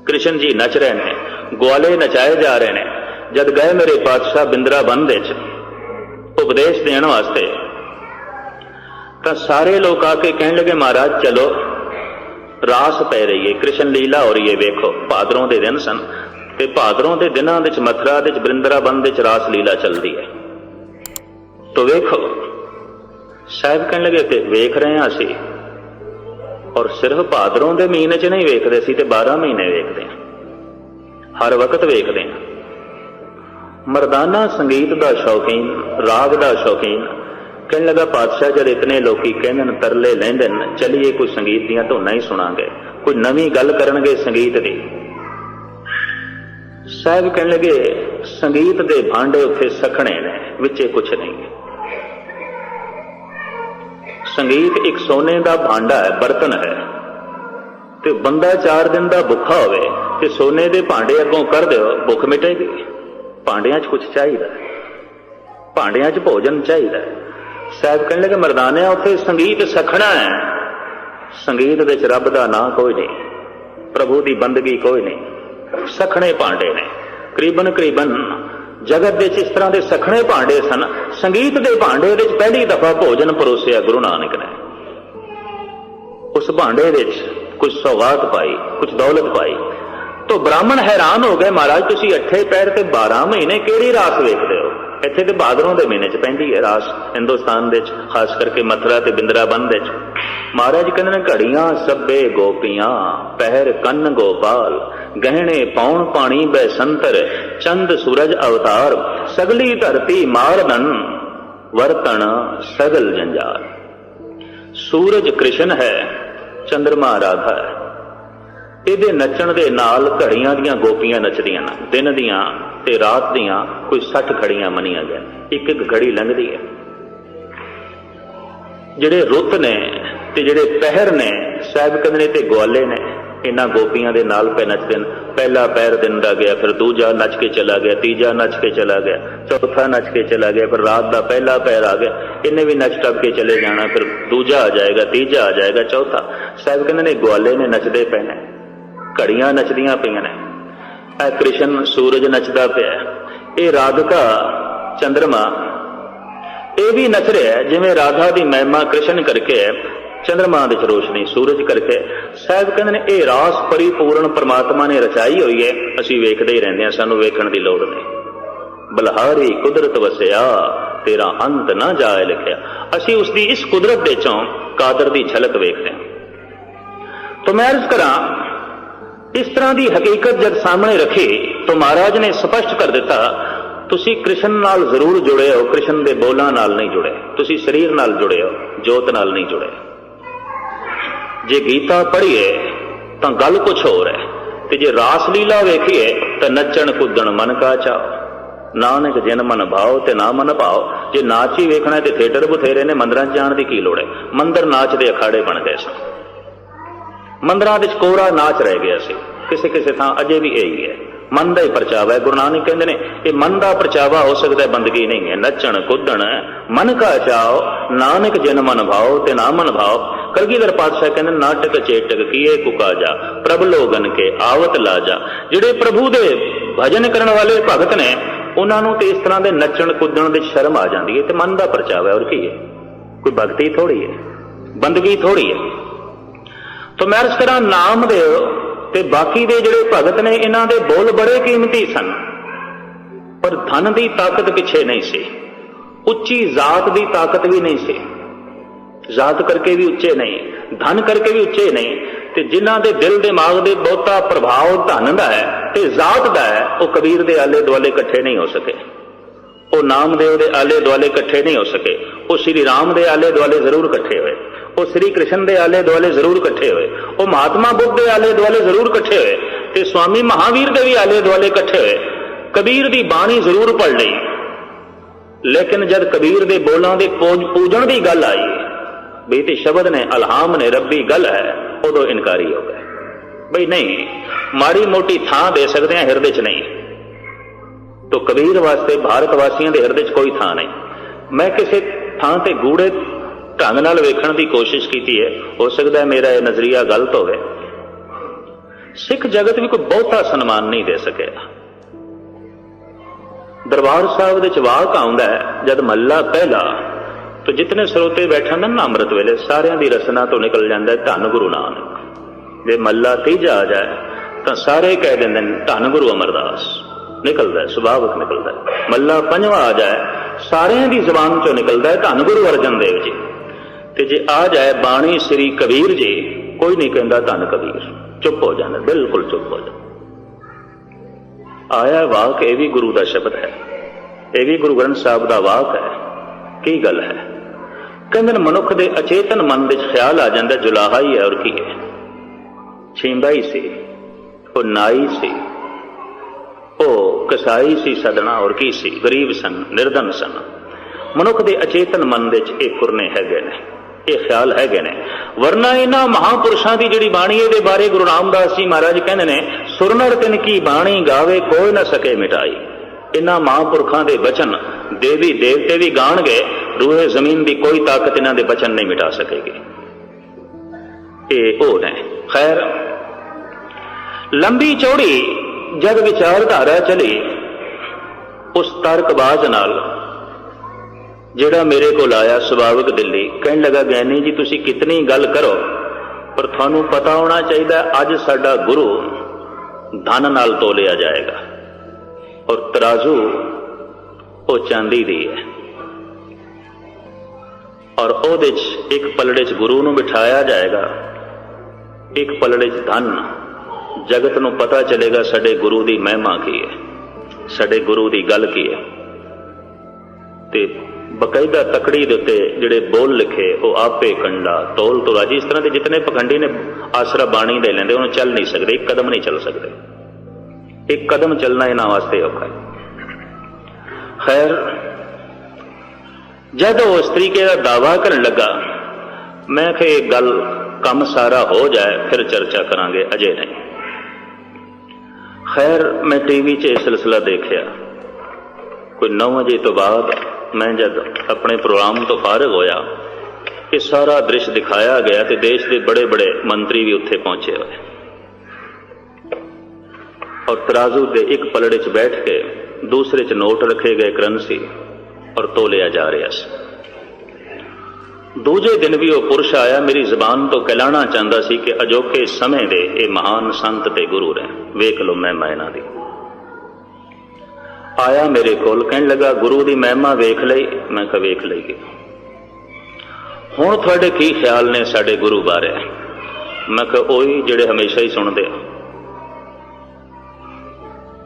कृष्ण जी नच रहे हैं, ग्वाले नचाए जा रहे हैं। जद गए मेरे पातशाह बिंद्राबन दे उपदेश देने वास्ते, तो सारे लोग आके कहने लगे महाराज चलो रास पै रही है, कृष्ण लीला हो रही है, वेखो। भादरों के दिन सन, ते भादरों के दिनों में मथुरा के बिंद्राबन के रास लीला चलती है। तो वेखो साहब कहने लगे कि वेख रहे हैं असी, और सिर्फ भादरों के महीने च नहीं वेखते सी, ते 12 महीने वेखते हैं, हर वक्त वेखते हैं। मरदाना संगीत का शौकीन, राग का शौकीन कहने लगा पातशाह जब इतने लोग कहते तरले लेंदे, चलिए कोई संगीत दियां धुना ही सुनांगे, कोई नवी गल करनगे संगीत की। साहब कहने लगे संगीत के भांडे उत्थे सखने ने, विचे कुछ नहीं। संगीत एक सोने का भांडा है, बर्तन है। तो बंदा 4 दिन का भुखा होवे ते सोने के भांडे अगों कर दो, भुख मिटेगी। भांडिया च कुछ चाहिए, भांडिया च भोजन चाहिए। साहब कहने लगे मरदाने उत्थे संगीत सखना है, संगीत दे च रब दा नां कोई नहीं, प्रभु की बंदगी कोई नहीं, सखने भांडे ने। करीबन जगत दे इस तरह के सखने भांडे सन। संगीत के भांडे दे पहली दफा भोजन परोसिया गुरु नानक ने। उस भांडे कुछ सौगात पाई, कुछ दौलत पाई। तो ब्राह्मण हैरान हो गए, महाराज तुसी 8 पैर ते 12 महीने किहड़ी रास वेखदे हो? ਇੱਥੇ ਤੇ ਭਾਦਰੋਂ ਦੇ ਮਹੀਨੇ 'ਚ ਪੈਂਦੀ ਹੈ ਰਾਸ ਹਿੰਦੁਸਤਾਨ ਦੇ 'ਚ, ਖਾਸ ਕਰਕੇ ਮਥੁਰਾ ਤੇ ਬਿੰਦਰਾਬਨ ਦੇ 'ਚ। ਮਹਾਰਾਜ ਕਹਿੰਦੇ ਨੇ ਘੜੀਆਂ ਸੱਬੇ ਗੋਪੀਆਂ, ਪਹਿਰ ਕੰਨ ਗੋਪਾਲ, ਗਹਿਣੇ ਪਾਉਣ ਪਾਣੀ ਬੈਸੰਤਰ, ਚੰਦ ਸੂਰਜ ਅਵਤਾਰ, ਸਗਲੀ ਧਰਤੀ ਮਾਰਦਨ, ਵਰਤਣ ਸਗਲ ਜੰਜਾਲ। ਸੂਰਜ ਕ੍ਰਿਸ਼ਨ ਹੈ, ਚੰਦਰਮਾ ਰਾਧਾ ਹੈ। ਇਹਦੇ ਨੱਚਣ ਦੇ ਨਾਲ ਘੜੀਆਂ ਦੀਆਂ ਗੋਪੀਆਂ ਨੱਚਦੀਆਂ ਨੇ। ਦਿਨ ਦੀਆਂ ਤੇ ਰਾਤ ਦੀਆਂ ਕੋਈ 60 ਘੜੀਆਂ ਮੰਨੀਆਂ ਗਈਆਂ, ਇੱਕ ਇੱਕ ਘੜੀ ਲੰਘਦੀ ਹੈ। ਜਿਹੜੇ ਰੁੱਤ ਨੇ ਤੇ ਜਿਹੜੇ ਪਹਿਰ ਨੇ, ਸਾਹਿਬ ਕਹਿੰਦੇ ਨੇ ਤੇ ਗਵਾਲੇ ਨੇ, ਇਹਨਾਂ ਗੋਪੀਆਂ ਦੇ ਨਾਲ ਪੈ ਨੱਚਦੇ ਨੇ। ਪਹਿਲਾ ਪੈਰ ਦਿਨ ਦਾ ਗਿਆ, ਫਿਰ ਦੂਜਾ ਨੱਚ ਕੇ ਚਲਾ ਗਿਆ, ਤੀਜਾ ਨੱਚ ਕੇ ਚਲਾ ਗਿਆ, ਚੌਥਾ ਨੱਚ ਕੇ ਚਲਾ ਗਿਆ, ਫਿਰ ਰਾਤ ਦਾ ਪਹਿਲਾ ਪੈਰ ਆ ਗਿਆ, ਇਹਨੇ ਵੀ ਨੱਚ ਟੱਪ ਕੇ ਚਲੇ ਜਾਣਾ, ਫਿਰ ਦੂਜਾ ਆ ਜਾਏਗਾ, ਤੀਜਾ ਆ ਜਾਏਗਾ, ਚੌਥਾ। ਸਾਹਿਬ ਕਹਿੰਦੇ ਨੇ ਗਵਾਲੇ ਨੇ ਨੱਚਦੇ ਪਏ ਨੇ, ਘੜੀਆਂ ਨੱਚਦੀਆਂ ਪਈਆਂ ਨੇ। ਇਹ ਕ੍ਰਿਸ਼ਨ ਸੂਰਜ ਨੱਚਦਾ ਪਿਆ, ਇਹ ਰਾਧਿਕਾ ਚੰਦਰਮਾ ਇਹ ਵੀ ਨੱਚ ਰਿਹਾ, ਜਿਵੇਂ ਰਾਧਾ ਦੀ ਮਹਿਮਾ ਕ੍ਰਿਸ਼ਨ ਕਰਕੇ ਹੈ, ਚੰਦਰਮਾ ਦੇ ਚ ਰੋਸ਼ਨੀ ਸੂਰਜ ਕਰਕੇ। ਸਾਹਿਬ ਕਹਿੰਦੇ ਨੇ ਇਹ ਰਾਸ ਪਰਿਪੂਰਨ ਪਰਮਾਤਮਾ ਨੇ ਰਚਾਈ ਹੋਈ ਹੈ, ਅਸੀਂ ਵੇਖਦੇ ਹੀ ਰਹਿੰਦੇ ਹਾਂ, ਸਾਨੂੰ ਵੇਖਣ ਦੀ ਲੋੜ ਨਹੀਂ। ਬਲਹਾਰੀ ਕੁਦਰਤ ਵਸਿਆ, ਤੇਰਾ ਅੰਤ ਨਾ ਜਾਏ ਲਿਖਿਆ। ਅਸੀਂ ਉਸ ਦੀ ਇਸ ਕੁਦਰਤ ਦੇ ਚੋਂ ਕਾਦਰ ਦੀ ਝਲਕ ਵੇਖਦੇ ਹਾਂ। ਤਾਂ ਮੈਂ ਅਰਜ਼ ਕਰਾਂ, ਇਸ ਤਰ੍ਹਾਂ ਦੀ ਹਕੀਕਤ ਜਦ ਸਾਹਮਣੇ ਰੱਖੀ ਤਾਂ ਮਹਾਰਾਜ ਨੇ ਸਪਸ਼ਟ ਕਰ ਦਿੱਤਾ, ਤੁਸੀਂ ਕ੍ਰਿਸ਼ਨ ਨਾਲ ਜ਼ਰੂਰ ਜੁੜੇ ਹੋ, ਕ੍ਰਿਸ਼ਨ ਦੇ ਬੋਲਾਂ ਨਾਲ ਨਹੀਂ ਜੁੜੇ, ਤੁਸੀਂ ਸਰੀਰ ਨਾਲ ਜੁੜੇ ਹੋ, ਜੋਤ ਨਾਲ ਨਹੀਂ ਜੁੜੇ। ਜੇ ਗੀਤਾ ਪੜ੍ਹੀਏ ਤਾਂ ਗੱਲ ਕੁਛ ਹੋਰ ਹੈ, ਤੇ ਜੇ ਰਾਸ ਲੀਲਾ ਵੇਖੀਏ ਤਾਂ ਨੱਚਣ ਕੁੱਦਣ ਮਨ ਕਾ ਚਾਓ, ਨਾਨਕ ਜਿਨ ਮਨ ਭਾਓ ਤੇ ਨਾ ਮਨ ਭਾਓ। ਜੇ ਨਾਚ ਹੀ ਵੇਖਣਾ ਤੇ ਥੀਏਟਰ ਬਥੇਰੇ ਨੇ, ਮੰਦਰਾਂ 'ਚ ਜਾਣ ਦੀ ਕੀ ਲੋੜ ਹੈ? ਮੰਦਰ ਨਾਚ ਦੇ ਅਖਾੜੇ ਬਣ ਗਏ ਸਨ, ਮੰਦਰਾਂ ਵਿੱਚ ਕੋਰਾ ਨਾਚ ਰਹਿ ਗਿਆ ਸੀ, ਕਿਸੇ ਕਿਸੇ ਥਾਂ ਅਜੇ ਵੀ ਇਹੀ ਹੈ। ਮਨ ਦਾ ਹੀ ਪਰਚਾਵਾ ਹੈ। ਗੁਰੂ ਨਾਨਕ ਕਹਿੰਦੇ ਨੇ ਇਹ ਮਨ ਦਾ ਪਰਚਾਵਾ ਹੋ ਸਕਦਾ, ਬੰਦਗੀ ਨਹੀਂ ਹੈ। ਨੱਚਣ ਕੁੱਦਣ ਮਨ ਕਾ ਚਾਓ, ਨਾਨਕ ਜਿਨ ਮਨ ਭਾਓ ਤੇ ਨਾ ਮਨ ਭਾਓ। ਕਲਗੀਧਰ ਪਾਤਸ਼ਾਹ ਕਹਿੰਦੇ ਨਾਟਕ ਚੇਟਕ ਕੀਏ ਕੁਕਾ ਜਾ, ਪ੍ਰਭ ਲੋਗਨ ਕੇ ਆਵਤ ਲਾ ਜਾ। ਜਿਹੜੇ ਪ੍ਰਭੂ ਦੇ ਭਜਨ ਕਰਨ ਵਾਲੇ ਭਗਤ ਨੇ, ਉਹਨਾਂ ਨੂੰ ਤੇ ਇਸ ਤਰ੍ਹਾਂ ਦੇ ਨੱਚਣ ਕੁੱਦਣ ਦੀ ਸ਼ਰਮ ਆ ਜਾਂਦੀ ਹੈ, ਤੇ ਮਨ ਦਾ ਪਰਚਾਵਾ ਹੈ, ਹੋਰ ਕੀ ਹੈ? ਕੋਈ ਭਗਤੀ ਥੋੜੀ ਹੈ, ਬੰਦਗੀ ਥੋੜੀ ਹੈ। ਤਾਂ ਮੈਂ ਅਰਜ਼ ਕਰਾਂ, ਨਾਮਦੇਵ ਤੇ ਬਾਕੀ ਦੇ ਜਿਹੜੇ ਭਗਤ ਨੇ, ਇਹਨਾਂ ਦੇ ਬੋਲ ਬੜੇ ਕੀਮਤੀ ਸਨ, ਪਰ ਧਨ ਦੀ ਤਾਕਤ ਪਿੱਛੇ ਨਹੀਂ ਸੀ, ਉੱਚੀ ਜ਼ਾਤ ਦੀ ਤਾਕਤ ਵੀ ਨਹੀਂ ਸੀ। ਜ਼ਾਤ ਕਰਕੇ ਵੀ ਉੱਚੇ ਨਹੀਂ, ਧਨ ਕਰਕੇ ਵੀ ਉੱਚੇ ਨਹੀਂ। ਤੇ ਜਿਨ੍ਹਾਂ ਦੇ ਦਿਲ ਦਿਮਾਗ ਦੇ ਬਹੁਤਾ ਪ੍ਰਭਾਵ ਧਨ ਦਾ ਹੈ ਤੇ ਜ਼ਾਤ ਦਾ ਹੈ, ਉਹ ਕਬੀਰ ਦੇ ਆਲੇ ਦੁਆਲੇ ਇਕੱਠੇ ਨਹੀਂ ਹੋ ਸਕੇ, ਉਹ ਨਾਮਦੇਵ ਦੇ ਆਲੇ ਦੁਆਲੇ ਇਕੱਠੇ ਨਹੀਂ ਹੋ ਸਕੇ। ਉਹ ਸ਼੍ਰੀ ਰਾਮ ਦੇ ਆਲੇ ਦੁਆਲੇ ਜ਼ਰੂਰ ਇਕੱਠੇ ਹੋਏ, ਉਹ ਸ੍ਰੀ ਕ੍ਰਿਸ਼ਨ ਦੇ ਆਲੇ ਦੁਆਲੇ ਜ਼ਰੂਰ ਇਕੱਠੇ ਹੋਏ, ਉਹ ਮਹਾਤਮਾ ਬੁੱਧ ਦੇ ਆਲੇ ਦੁਆਲੇ ਜ਼ਰੂਰ ਇਕੱਠੇ ਹੋਏ, ਤੇ ਸਵਾਮੀ ਮਹਾਵੀਰ ਦੇ ਵੀ ਆਲੇ ਦੁਆਲੇ ਇਕੱਠੇ ਹੋਏ। ਕਬੀਰ ਦੀ ਬਾਣੀ ਜ਼ਰੂਰ ਪੜ੍ਹ ਲਈ, ਲੇਕਿਨ ਜਦ ਕਬੀਰ ਦੇ ਬੋਲਾਂ ਦੇ ਪੂਜਣ ਦੀ ਗੱਲ ਆਈ, ਬਈ ਤੇ ਸ਼ਬਦ ਨੇ, ਅਲਹਾਮ ਨੇ, ਰੱਬੀ ਗੱਲ ਹੈ, ਉਦੋਂ ਇਨਕਾਰੀ ਹੋ ਗਏ। ਬਈ ਨਹੀਂ, ਮਾੜੀ ਮੋਟੀ ਥਾਂ ਦੇ ਸਕਦੇ ਹਾਂ, ਹਿਰਦੇ 'ਚ ਨਹੀਂ। ਤੋ ਕਬੀਰ ਵਾਸਤੇ ਭਾਰਤ ਵਾਸੀਆਂ ਦੇ ਹਿਰਦੇ 'ਚ ਕੋਈ ਥਾਂ ਨਹੀਂ। ਮੈਂ ਕਿਸੇ ਥਾਂ ਤੇ ਗੂੜੇ ਢੰਗ ਨਾਲ ਵੇਖਣ ਦੀ ਕੋਸ਼ਿਸ਼ ਕੀਤੀ ਹੈ, ਹੋ ਸਕਦਾ ਮੇਰਾ ਇਹ ਨਜ਼ਰੀਆ ਗਲਤ ਹੋਵੇ। ਸਿੱਖ ਜਗਤ ਵੀ ਕੋਈ ਬਹੁਤਾ ਸਨਮਾਨ ਨਹੀਂ ਦੇ ਸਕਿਆ। ਦਰਬਾਰ ਸਾਹਿਬ ਦੇ 'ਚ ਵਾਕ ਆਉਂਦਾ ਹੈ, ਜਦ ਮਹੱਲਾ ਪਹਿਲਾ, ਤਾਂ ਜਿਤਨੇ ਸਰੋਤੇ ਬੈਠੇ ਨੇ ਨਾ ਅੰਮ੍ਰਿਤ ਵੇਲੇ, ਸਾਰਿਆਂ ਦੀ ਰਸਨਾ ਤੋਂ ਨਿਕਲ ਜਾਂਦਾ ਧੰਨ ਗੁਰੂ ਨਾਨਕ। ਜੇ ਮਹੱਲਾ ਤੀਜਾ ਆ ਜਾਏ ਤਾਂ ਸਾਰੇ ਕਹਿ ਦਿੰਦੇ ਨੇ ਧੰਨ ਗੁਰੂ ਅਮਰਦਾਸ, ਨਿਕਲਦਾ, ਸੁਭਾਵਿਕ ਨਿਕਲਦਾ। ਮਹੱਲਾ ਪੰਜਵਾਂ ਆ ਜਾਏ, ਸਾਰਿਆਂ ਦੀ ਜ਼ਬਾਨ ਚੋਂ ਨਿਕਲਦਾ ਧੰਨ ਗੁਰੂ ਅਰਜਨ ਦੇਵ ਜੀ। ਤੇ ਜੇ ਆ ਜਾਏ ਬਾਣੀ ਸ੍ਰੀ ਕਬੀਰ ਜੀ, ਕੋਈ ਨਹੀਂ ਕਹਿੰਦਾ ਧੰਨ ਕਬੀਰ, ਚੁੱਪ ਹੋ ਜਾਂਦਾ, ਬਿਲਕੁਲ ਚੁੱਪ ਹੋ ਜਾਂਦਾ। ਆਇਆ ਵਾਕ, ਇਹ ਵੀ ਗੁਰੂ ਦਾ ਸ਼ਬਦ ਹੈ, ਇਹ ਵੀ ਗੁਰੂ ਗ੍ਰੰਥ ਸਾਹਿਬ ਦਾ ਵਾਕ ਹੈ। ਕੀ ਗੱਲ ਹੈ? ਕਹਿੰਦੇ ਮਨੁੱਖ ਦੇ ਅਚੇਤਨ ਮਨ ਵਿੱਚ ਖਿਆਲ ਆ ਜਾਂਦਾ, ਜੁਲਾਹਾ ਹੀ ਹੈ, ਔਰ ਕੀ ਹੈ? ਛੀਂਦਾ ਹੀ ਸੀ, ਉਹ ਨਾਈ ਸੀ, ਉਹ ਕਸਾਈ ਸੀ ਸਦਣਾ, ਔਰ ਕੀ ਸੀ? ਗਰੀਬ ਸਨ, ਨਿਰਧਨ ਸਨ। ਮਨੁੱਖ ਦੇ ਅਚੇਤਨ ਮਨ ਵਿੱਚ ਇਹ ਕੁਰਨੇ ਹੈਗੇ ਨੇ, ਇਹ ਖਿਆਲ ਹੈਗੇ ਨੇ। ਵਰਨਾ ਇਹਨਾਂ ਮਹਾਂਪੁਰਸ਼ਾਂ ਦੀ ਜਿਹੜੀ ਬਾਣੀ, ਇਹਦੇ ਬਾਰੇ ਗੁਰੂ ਰਾਮਦਾਸ ਜੀ ਮਹਾਰਾਜ ਕਹਿੰਦੇ ਨੇ, ਸੁਰਨਰ ਤਿਨ ਕੀ ਬਾਣੀ ਗਾਵੇ ਕੋਈ ਨਾ ਸਕੇ ਮਿਟਾਈ। ਇਹਨਾਂ ਮਹਾਂਪੁਰਖਾਂ ਦੇ ਬਚਨ ਦੇਵੀ ਦੇਵਤੇ ਵੀ ਗਾਣਗੇ, ਰੂਹੇ ਜ਼ਮੀਨ ਦੀ ਕੋਈ ਤਾਕਤ ਇਹਨਾਂ ਦੇ ਬਚਨ ਨਹੀਂ ਮਿਟਾ ਸਕੇਗੀ। ਇਹ ਉਹ ਨੇ। ਖੈਰ, ਲੰਬੀ ਚੌੜੀ ਜਦ ਵਿਚਾਰਧਾਰਾ ਚਲੀ, ਉਸ ਤਰਕਬਾਜ਼ ਨਾਲ ਜਿਹੜਾ ਮੇਰੇ ਕੋਲ ਆਇਆ, ਸੁਭਾਵਿਕ ਦਿੱਲੀ, ਕਹਿਣ ਲੱਗਾ, ਗਿਆਨੀ ਜੀ ਤੁਸੀਂ ਕਿਤਨੀ ਗੱਲ ਕਰੋ, ਪਰ ਤੁਹਾਨੂੰ ਪਤਾ ਹੋਣਾ ਚਾਹੀਦਾ, ਅੱਜ ਸਾਡਾ ਗੁਰੂ धन नाल तोलिया जाएगा और तराजू वो चांदी दी है और ਉਹਦੇ 'ਚ एक पलड़े 'ਚ गुरु ਨੂੰ बिठाया जाएगा, एक पलड़े 'ਚ धन। जगत ਨੂੰ पता चलेगा ਸਾਡੇ गुरु ਦੀ महिमा की है, ਸਾਡੇ गुरु ਦੀ ਗੱਲ की है। ਤੇ बकायदा तकड़ी ਦੇ ਉੱਤੇ ਜਿਹੜੇ ਬੋਲ ਲਿਖੇ ਉਹ ਆਪੇ ਕੰਡਾ ਤੋਲ ਤੋਰਾਜੀ। ਇਸ ਤਰ੍ਹਾਂ ਦੇ ਜਿਤਨੇ ਪਖੰਡੀ ਨੇ ਆਸਰਾ ਬਾਣੀ ਦੇ ਲੈਂਦੇ ਉਹਨੂੰ ਚੱਲ ਨਹੀਂ ਸਕਦੇ, ਇੱਕ ਕਦਮ ਨਹੀਂ ਚੱਲ ਸਕਦੇ। ਇੱਕ ਕਦਮ ਚੱਲਣਾ ਇਹਨਾਂ ਵਾਸਤੇ ਔਖਾ ਹੈ। खैर जब वो इस तरीके का दावा करन लगा, मैं कि गल कम सारा हो जाए फिर चर्चा करांगे, अजे नहीं। खैर मैं टीवी 'ਚ ਇਹ सिलसिला देखिया। कोई 9 ਵਜੇ तो बाद मैं जब अपने प्रोग्राम तो फारग होया, ये सारा दृश्य दिखाया गया तो देश के बड़े बड़े मंत्री भी उत्थे पहुंचे हुए और तराजू के एक पलड़े 'ਚ बैठ के दूसरे 'ਚ नोट रखे गए, करंसी, और तोलिया जा रहा सी। दूजे दिन भी वह पुरुष आया, मेरी जबान तो कहलाना चाहता सी कि अजोके समय दे ये महान संत ते गुरु ने, वेख लो महिमा इन्हां दी। आया मेरे कोल, कहन लगा गुरु दी महिमा वेख लई। मैं कहा वेख लईगी, हुण तुहाडे की ख्याल ने साडे गुरु बारे? मैं कहा ओही जिहड़े हमेशा ही सुणदे।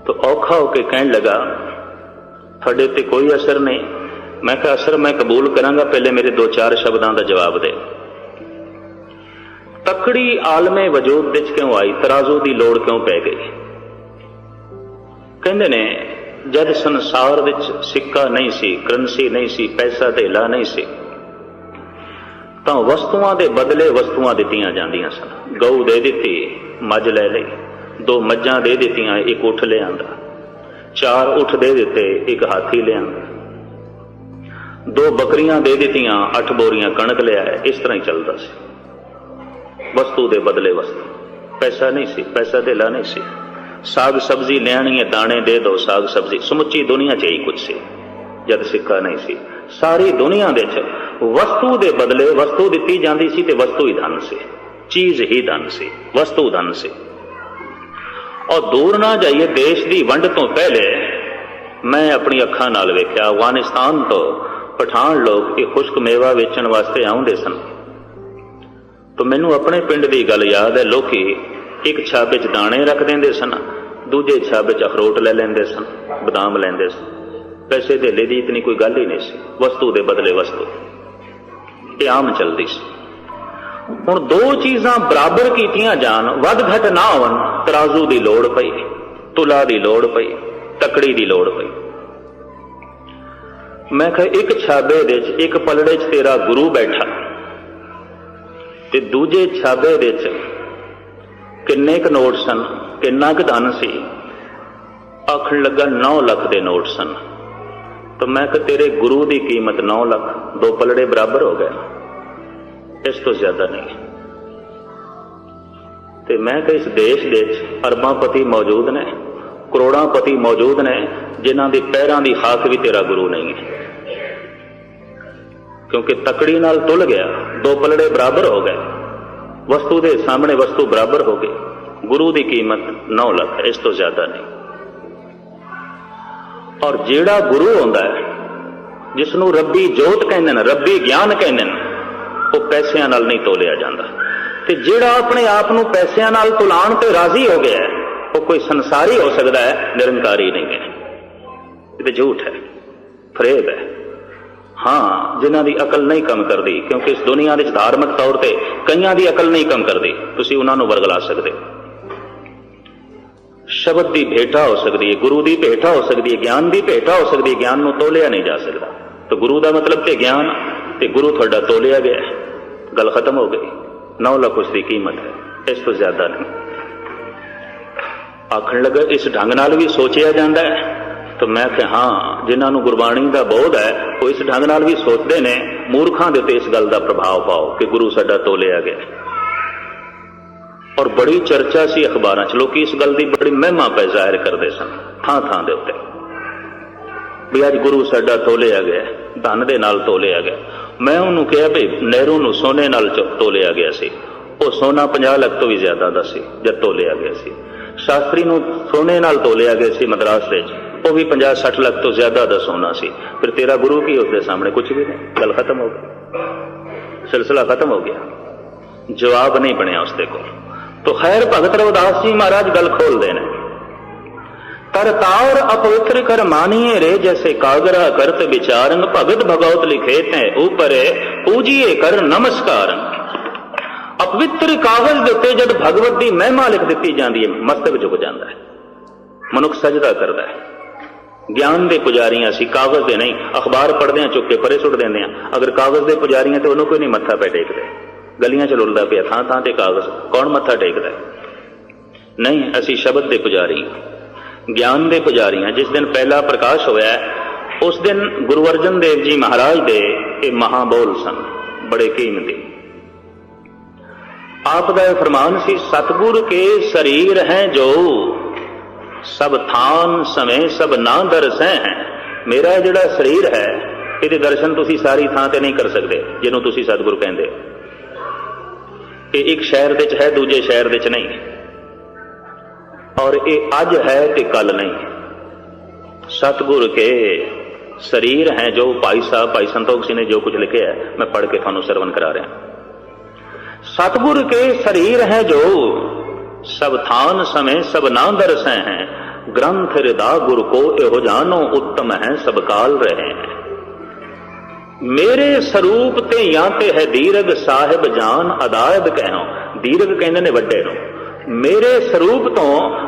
तो औखा होके कहन लगा तुहाडे ते कोई असर नहीं। मैं कहा असर मैं कबूल करांगा, पहले मेरे 2-4 शब्दां दा जवाब दे। तकड़ी आलमे वजूद विच क्यों आई, तराजू दी लोड़ क्यों पै गई? कहंदे ने जद संसार विच सिक्का नहीं सी, करंसी नहीं सी, पैसा धेला नहीं सी, तां वस्तुआं दे बदले वस्तुआं दित्तियां जांदियां सन। गऊ दे दित्ती, मੱਝ ले लई, 2 मੱਝਾਂ दे दित्तियां, एक उठ ले आंदा, 4 उठ दे दिते, एक हाथी ले आंदा, 2 बकरियां दे दित्तियां, 8 बोरियां कणक ले आए। इस तरह ही चलता सी, वस्तु दे बदले वस्तु। पैसा नहीं सी, पैसा धेला नहीं सी। साग सब्जी लियानी है, दाने दे दो, साग सब्जी। समुची दुनिया 'ਚ ही कुछ सी जद सिक्का नहीं सी। सारी दुनिया दे 'ਚ वस्तु दे बदले वस्तु दित्ती जांदी सी ते वस्तु ही धन सी, चीज ही धन सी, वस्तु धन सी। और दूर ना जाइए, देश की वंड तो पहले मैं अपनी अखां नाल वेख्या, अफगानिस्तान तो पठान लोग ये खुश्क मेवा वेचण वास्ते आउंदे सन। तो मैनू अपने पिंड की गल याद है, लोकी एक छाबे 'ਚ दाणे रख देंदे सन, दूजे छाबे 'ਚ अखरोट ले लेंदे सन, बदाम लेंदे सन। पैसे धेले दी इतनी कोई गल ही नहीं सी, वस्तु दे बदले वस्तु, ये आम चलती सी। हुण 2 चीज़ां बराबर कीतियां जान, वध घट ना होवन, तराजू की लोड़ पई, तुला की लोड़ पई, तकड़ी की लोड़ पई। मैं कहा एक छाबे दे 'ਚ एक पलड़े 'ਚ तेरा गुरु बैठा ते दूजे छाबे दे 'ਚ किन्ने क नोट सन, किन्ना क धन सी? आखण लगा 9 लाख के नोट सन। तो मैं कहा तेरे गुरु की कीमत 9 लाख, 2 पलड़े बराबर हो गए, इस तो ज्यादा नहीं। ते मैं कहा इस देश दे अरबांपति मौजूद ने, करोड़ांपति मौजूद ने, जिन्हां दे पैरां दी खाक भी तेरा गुरु नहीं है, क्योंकि तकड़ी नाल तुल गया, 2 पलड़े बराबर हो गए, वस्तु के सामने वस्तु बराबर हो गई। गुरु की कीमत 9 लाख है, इस तो ज्यादा नहीं। और जेड़ा गुरु होंदा है, जिसनों रब्बी जोत कहंदे ने, रब्बी ज्ञान कहंदे ने, वो पैसिਆਂ नाल नहीं तोलिया जाता। ते जेड़ा अपने आप नूं पैसिਆਂ नाल तुलाण ते राजी हो गया है, वो कोई संसारी हो सकता है, निरंकारी नहीं है। ये झूठ है, फरेब है। हाँ, जिन्हां दी अकल नहीं कम करती, क्योंकि इस दुनिया विच धार्मिक तौर पर कईयां दी अकल नहीं कम करती, तुसीं उन्हां नूं वरगला सकदे। शब्द की भेटा हो सकती है, गुरु की भेटा हो सकती है, ज्ञान की भेटा हो सकती है, ज्ञान नूं तोलिया नहीं जा सकता। तो गुरु का मतलब कि ज्ञान, ते गुरु तुहाडा तोलिया गया, गल खत्म हो गई। 9 लाख उसकी कीमत है, इस तो ज्यादा नहीं। आखण लगा इस ढंग नाल भी सोचिया जाता है? तो मैं कि हाँ, जिन्होंने गुरबाणी का बोध है वो इस ढंग नाल भी सोचते हैं। मूर्खां दे उत्ते इस गल का प्रभाव पाओ कि गुरु साडा तोलिया गया। और बड़ी चर्चा सी अखबारां 'ਚ, लोग इस गल की बड़ी महिमा पे जाहिर करते सन थां थां दे उत्ते भी अज गुरु साडा तोलिया गया, धन दे नाल तोलिया गया। मैं उन्होंने कहा भाई नेहरू नूं सोने नाल तोलिया गया सी, वो सोना 50 लाख तो भी ज्यादा दा सी जद तोलिया गया सी। ਸ਼ਾਸਤਰੀ ਨੂੰ ਸੋਨੇ ਨਾਲ ਤੋਲਿਆ ਗਿਆ ਸੀ ਮਦਰਾਸ ਵਿੱਚ, ਉਹ ਵੀ 50-60 ਲੱਖ ਤੋਂ ਜ਼ਿਆਦਾ ਦਾ ਸੋਨਾ ਸੀ। ਫਿਰ ਤੇਰਾ ਗੁਰੂ ਕੀ ਉਸਦੇ ਸਾਹਮਣੇ? ਕੁਝ ਵੀ ਨਹੀਂ, ਗੱਲ ਖਤਮ ਹੋ ਗਈ, ਸਿਲਸਿਲਾ ਖਤਮ ਹੋ ਗਿਆ, ਜਵਾਬ ਨਹੀਂ ਬਣਿਆ ਉਸਦੇ ਕੋਲ। तो खैर भगत रविदास जी महाराज गल खोलते हैं, तरतार अपवित्र कर मानिए रे जैसे कागरा करत विचारंग भगत भगवत लिखेत है ऊपर पूजिए कर नमस्कार। अपवित्र कागज के उत्ते जब भगवत की महिमा लिख दी जाती है मस्तक झुक जाता है, मनुख सजदा करता है। ज्ञान के पुजारी असी कागज के नहीं, अखबार पढ़ते हैं चुक के परे सुट देंगे, अगर कागज के पुजारी तो उन्होंने कोई नहीं मत्था पे टेकते, गलियां च लुलदा पिया थां थां ते कागज, कौन मत्था टेकदा है? नहीं, असी शब्द के पुजारी, ज्ञान के पुजारी हैं। जिस दिन पहला प्रकाश होया उस दिन गुरु अर्जन देव जी महाराज दे ये महाबोल सन, बड़े कीमती। आप दा फरमान सी, सतगुर के शरीर हैं जो सब थान समय सब ना दरसै हैं। मेरा जिहड़ा शरीर है इहदे दर्शन तुसी सारी थां ते नहीं कर सकते जिन्हों तुसी सतगुर कहंदे। ये एक शहर विच है दूजे शहर विच नहीं, और ये अज है ते कल नहीं। सतगुर के शरीर हैं जो भाई साहब भाई संतोख सिंह ने जो कुछ लिखे है मैं पढ़ के थानू सरवण करा रहा। सतगुर के शरीर हैं जो सब थान समय सब ना दरसै हैं, ग्रंथ हृदा गुर को एहो जानो उत्तम है सब काल रहे हैं। मेरे स्वरूप ते या ते है दीरघ साहिब जान अदायब कहो। दीरघ कहते ने वड्डे नो, मेरे स्वरूप तो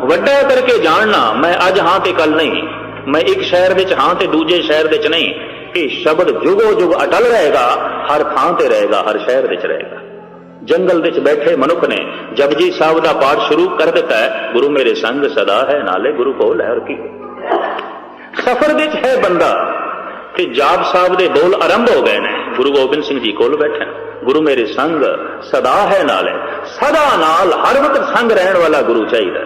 वड्डा करके जानना मैं अज हाँ ते कल नहीं, मैं एक शहर विच हाँ ते दूजे शहर विच नहीं। ये शब्द जुगो जुग अटल रहेगा, हर थां ते रहेगा, हर शहर विच रहेगा। जंगल विच बैठे मनुख ने जपजी साहब का पाठ शुरू कर दिता है, गुरु मेरे संग सदा है नाले गुरु कोल है। और की सफर विच है बंदा कि जाप साहब के बोल आरंभ हो गए ने, गुरु गोबिंद सिंह जी कोल बैठे, गुरु मेरे संग सदा है नाले, सदा नाल हर वक्त संग रहने वाला गुरु चाहिए।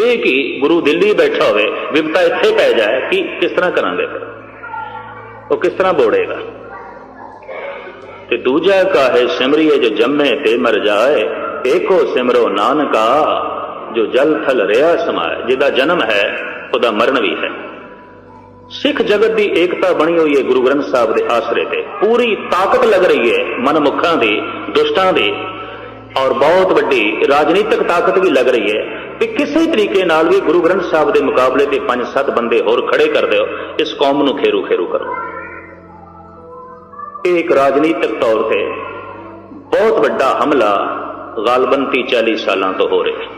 एक ही गुरु दिल्ली बैठा होवे विपता इत्थे पै जाए कि किस तरह करांगे, फिर वो किस तरह बोड़ेगा। ते दूजा काहे सिमरिए जो जम्मे ते मर जाए, एको सिमरो नानका जो जल थल रिया समाए। जिदा जन्म है उदा मरण भी है। सिख जगत की एकता बनी हुई है गुरु ग्रंथ साहब के आसरे ते, पूरी ताकत लग रही है मनमुखा की दुष्टां की, और बहुत बड़ी राजनीतिक ताकत भी लग रही है कि किसी तरीके नाल भी गुरु ग्रंथ साहब के मुकाबले ते 5-7 बंदे होर खड़े कर दो, इस कौम नूं खेरू खेरू करो। एक राजनीतिक तौर पर बहुत बड़ा हमला गालबन 30-40 सालों तो हो रहा है,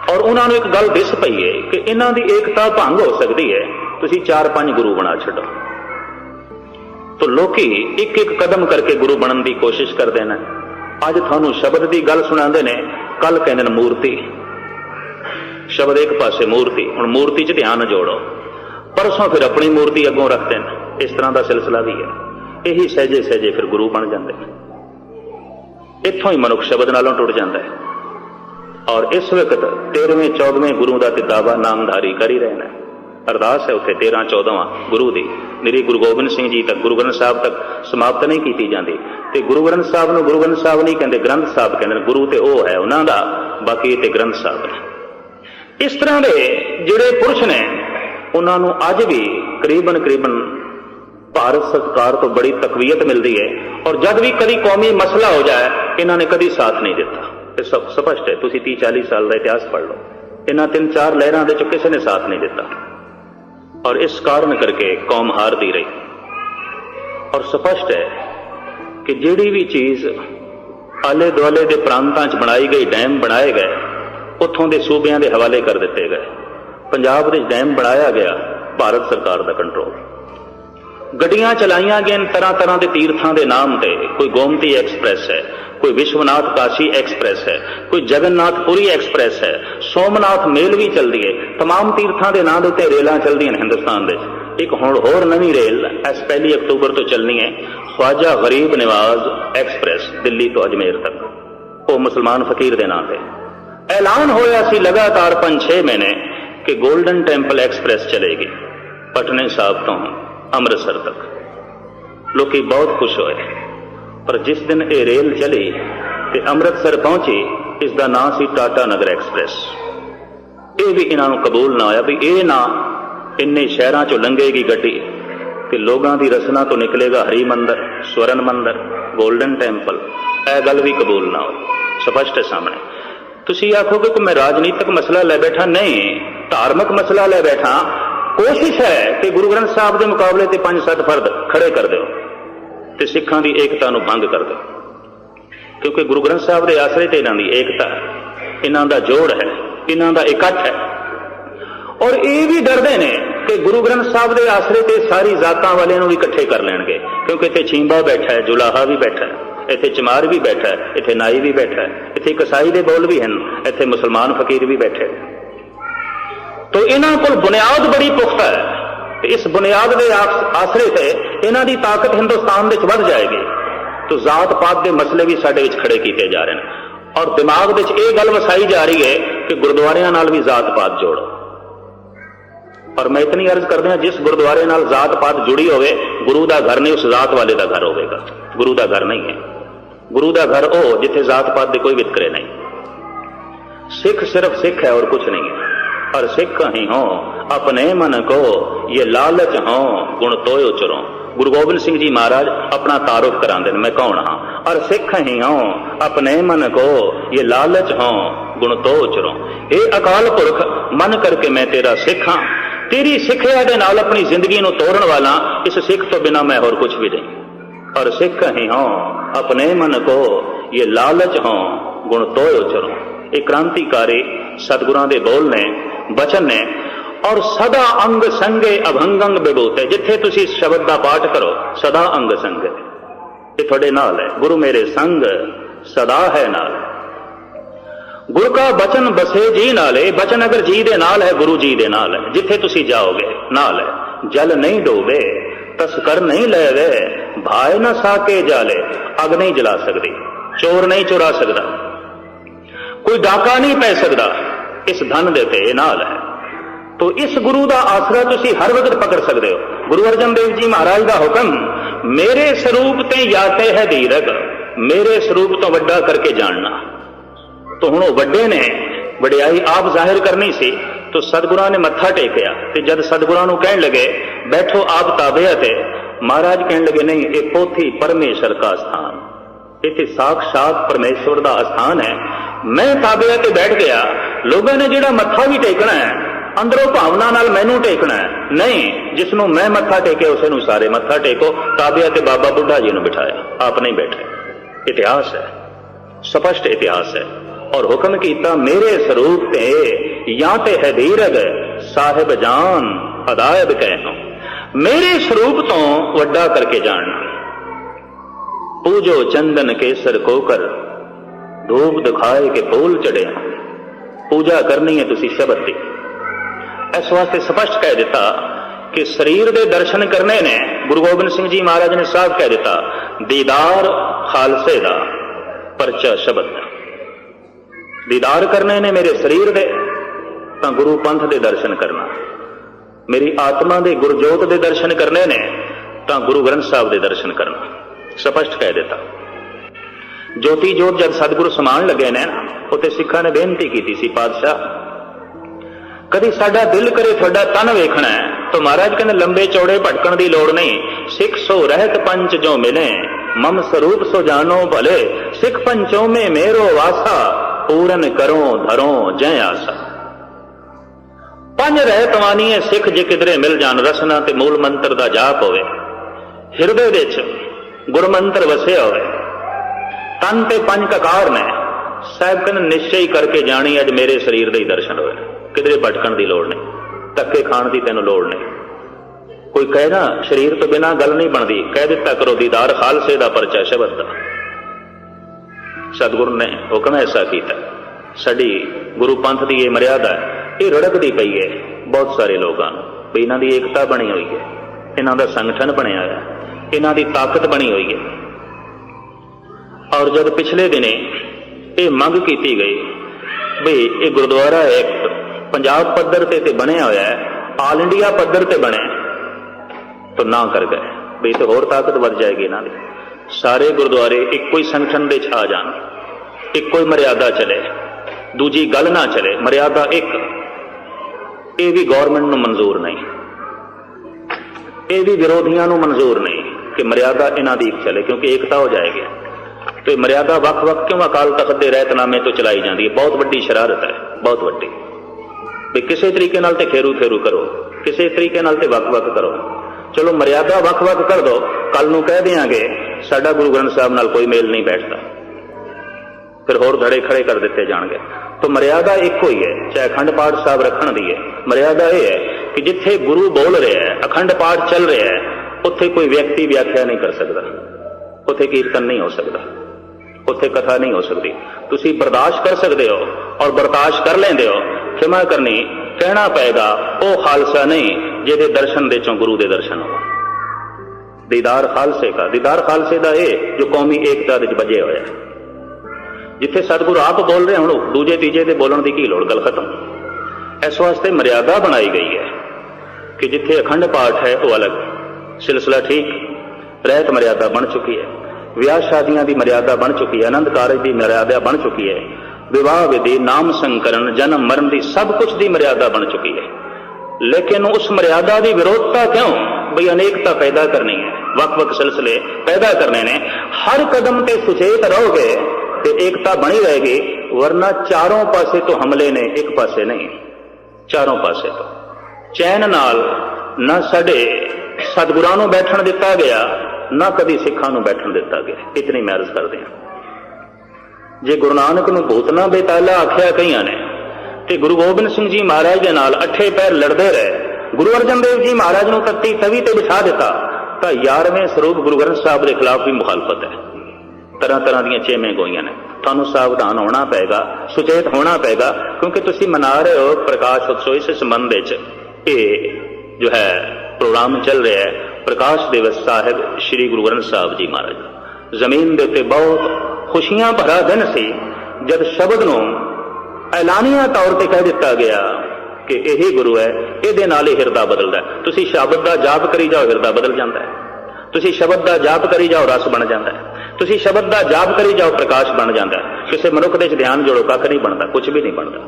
और उन्होंने एक गल दिस पई है कि इन्हां दी एकता भंग हो सकती है, तुसी 4-5 गुरु बना छड्डो। तो लोकी एक एक कदम करके गुरु बनने की कोशिश करते हैं। अज थानू शब्द की गल सुनाते ने, कल कहते मूर्ति, शब्द एक पासे मूर्ति, हुण मूर्ति च ध्यान जोड़ो, परसों फिर अपनी मूर्ति अगों रखते हैं। इस तरह का सिलसिला भी है। यही सहजे सहजे फिर गुरु बन जाते हैं। इत्थों ही मनुख शब्द नालों टुट जाता है। और इस वक्त 13वें 14वें गुरु का दावा नामधारी कर ही रहना। अरदास है उत्थे 13-14वां गुरु दी, मेरी गुरु गोबिंद सिंह जी तक गुरु ग्रंथ साहब तक समाप्त नहीं की जाती। ते गुरु ग्रंथ साहब नूं गुरु ग्रंथ साहब नहीं कहते, ग्रंथ साहब कहते, गुरु तो वह है उन्हों का, बाकी ते ग्रंथ साहब ने। इस तरह के जिहड़े पुरुष ने उन्होंने अज भी करीबन भारत सरकार तो बड़ी तकवीयत मिलती है, और जब भी कभी कौमी मसला हो जाए इन्होंने कभी साथ नहीं दिता। सब स्पष्ट है, तुसी 30-40 साल का इतिहास पढ़ लो, इन्होंने 3-4 लहरां दे किसी ने साथ नहीं दिता, और इस कारण करके कौम हारती रही। और स्पष्ट है कि जिहड़ी भी चीज़ आले दुआले के प्रांतां च बनाई गई, डैम बनाए गए, उत्थों के सूबियां के हवाले कर दिते गए। पंजाब दे डैम बनाया गया भारत सरकार का कंट्रोल, गड्डियां चलाइया गई तरह तरह के तीर्थों के नाम से, कोई गोमती एक्सप्रैस है, कोई विश्वनाथ काशी एक्सप्रैस है, कोई जगन्नाथपुरी एक्सप्रैस है, सोमनाथ मेल भी चलती है। तमाम तीर्थों के नाम उत्ते रेलां चलदियां ने हिंदुस्तान दे। एक हुण होर नवीं रेल इस 1 अक्तूबर तो चलनी है, ख्वाजा गरीब नवाज एक्सप्रैस, दिल्ली तो अजमेर तक, वो मुसलमान फकीर के नाम से ऐलान होया सी लगातार 5-6 महीने कि गोल्डन टैंपल एक्सप्रैस चलेगी पटने साहब तो अमृतसर तक। लोग बहुत खुश होए, पर जिस दिन ये रेल चली ਤੇ ਅੰਮ੍ਰਿਤਸਰ ਪਹੁੰਚੀ। ਇਸ ਦਾ ਨਾਂ ਸੀ ਟਾਟਾ ਨਗਰ ਐਕਸਪ੍ਰੈਸ। ਇਹ ਵੀ ਇਹਨਾਂ ਨੂੰ ਕਬੂਲ ਨਾ ਹੋਇਆ ਵੀ ਇਹ ਨਾ ਇੰਨੇ ਸ਼ਹਿਰਾਂ ਚੋਂ ਲੰਘੇਗੀ ਗੱਡੀ ਤੇ ਲੋਕਾਂ ਦੀ ਰਸਨਾ ਤੋਂ ਨਿਕਲੇਗਾ ਹਰੀ ਮੰਦਰ, ਸਵਰਨ ਮੰਦਰ, ਗੋਲਡਨ ਟੈਂਪਲ। ਇਹ ਗੱਲ ਵੀ ਕਬੂਲ ਨਾ ਹੋਈ। ਸਪਸ਼ਟ ਹੈ ਸਾਹਮਣੇ। ਤੁਸੀਂ ਆਖੋਗੇ ਕਿ ਮੈਂ ਰਾਜਨੀਤਿਕ ਮਸਲਾ ਲੈ ਬੈਠਾ, ਨਹੀਂ, ਧਾਰਮਿਕ ਮਸਲਾ ਲੈ ਬੈਠਾ। ਕੋਸ਼ਿਸ਼ ਹੈ ਕਿ ਗੁਰੂ ਗ੍ਰੰਥ ਸਾਹਿਬ ਦੇ ਮੁਕਾਬਲੇ ਤੇ 5-7 ਫਰਦ ਖੜੇ ਕਰ ਦਿਓ ਤੇ ਸਿੱਖਾਂ ਦੀ ਏਕਤਾ ਨੂੰ ਭੰਗ ਕਰ ਦਿਓ, ਕਿਉਂਕਿ ਗੁਰੂ ਗ੍ਰੰਥ ਸਾਹਿਬ ਦੇ ਆਸਰੇ ਤੇ ਇਹਨਾਂ ਦੀ ਏਕਤਾ ਹੈ, ਇਹਨਾਂ ਦਾ ਜੋੜ ਹੈ, ਇਹਨਾਂ ਦਾ ਇਕੱਠ ਹੈ। ਔਰ ਇਹ ਵੀ ਡਰਦੇ ਨੇ ਕਿ ਗੁਰੂ ਗ੍ਰੰਥ ਸਾਹਿਬ ਦੇ ਆਸਰੇ ਤੇ ਸਾਰੀ ਜ਼ਾਤਾਂ ਵਾਲਿਆਂ ਨੂੰ ਵੀ ਇਕੱਠੇ ਕਰ ਲੈਣਗੇ, ਕਿਉਂਕਿ ਇੱਥੇ ਛੀਂਬਾ ਬੈਠਾ ਹੈ, ਜੁਲਾਹਾ ਵੀ ਬੈਠਾ ਹੈ, ਇੱਥੇ ਚਮਾਰ ਵੀ ਬੈਠਾ ਹੈ, ਇੱਥੇ ਨਾਈ ਵੀ ਬੈਠਾ ਹੈ, ਇੱਥੇ ਕਸਾਈ ਦੇ ਬੋਲ ਵੀ ਹਨ, ਇੱਥੇ ਮੁਸਲਮਾਨ ਫਕੀਰ ਵੀ ਬੈਠੇ। ਤੋ ਇਹਨਾਂ ਕੋਲ ਬੁਨਿਆਦ ਬੜੀ ਪੁਖਤਾ ਹੈ ਤੇ ਇਸ ਬੁਨਿਆਦ ਦੇ ਆਸਰੇ ਤੇ ਇਹਨਾਂ ਦੀ ਤਾਕਤ ਹਿੰਦੁਸਤਾਨ ਵਿੱਚ ਵੱਧ ਜਾਏਗੀ। ਤੋ ਜ਼ਾਤ ਪਾਤ ਦੇ ਮਸਲੇ ਵੀ ਸਾਡੇ ਵਿੱਚ ਖੜੇ ਕੀਤੇ ਜਾ ਰਹੇ ਨੇ ਔਰ ਦਿਮਾਗ ਵਿੱਚ ਇਹ ਗੱਲ ਵਸਾਈ ਜਾ ਰਹੀ ਹੈ ਕਿ ਗੁਰਦੁਆਰਿਆਂ ਨਾਲ ਵੀ ਜ਼ਾਤ ਪਾਤ ਜੋੜੋ। ਔਰ ਮੈਂ ਇਤਨੀ ਅਰਜ਼ ਕਰਦਾ, ਜਿਸ ਗੁਰਦੁਆਰੇ ਨਾਲ ਜ਼ਾਤ ਪਾਤ ਜੁੜੀ ਹੋਵੇ, ਗੁਰੂ ਦਾ ਘਰ ਨਹੀਂ, ਉਸ ਜ਼ਾਤ ਵਾਲੇ ਦਾ ਘਰ ਹੋਵੇਗਾ। ਗੁਰੂ ਦਾ ਘਰ ਨਹੀਂ ਹੈ। ਗੁਰੂ ਦਾ ਘਰ ਉਹ ਜਿੱਥੇ ਜ਼ਾਤ ਪਾਤ ਦੇ ਕੋਈ ਵਿਤਕਰੇ ਨਹੀਂ। ਸਿੱਖ ਸਿਰਫ ਸਿੱਖ ਹੈ और कुछ नहीं है। और सिख ही हो अपने मन को ये लालच हो गुण तोयो चरो। गुरु गोबिंद सिंह जी महाराज अपना तारुफ करांदे ने, मैं कौन हाँ। और सिख ही हो अपने मन को ये लालच हो गुण तोयो चरो। ए अकाल पुरख मन करके मैं तेरा सिख हाँ। तेरी सिखिया दे नाल अपनी जिंदगी नूं तोड़न वाला, इस सिख तो बिना मैं और कुछ भी नहीं। और सिख ही हो अपने मन को ये लालच हो गुण तोयो चरो। एक क्रांतिकारी सतगुरां दे बोल ने, बचन ने। और सदा अंग संगे अभंगंग विभूते। जिथे तुसी इस शब्द का पाठ करो, सदा अंग संग ये थोड़े नाल है। गुरु मेरे संग सदा है नाल। गुरु का बचन बसे जी नाले। बचन अगर जी दे नाल है, गुरु जी दे नाल है। जिथे तुसी जाओगे नाल है। जल नहीं डोबे तस्कर नहीं लेवे, भाए न साके जाले। अग नहीं जला सकती, चोर नहीं चुरा सकता, कोई डाका नहीं पै सकता इस धन दे ते नाल है। तो इस गुरु का आसरा तुसी हर वक्त पकड़ सकते हो। गुरु अर्जन देव जी महाराज का हुक्म, मेरे स्वरूप ते याते है दीरग। मेरे स्वरूप तो वड्डा करके जानना। तो हुण वड्डे ने वडियाई आप जाहिर करनी सी, तो सतगुरां ने मत्था टेकिया ते जद सतगुरां नूं कहण लगे बैठो आप ताबे ते, महाराज कहण लगे नहीं, ये पोथी परमेश्वर का स्थान, इत्थे साक्षात परमेश्वर का स्थान है। मैं ताबे ते बैठ गया। लोगों ने जिहड़ा मत्था भी टेकना है अंदरों भावना नाल मैनू टेकना है, नहीं जिसनों मैं मत्था टेके उसे नूं सारे मत्था टेको। ताबे ते बाबा बुढ़ा जी नूं बिठाया, आप नहीं बैठे। इतिहास है, स्पष्ट इतिहास है। और हुक्म कीता मेरे स्वरूप ते या ते है दीरग साहिब जान अदायब कहनो। मेरे स्वरूप तो वड्डा करके जानना। पूजो चंदन केसर कोकर, धूप दिखाए के फूल चढ़े। पूजा करनी है तुसी शब्द की। इस वास्ते स्पष्ट कह दिता कि शरीर दे दर्शन करने ने, गुरु गोबिंद सिंह जी महाराज ने साफ कह दिता, दीदार खालसे दा परचा शब्द दा। दीदार करने ने मेरे शरीर दे, तां गुरु पंथ दे दर्शन करना। मेरी आत्मा दे गुरजोत दे दर्शन करने ने, तां गुरु ग्रंथ साहब दे दर्शन करना। स्पष्ट कह दिता। ज्योति जोत जब सतगुरु समान लगे ने, उत्ते सिखां ने बेनती की सी, पातशाह कभी साडा दिल करे थोड़ा तन वेखना है, तो महाराज कहने लंबे चौड़े भटकण की लोड़ नहीं। सिख सो रहत पंच जो मिले, मम स्वरूप सो जानो भले। सिख पंचों में मेरो वासा, पूरन करो धरो जय आसा। पंज रहत वानिए सिख जे किधरे मिल जान, रसना ते मूल मंत्र दा जाप होवे, हिरदे विच गुरमंत्र वसे होवे, तन ते पंज ककार ने। साहब कहने निश्चय करके जानी अज मेरे शरीर दे दर्शन होए, किधरे भटकण की लोड़ नहीं, धक्के खाण की तेन लोड़ नहीं। कोई कहे ना शरीर तो बिना गल नहीं बनती, कह दिता करो दीदार खालसे दा परचा शब्द दा। सतगुरु ने हुक्म ऐसा किया। साडी गुरु पंथ की यह मर्यादा है, ये रड़कती पई है बहुत सारे लोगों भी। इन्हां दी एकता बनी हुई है, इन्हां दा संगठन बनया है, इन्हां दी ताकत बनी हुई है। और जब पिछले दिने ये मंग की गई भी ये गुरुद्वारा एक पंजाब पद्धर ते बनया होया है, आल इंडिया पद्धर ते बने, तो ना कर गए भी तो होर ताकत बढ़ जाएगी। इन्हां दी सारे गुरुद्वारे इक्को ही संगठन दे आ जान, ਇੱਕੋ ਹੀ ਮਰਿਆਦਾ ਚਲੇ, ਦੂਜੀ ਗੱਲ ਨਾ ਚਲੇ, ਮਰਿਆਦਾ ਇੱਕ। ਇਹ ਵੀ ਗੌਰਮੈਂਟ ਨੂੰ ਮਨਜ਼ੂਰ ਨਹੀਂ, ਇਹ ਵੀ ਵਿਰੋਧੀਆਂ ਨੂੰ ਮਨਜ਼ੂਰ ਨਹੀਂ ਕਿ ਮਰਿਆਦਾ ਇਹਨਾਂ ਦੀ ਇੱਕ ਚਲੇ, ਕਿਉਂਕਿ ਏਕਤਾ ਹੋ ਜਾਏਗੀ। ਤੇ ਮਰਿਆਦਾ ਵੱਖ-ਵੱਖ ਕਿਉਂ ਅਕਾਲ ਤਖਤ ਦੇ ਰਹਿਤਨਾਮੇ ਤੋਂ ਚਲਾਈ ਜਾਂਦੀ ਹੈ? ਬਹੁਤ ਵੱਡੀ ਸ਼ਰਾਰਤ ਹੈ, ਬਹੁਤ ਵੱਡੀ। ਵੀ ਕਿਸੇ ਤਰੀਕੇ ਨਾਲ ਤੇ ਖੇਰੂ ਕਰੋ, ਕਿਸੇ ਤਰੀਕੇ ਨਾਲ ਤੇ ਵੱਖ-ਵੱਖ ਕਰੋ। ਚਲੋ ਮਰਿਆਦਾ ਵੱਖ-ਵੱਖ ਕਰ ਦੋ, ਕੱਲ ਨੂੰ ਕਹਿ ਦਿਆਂਗੇ ਸਾਡਾ ਗੁਰੂ ਗ੍ਰੰਥ ਸਾਹਿਬ ਨਾਲ ਕੋਈ ਮੇਲ ਨਹੀਂ ਬੈਠਦਾ, ਫਿਰ ਹੋਰ ਧੜੇ ਖੜੇ ਕਰ ਦਿੱਤੇ ਜਾਣਗੇ। ਤਾਂ ਮਰਿਆਦਾ ਇੱਕੋ ਹੀ ਹੈ, ਚਾਹੇ ਅਖੰਡ ਪਾਠ ਸਾਹਿਬ ਰੱਖਣ ਦੀ ਹੈ। ਮਰਿਆਦਾ ਇਹ ਹੈ ਕਿ ਜਿੱਥੇ ਗੁਰੂ ਬੋਲ ਰਿਹਾ ਹੈ, ਅਖੰਡ ਪਾਠ ਚੱਲ ਰਿਹਾ ਹੈ, ਉੱਥੇ ਕੋਈ ਵਿਅਕਤੀ ਵਿਆਖਿਆ ਨਹੀਂ ਕਰ ਸਕਦਾ, ਉੱਥੇ ਕੀਰਤਨ ਨਹੀਂ ਹੋ ਸਕਦਾ, ਉੱਥੇ ਕਥਾ ਨਹੀਂ ਹੋ ਸਕਦੀ। ਤੁਸੀਂ ਬਰਦਾਸ਼ਤ ਕਰ ਸਕਦੇ ਹੋ ਔਰ ਬਰਦਾਸ਼ਤ ਕਰ ਲੈਂਦੇ ਹੋ, ਖਿਮਾ ਕਰਨੀ, ਕਹਿਣਾ ਪਏਗਾ ਉਹ ਖਾਲਸਾ ਨਹੀਂ ਜਿਹਦੇ ਦਰਸ਼ਨ ਦੇ ਚੋਂ ਗੁਰੂ ਦੇ ਦਰਸ਼ਨ ਹੋ। ਦੀਦਾਰ ਖਾਲਸੇ ਦਾ, ਦੀਦਾਰ ਖਾਲਸੇ ਦਾ ਇਹ ਜੋ ਕੌਮੀ ਏਕਤਾ ਵਿੱਚ ਵੱਜੇ ਹੋਇਆ। ਜਿੱਥੇ ਸਤਿਗੁਰੂ ਆਪ ਬੋਲ ਰਹੇ, ਹੁਣ ਦੂਜੇ ਤੀਜੇ ਦੇ ਬੋਲਣ ਦੀ ਕੀ ਲੋੜ, ਗੱਲ ਖਤਮ। ਇਸ ਵਾਸਤੇ ਮਰਿਆਦਾ ਬਣਾਈ ਗਈ ਹੈ ਕਿ ਜਿੱਥੇ ਅਖੰਡ ਪਾਠ ਹੈ ਉਹ ਅਲੱਗ ਸਿਲਸਿਲਾ, ਠੀਕ, ਰਹਿਤ ਮਰਿਆਦਾ ਬਣ ਚੁੱਕੀ ਹੈ, ਵਿਆਹ ਸ਼ਾਦੀਆਂ ਦੀ ਮਰਿਆਦਾ ਬਣ ਚੁੱਕੀ ਹੈ, ਆਨੰਦ ਕਾਰਜ ਦੀ ਮਰਿਆਦਾ ਬਣ ਚੁੱਕੀ ਹੈ, ਵਿਵਾਹ ਵਿਧੀ, ਨਾਮ ਸੰਕਰਨ, ਜਨਮ ਮਰਨ ਦੀ ਸਭ ਕੁਝ ਦੀ ਮਰਿਆਦਾ ਬਣ ਚੁੱਕੀ ਹੈ। ਲੇਕਿਨ ਉਸ ਮਰਿਆਦਾ ਦੀ ਵਿਰੋਧਤਾ ਕਿਉਂ? ਬਈ ਅਨੇਕਤਾ ਪੈਦਾ ਕਰਨੀ ਹੈ, ਵੱਖ-ਵੱਖ ਸਿਲਸਿਲੇ ਪੈਦਾ ਕਰਨੇ ਨੇ। ਹਰ ਕਦਮ ਤੇ ਸੁਚੇਤ ਰਹੋਗੇ ਤੇ ਏਕਤਾ ਬਣੀ ਰਹੇਗੀ, ਵਰਨਾ ਚਾਰੋਂ ਪਾਸੇ ਤੋਂ ਹਮਲੇ ਨੇ, ਇੱਕ ਪਾਸੇ ਨਹੀਂ, ਚਾਰੋਂ ਪਾਸੇ ਤੋਂ। ਚੈਨ ਨਾਲ ਨਾ ਸਾਡੇ ਸਤਿਗੁਰਾਂ ਨੂੰ ਬੈਠਣ ਦਿੱਤਾ ਗਿਆ, ਨਾ ਕਦੀ ਸਿੱਖਾਂ ਨੂੰ ਬੈਠਣ ਦਿੱਤਾ ਗਿਆ। ਇਤਨੀ ਮੈਂ ਅਰਜ਼ ਕਰਦੇ ਹਾਂ। ਜੇ ਗੁਰੂ ਨਾਨਕ ਨੂੰ ਭੂਤਨਾ ਬੇਤਾਲਾ ਆਖਿਆ ਕਈਆਂ ਨੇ, ਤੇ ਗੁਰੂ ਗੋਬਿੰਦ ਸਿੰਘ ਜੀ ਮਹਾਰਾਜ ਦੇ ਨਾਲ ਅੱਠੇ ਪੈਰ ਲੜਦੇ ਰਹੇ, ਗੁਰੂ ਅਰਜਨ ਦੇਵ ਜੀ ਮਹਾਰਾਜ ਨੂੰ ਤੱਤੀ ਤਵੀ ਤੇ ਬਿਠਾ ਦਿੱਤਾ, ਤਾਂ 11ਵੇਂ ਸਰੂਪ ਗੁਰੂ ਗ੍ਰੰਥ ਸਾਹਿਬ ਦੇ ਖਿਲਾਫ ਵੀ ਮੁਖਾਲਫਤ ਹੈ। ਤਰ੍ਹਾਂ ਤਰ੍ਹਾਂ ਦੀਆਂ ਚੇਮੇ ਗੋਈਆਂ ਨੇ। ਤੁਹਾਨੂੰ ਸਾਵਧਾਨ ਹੋਣਾ ਪਏਗਾ, ਸੁਚੇਤ ਹੋਣਾ ਪਏਗਾ, ਕਿਉਂਕਿ ਤੁਸੀਂ ਮਨਾ ਰਹੇ ਹੋ ਪ੍ਰਕਾਸ਼ ਉਤਸਵ। ਇਸ ਸੰਬੰਧ ਵਿੱਚ ਇਹ ਜੋ ਹੈ ਪ੍ਰੋਗਰਾਮ ਚੱਲ ਰਿਹਾ ਹੈ, ਪ੍ਰਕਾਸ਼ ਦਿਵਸ ਸਾਹਿਬ ਸ੍ਰੀ ਗੁਰੂ ਗ੍ਰੰਥ ਸਾਹਿਬ ਜੀ ਮਹਾਰਾਜ। ਜ਼ਮੀਨ ਦੇ ਉੱਤੇ ਬਹੁਤ ਖੁਸ਼ੀਆਂ ਭਰਾ ਦਿਨ ਸੀ ਜਦ ਸ਼ਬਦ ਨੂੰ ਐਲਾਨੀਆ ਤੌਰ ਤੇ ਕਹਿ ਦਿੱਤਾ ਗਿਆ ਕਿ ਇਹੀ ਗੁਰੂ ਹੈ, ਇਹਦੇ ਨਾਲ ਹੀ ਹਿਰਦਾ ਬਦਲਦਾ। ਤੁਸੀਂ ਸ਼ਬਦ ਦਾ ਜਾਪ ਕਰੀ ਜਾਓ, ਹਿਰਦਾ ਬਦਲ ਜਾਂਦਾ ਹੈ। ਤੁਸੀਂ ਸ਼ਬਦ ਦਾ ਜਾਪ ਕਰੀ ਜਾਓ, ਰਸ ਬਣ ਜਾਂਦਾ ਹੈ। ਤੁਸੀਂ ਸ਼ਬਦ ਦਾ ਜਾਪ ਕਰੀ ਜਾਓ, ਪ੍ਰਕਾਸ਼ ਬਣ ਜਾਂਦਾ ਹੈ। ਕਿਸੇ ਮਨੁੱਖ ਦੇ ਚ ਧਿਆਨ ਜੋੜੋ, ਕੱਖ ਨਹੀਂ ਬਣਦਾ, ਕੁਝ ਵੀ ਨਹੀਂ ਬਣਦਾ।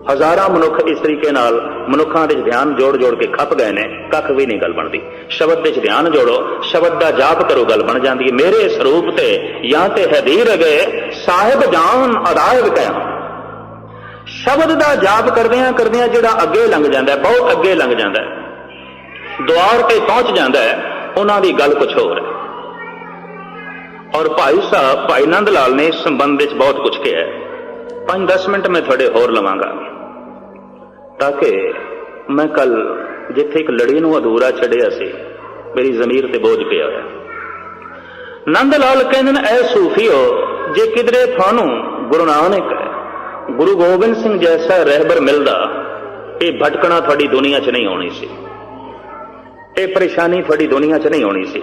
ਹਜ਼ਾਰਾਂ ਮਨੁੱਖ ਇਸ ਤਰੀਕੇ ਨਾਲ ਮਨੁੱਖਾਂ ਦੇ ਧਿਆਨ ਜੋੜ ਕੇ ਖੱਪ ਗਏ ਨੇ, ਕੱਖ ਵੀ ਨਹੀਂ ਗੱਲ ਬਣਦੀ। ਸ਼ਬਦ ਦੇ ਧਿਆਨ ਜੋੜੋ, ਸ਼ਬਦ ਦਾ ਜਾਪ ਕਰੋ, ਗੱਲ ਬਣ ਜਾਂਦੀ ਹੈ। ਮੇਰੇ ਸਰੂਪ ਤੇ ਜਾਂ ਤੇ ਹਦੀਰ ਗਏ ਸਾਹਿਬ ਜਾਨ ਅਦਾਇਬ ਕਹਿ। ਸ਼ਬਦ ਦਾ ਜਾਪ ਕਰਦਿਆਂ ਜਿਹੜਾ ਅੱਗੇ ਲੰਘ ਜਾਂਦਾ, ਬਹੁਤ ਅੱਗੇ ਲੰਘ ਜਾਂਦਾ, ਦੁਆਰ ਤੇ ਪਹੁੰਚ ਜਾਂਦਾ, ਉਹਨਾਂ ਦੀ ਗੱਲ ਕੁਛ ਹੋਰ ਹੈ। ਔਰ ਭਾਈ ਸਾਹਿਬ, ਭਾਈ ਨੰਦ ਲਾਲ ਨੇ ਇਸ ਸੰਬੰਧ ਵਿੱਚ ਬਹੁਤ ਕੁਝ ਕਿਹਾ। 5-10 ਮਿੰਟ ਮੈਂ ਤੁਹਾਡੇ ਹੋਰ ਲਵਾਂਗਾ, ਤਾਂ ਕਿ ਮੈਂ ਕੱਲ ਜਿੱਥੇ ਇੱਕ ਲੜੀ ਨੂੰ ਅਧੂਰਾ ਛੱਡਿਆ ਸੀ, ਮੇਰੀ ਜ਼ਮੀਰ ਤੇ ਬੋਝ ਪਿਆ ਹੋਇਆ। ਨੰਦ ਲਾਲ ਕਹਿੰਦੇ ਨੇ, ਐ ਸੂਫੀਓ, ਜੇ ਕਿਧਰੇ ਤੁਹਾਨੂੰ ਗੁਰੂ ਨਾਨਕ, ਗੁਰੂ ਗੋਬਿੰਦ ਸਿੰਘ ਜੈਸਾ ਰਹਿਬਰ ਮਿਲਦਾ, ਇਹ ਭਟਕਣਾ ਤੁਹਾਡੀ ਦੁਨੀਆ 'ਚ ਨਹੀਂ ਹੋਣੀ ਸੀ, ਇਹ ਪਰੇਸ਼ਾਨੀ ਤੁਹਾਡੀ ਦੁਨੀਆ 'ਚ ਨਹੀਂ ਹੋਣੀ ਸੀ।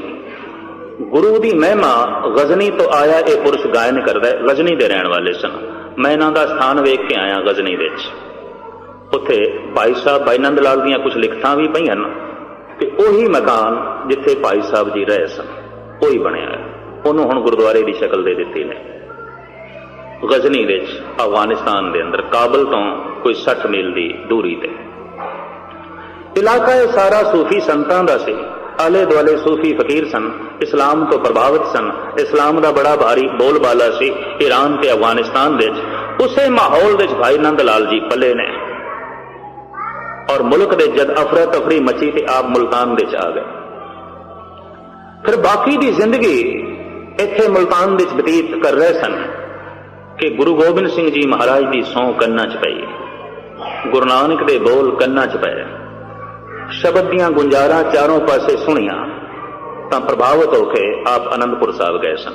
ਗੁਰੂ ਦੀ ਮਹਿਮਾ ਗਜ਼ਨੀ ਤੋਂ ਆਇਆ ਇਹ ਪੁਰਸ਼ ਗਾਇਨ ਕਰਦਾ। ਗਜ਼ਨੀ ਦੇ ਰਹਿਣ ਵਾਲੇ ਸਨ। ਮੈਂ ਇਹਨਾਂ ਦਾ ਸਥਾਨ ਵੇਖ ਕੇ ਆਇਆ ਗਜ਼ਨੀ ਵਿੱਚ। ਉੱਥੇ ਭਾਈ ਸਾਹਿਬ, ਭਾਈ ਨੰਦ ਲਾਲ ਦੀਆਂ ਕੁਝ ਲਿਖਤਾਂ ਵੀ ਪਈਆਂ ਹਨ ਕਿ ਉਹੀ ਮਕਾਨ ਜਿੱਥੇ ਭਾਈ ਸਾਹਿਬ ਜੀ ਰਹੇ ਸਨ, ਉਹੀ ਬਣਿਆ। ਉਹਨੂੰ ਹੁਣ ਗੁਰਦੁਆਰੇ ਦੀ ਸ਼ਕਲ ਦੇ ਦਿੱਤੀ ਨੇ। ਗਜ਼ਨੀ ਵਿੱਚ, ਅਫਗਾਨਿਸਤਾਨ ਦੇ ਅੰਦਰ, ਕਾਬਲ ਤੋਂ ਕੋਈ 60 ਮੀਲ ਦੀ ਦੂਰੀ ਤੇ ਇਲਾਕਾ ਇਹ ਸਾਰਾ ਸੂਫੀ ਸੰਤਾਂ ਦਾ ਸੀ। ਆਲੇ ਦੁਆਲੇ ਸੂਫੀ ਫਕੀਰ ਸਨ, ਇਸਲਾਮ ਤੋਂ ਪ੍ਰਭਾਵਿਤ ਸਨ। ਇਸਲਾਮ ਦਾ ਬੜਾ ਭਾਰੀ ਬੋਲਬਾਲਾ ਸੀ ਈਰਾਨ ਤੇ ਅਫਗਾਨਿਸਤਾਨ ਵਿੱਚ। ਉਸੇ ਮਾਹੌਲ ਵਿੱਚ ਭਾਈ ਨੰਦ ਲਾਲ ਜੀ ਪਲੇ ਨੇ। ਔਰ ਮੁਲਕ ਦੇ ਜਦ ਅਫਰਾ ਤਫਰੀ ਮਚੀ ਤੇ ਆਪ ਮੁਲਤਾਨ ਵਿੱਚ ਆ ਗਏ। ਫਿਰ ਬਾਕੀ ਦੀ ਜ਼ਿੰਦਗੀ ਇੱਥੇ ਮੁਲਤਾਨ ਵਿੱਚ ਬਤੀਤ ਕਰ ਰਹੇ ਸਨ ਕਿ ਗੁਰੂ ਗੋਬਿੰਦ ਸਿੰਘ ਜੀ ਮਹਾਰਾਜ ਦੀ ਸਹੁੰ ਕੰਨਾਂ 'ਚ ਪਈ, ਗੁਰੂ ਨਾਨਕ ਦੇ ਬੋਲ ਕੰਨਾਂ 'ਚ ਪਏ, ਸ਼ਬਦ ਦੀਆਂ ਗੁੰਜਾਰਾਂ ਚਾਰੋਂ ਪਾਸੇ ਸੁਣੀਆਂ, ਤਾਂ ਪ੍ਰਭਾਵਿਤ ਹੋ ਕੇ ਆਪ ਅਨੰਦਪੁਰ ਸਾਹਿਬ ਗਏ ਸਨ।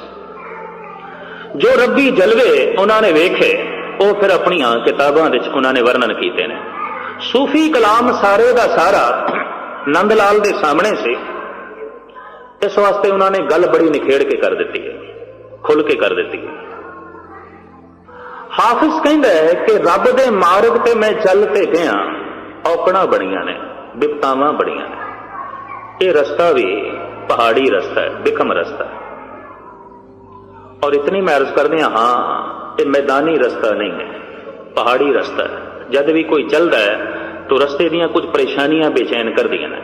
ਜੋ ਰੱਬੀ ਜਲਵੇ ਉਹਨਾਂ ਨੇ ਵੇਖੇ, ਉਹ ਫਿਰ ਆਪਣੀਆਂ ਕਿਤਾਬਾਂ ਵਿੱਚ ਉਹਨਾਂ ਨੇ ਵਰਣਨ ਕੀਤੇ ਨੇ। ਸੂਫੀ ਕਲਾਮ ਸਾਰੇ ਦਾ ਸਾਰਾ ਨੰਦ ਲਾਲ ਦੇ ਸਾਹਮਣੇ ਸੀ। ਇਸ ਵਾਸਤੇ ਉਹਨਾਂ ਨੇ ਗੱਲ ਬੜੀ ਨਿਖੇੜ ਕੇ ਕਰ ਦਿੱਤੀ ਹੈ, ਖੁੱਲ ਕੇ ਕਰ ਦਿੱਤੀ ਹੈ। ਹਾਫਿਜ਼ ਕਹਿੰਦਾ ਹੈ ਕਿ ਰੱਬ ਦੇ ਮਾਰਗ ਤੇ ਮੈਂ ਚੱਲ ਤੇ ਗਿਆ, ਔਕੜਾਂ ਬੜੀਆਂ ਨੇ, ਬਿਪਤਾਵਾਂ ਬੜੀਆਂ ਨੇ। ਇਹ ਰਸਤਾ ਵੀ ਪਹਾੜੀ ਰਸਤਾ ਹੈ, ਬਿਖਮ ਰਸਤਾ ਹੈ। ਔਰ ਇਤਨੀ ਮੈਂ ਅਰਜ਼ ਕਰਦੇ ਹਾਂ, ये मैदानी रास्ता नहीं है, पहाड़ी रास्ता है। जब भी कोई चलता है तो रस्ते दियां कुछ परेशानियां बेचैन कर दियां ने।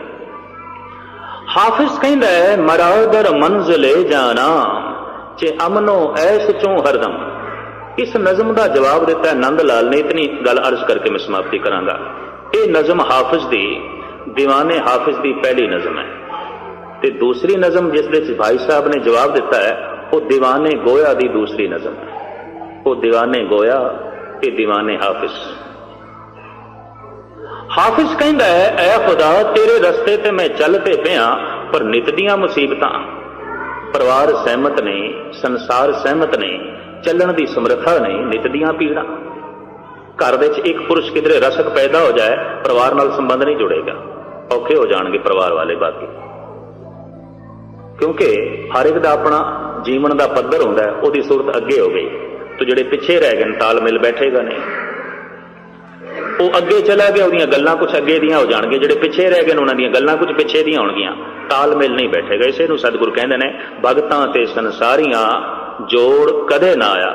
हाफिज कहंदा है मरादर मंजिले जाना चे अमनो ऐस चों हरदम। इस नज़म का जवाब दिता है नंद लाल ने। इतनी गल अर्ज करके मैं समाप्ति करांगा। ये नज़म हाफिज दी, दीवाने हाफिज दी पहली नज़म है। ते दूसरी नज़म जिस भाई साहब ने जवाब दिता है वो दीवाने गोया दी दूसरी नज़म है। वो दीवाने गोया, ये दीवाने हाफिज। हाफिज कहंदा है ऐ खुदा तेरे रस्ते ते मैं चलते पिया पर नित दियां मुसीबतां। परिवार सहमत नहीं, संसार सहमत नहीं, चलण दी समर्था नहीं, नित दियां पीड़ा। घर विच एक पुरुष किधरे रसक पैदा हो जाए परिवार नाल संबंध नहीं जुड़ेगा, औखे हो जाणगे परिवार वाले बाकी। क्योंकि हर एक दा अपना जीवन का पद्धर हुंदा है, उहदी सूरत अगे हो गई तो जिहड़े पिछे रह गए तालमेल बैठेगा नहीं। वो अगे चला गया, उहदियां गल्लां कुछ अगे दियां हो जाणगे, जिहड़े पिछे रह गए उहनां दियां गल्लां कुछ पिछे दियां होणगियां, तालमेल नहीं बैठेगा। इसे नूं सतगुरु कहंदे ने भगतां ते संसारियां जोड़ कदे ना आया।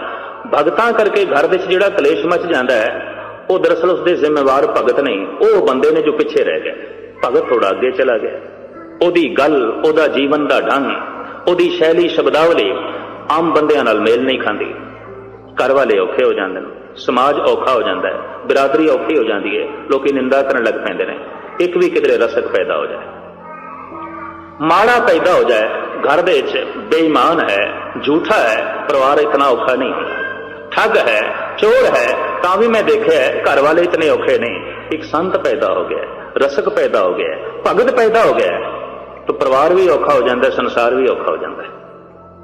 भगतां करके घर विच जिहड़ा कलेश मच जांदा है वो दरअसल उसके जिम्मेवार भगत नहीं, वो बंदे ने जो पिछे रह गए। भगत थोड़ा अगे चला गया, ओदी गल, ओदा जीवन का ढंग, ओदी शैली शब्दावली आम बंदियां नाल मेल नहीं खांदी। घर वाले औखे हो जाते हैं, समाज औखा हो जाता है, बिरादरी औखी हो जाती है, लोग निंदा करने लग पैंदे ने। एक भी किधरे रसक पैदा हो जाए, माड़ा पैदा हो जाए, घर दे बेईमान है, झूठा है, परिवार इतना औखा नहीं होता। ठग है, चोर है, ता भी मैं देखा है घर वाले इतने औखे नहीं। एक संत पैदा हो गया, रसक पैदा हो गया, भगत पैदा हो गया तो परिवार भी औखा हो जाता है, संसार भी औखा हो जाता है,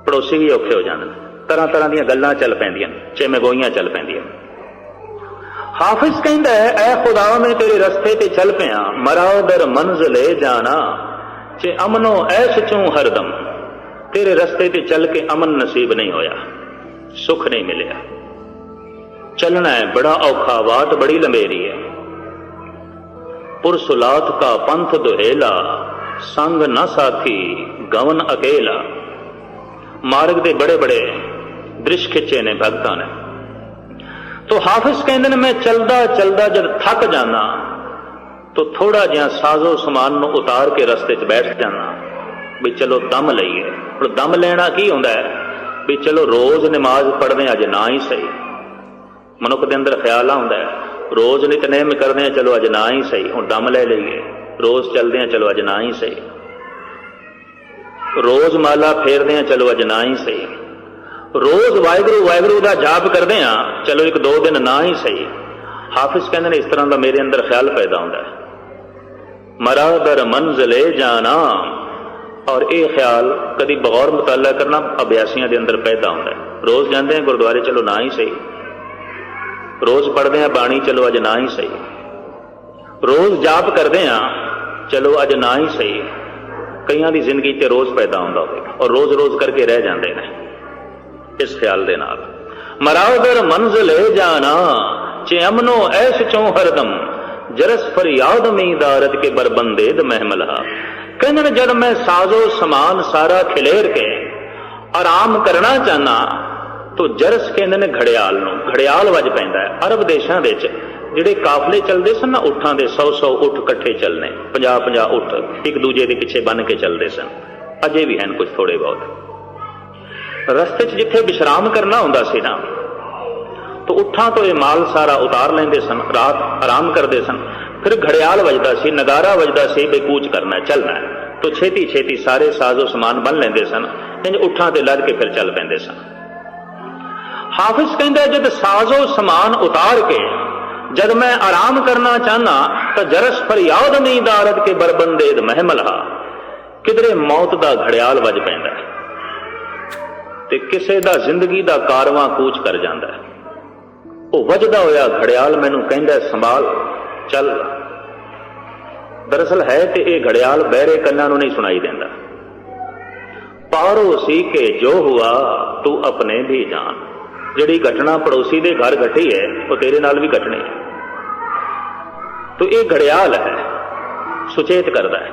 पड़ोसी भी औखे हो जाते हैं, तरह तरह दी गल्लां चल पैंदियां, चेमेगोइयां चल पैंदियां। हाफिज कहंदा है ऐ खुदा मैं तेरे रस्ते ते चल पिया मरादर मंजिले जाना चे अमनो ऐश चूं हरदम। तेरे रस्ते ते चल के अमन नसीब नहीं होया, सुख नहीं मिलिया। चलना है बड़ा औखा, वाट बड़ी लंबेरी है। पुरसुलात का पंथ दुहेला संग न साथी गवन अकेला। मार्ग दे बड़े बड़े दृश्य खिंचे ने भगतां ने। तो हाफिज कहंदे ने मैं चलदा चलदा जब थक जाना तो थोड़ा जिहा साजो समान नूं उतार के रस्ते च बैठ जाना भी चलो दम लईए। पर दम लेना की हुंदा है भी चलो रोज नमाज पढ़दे अज ना ही सही। मनुख दे अंदर ख्याल आउंदा है रोज नितनेम करदे चलो अज ना ही सही, हुण दम ले लईए। रोज चलदे चलो अज ना ही सही, रोज माला फेरदे चलो अज ना ही सही, रोज वाहिगुरू वाहिगुरू का जाप करते हैं चलो एक दो दिन ना ही सही। हाफिज कहते हैं इस तरह का मेरे अंदर ख्याल पैदा होता है मरादर मंजिले जाना। और ये ख्याल कभी बगौर मुताला करना अभ्यासियों के अंदर पैदा होता है। रोज जाते हैं गुरुद्वारे चलो ना ही सही, रोज पढ़ते हैं बाणी चलो अज ना ही सही, रोज जाप करते हैं चलो अज ना ही सही। कईयां दी जिंदगी च रोज पैदा होता होगा और रोज रोज करके रह जाते हैं इस ख्याल दे नाल। मरादर मंजिले जाना चे अमनो ऐश चों हरदम जरस फरियाद में दारत के बरबंदेद महमला। कहने जब मैं साजो समान सारा खिलेर के आराम करना चाहना तो जरस कहते ने घड़ियाल नूं। घड़ियाल वज पैंदा है। अरब देशों में जिहड़े काफले चलते सन ना उठां दे 100-100 उठ कट्ठे चलने, 50-50 उठ एक दूजे के पिछे बन के चलते सन। अजे भी हैं कुछ थोड़े बहुत। रस्ते च जिथे विश्राम करना हुंदा सी ना तो उठां तो ये माल सारा उतार लेंदे सन, रात आराम करते सन। फिर घड़ियाल वजदा सी, नगारा वजदा सी भी कूच करना है, चलना है, तो छेती छेती सारे साजो समान बन लेंदे सन, इंज उठां ते लद के फिर चल पैंदे सन। हाफिज कहंदा जद साजो समान उतार के जद मैं आराम करना चाहना तो जरस फरियाद में दारद के बरबंदेद महमला। किधरे मौत का घड़ियाल वज पैंदा ते किसे दा जिंदगी का कारवां कूच कर जाता है। वो वजदा होया घड़ियाल मैनू कहंदा संभाल चल। दरअसल है तो यह घड़ियाल बहरे कन्ना नू नहीं सुनाई देंदा। पारो सी के जो हुआ तू अपने भी जान। जिहड़ी घटना पड़ोसी दे घर घटी है वो तेरे नाल भी घटनी है। तो ये घड़ियाल है, सुचेत करता है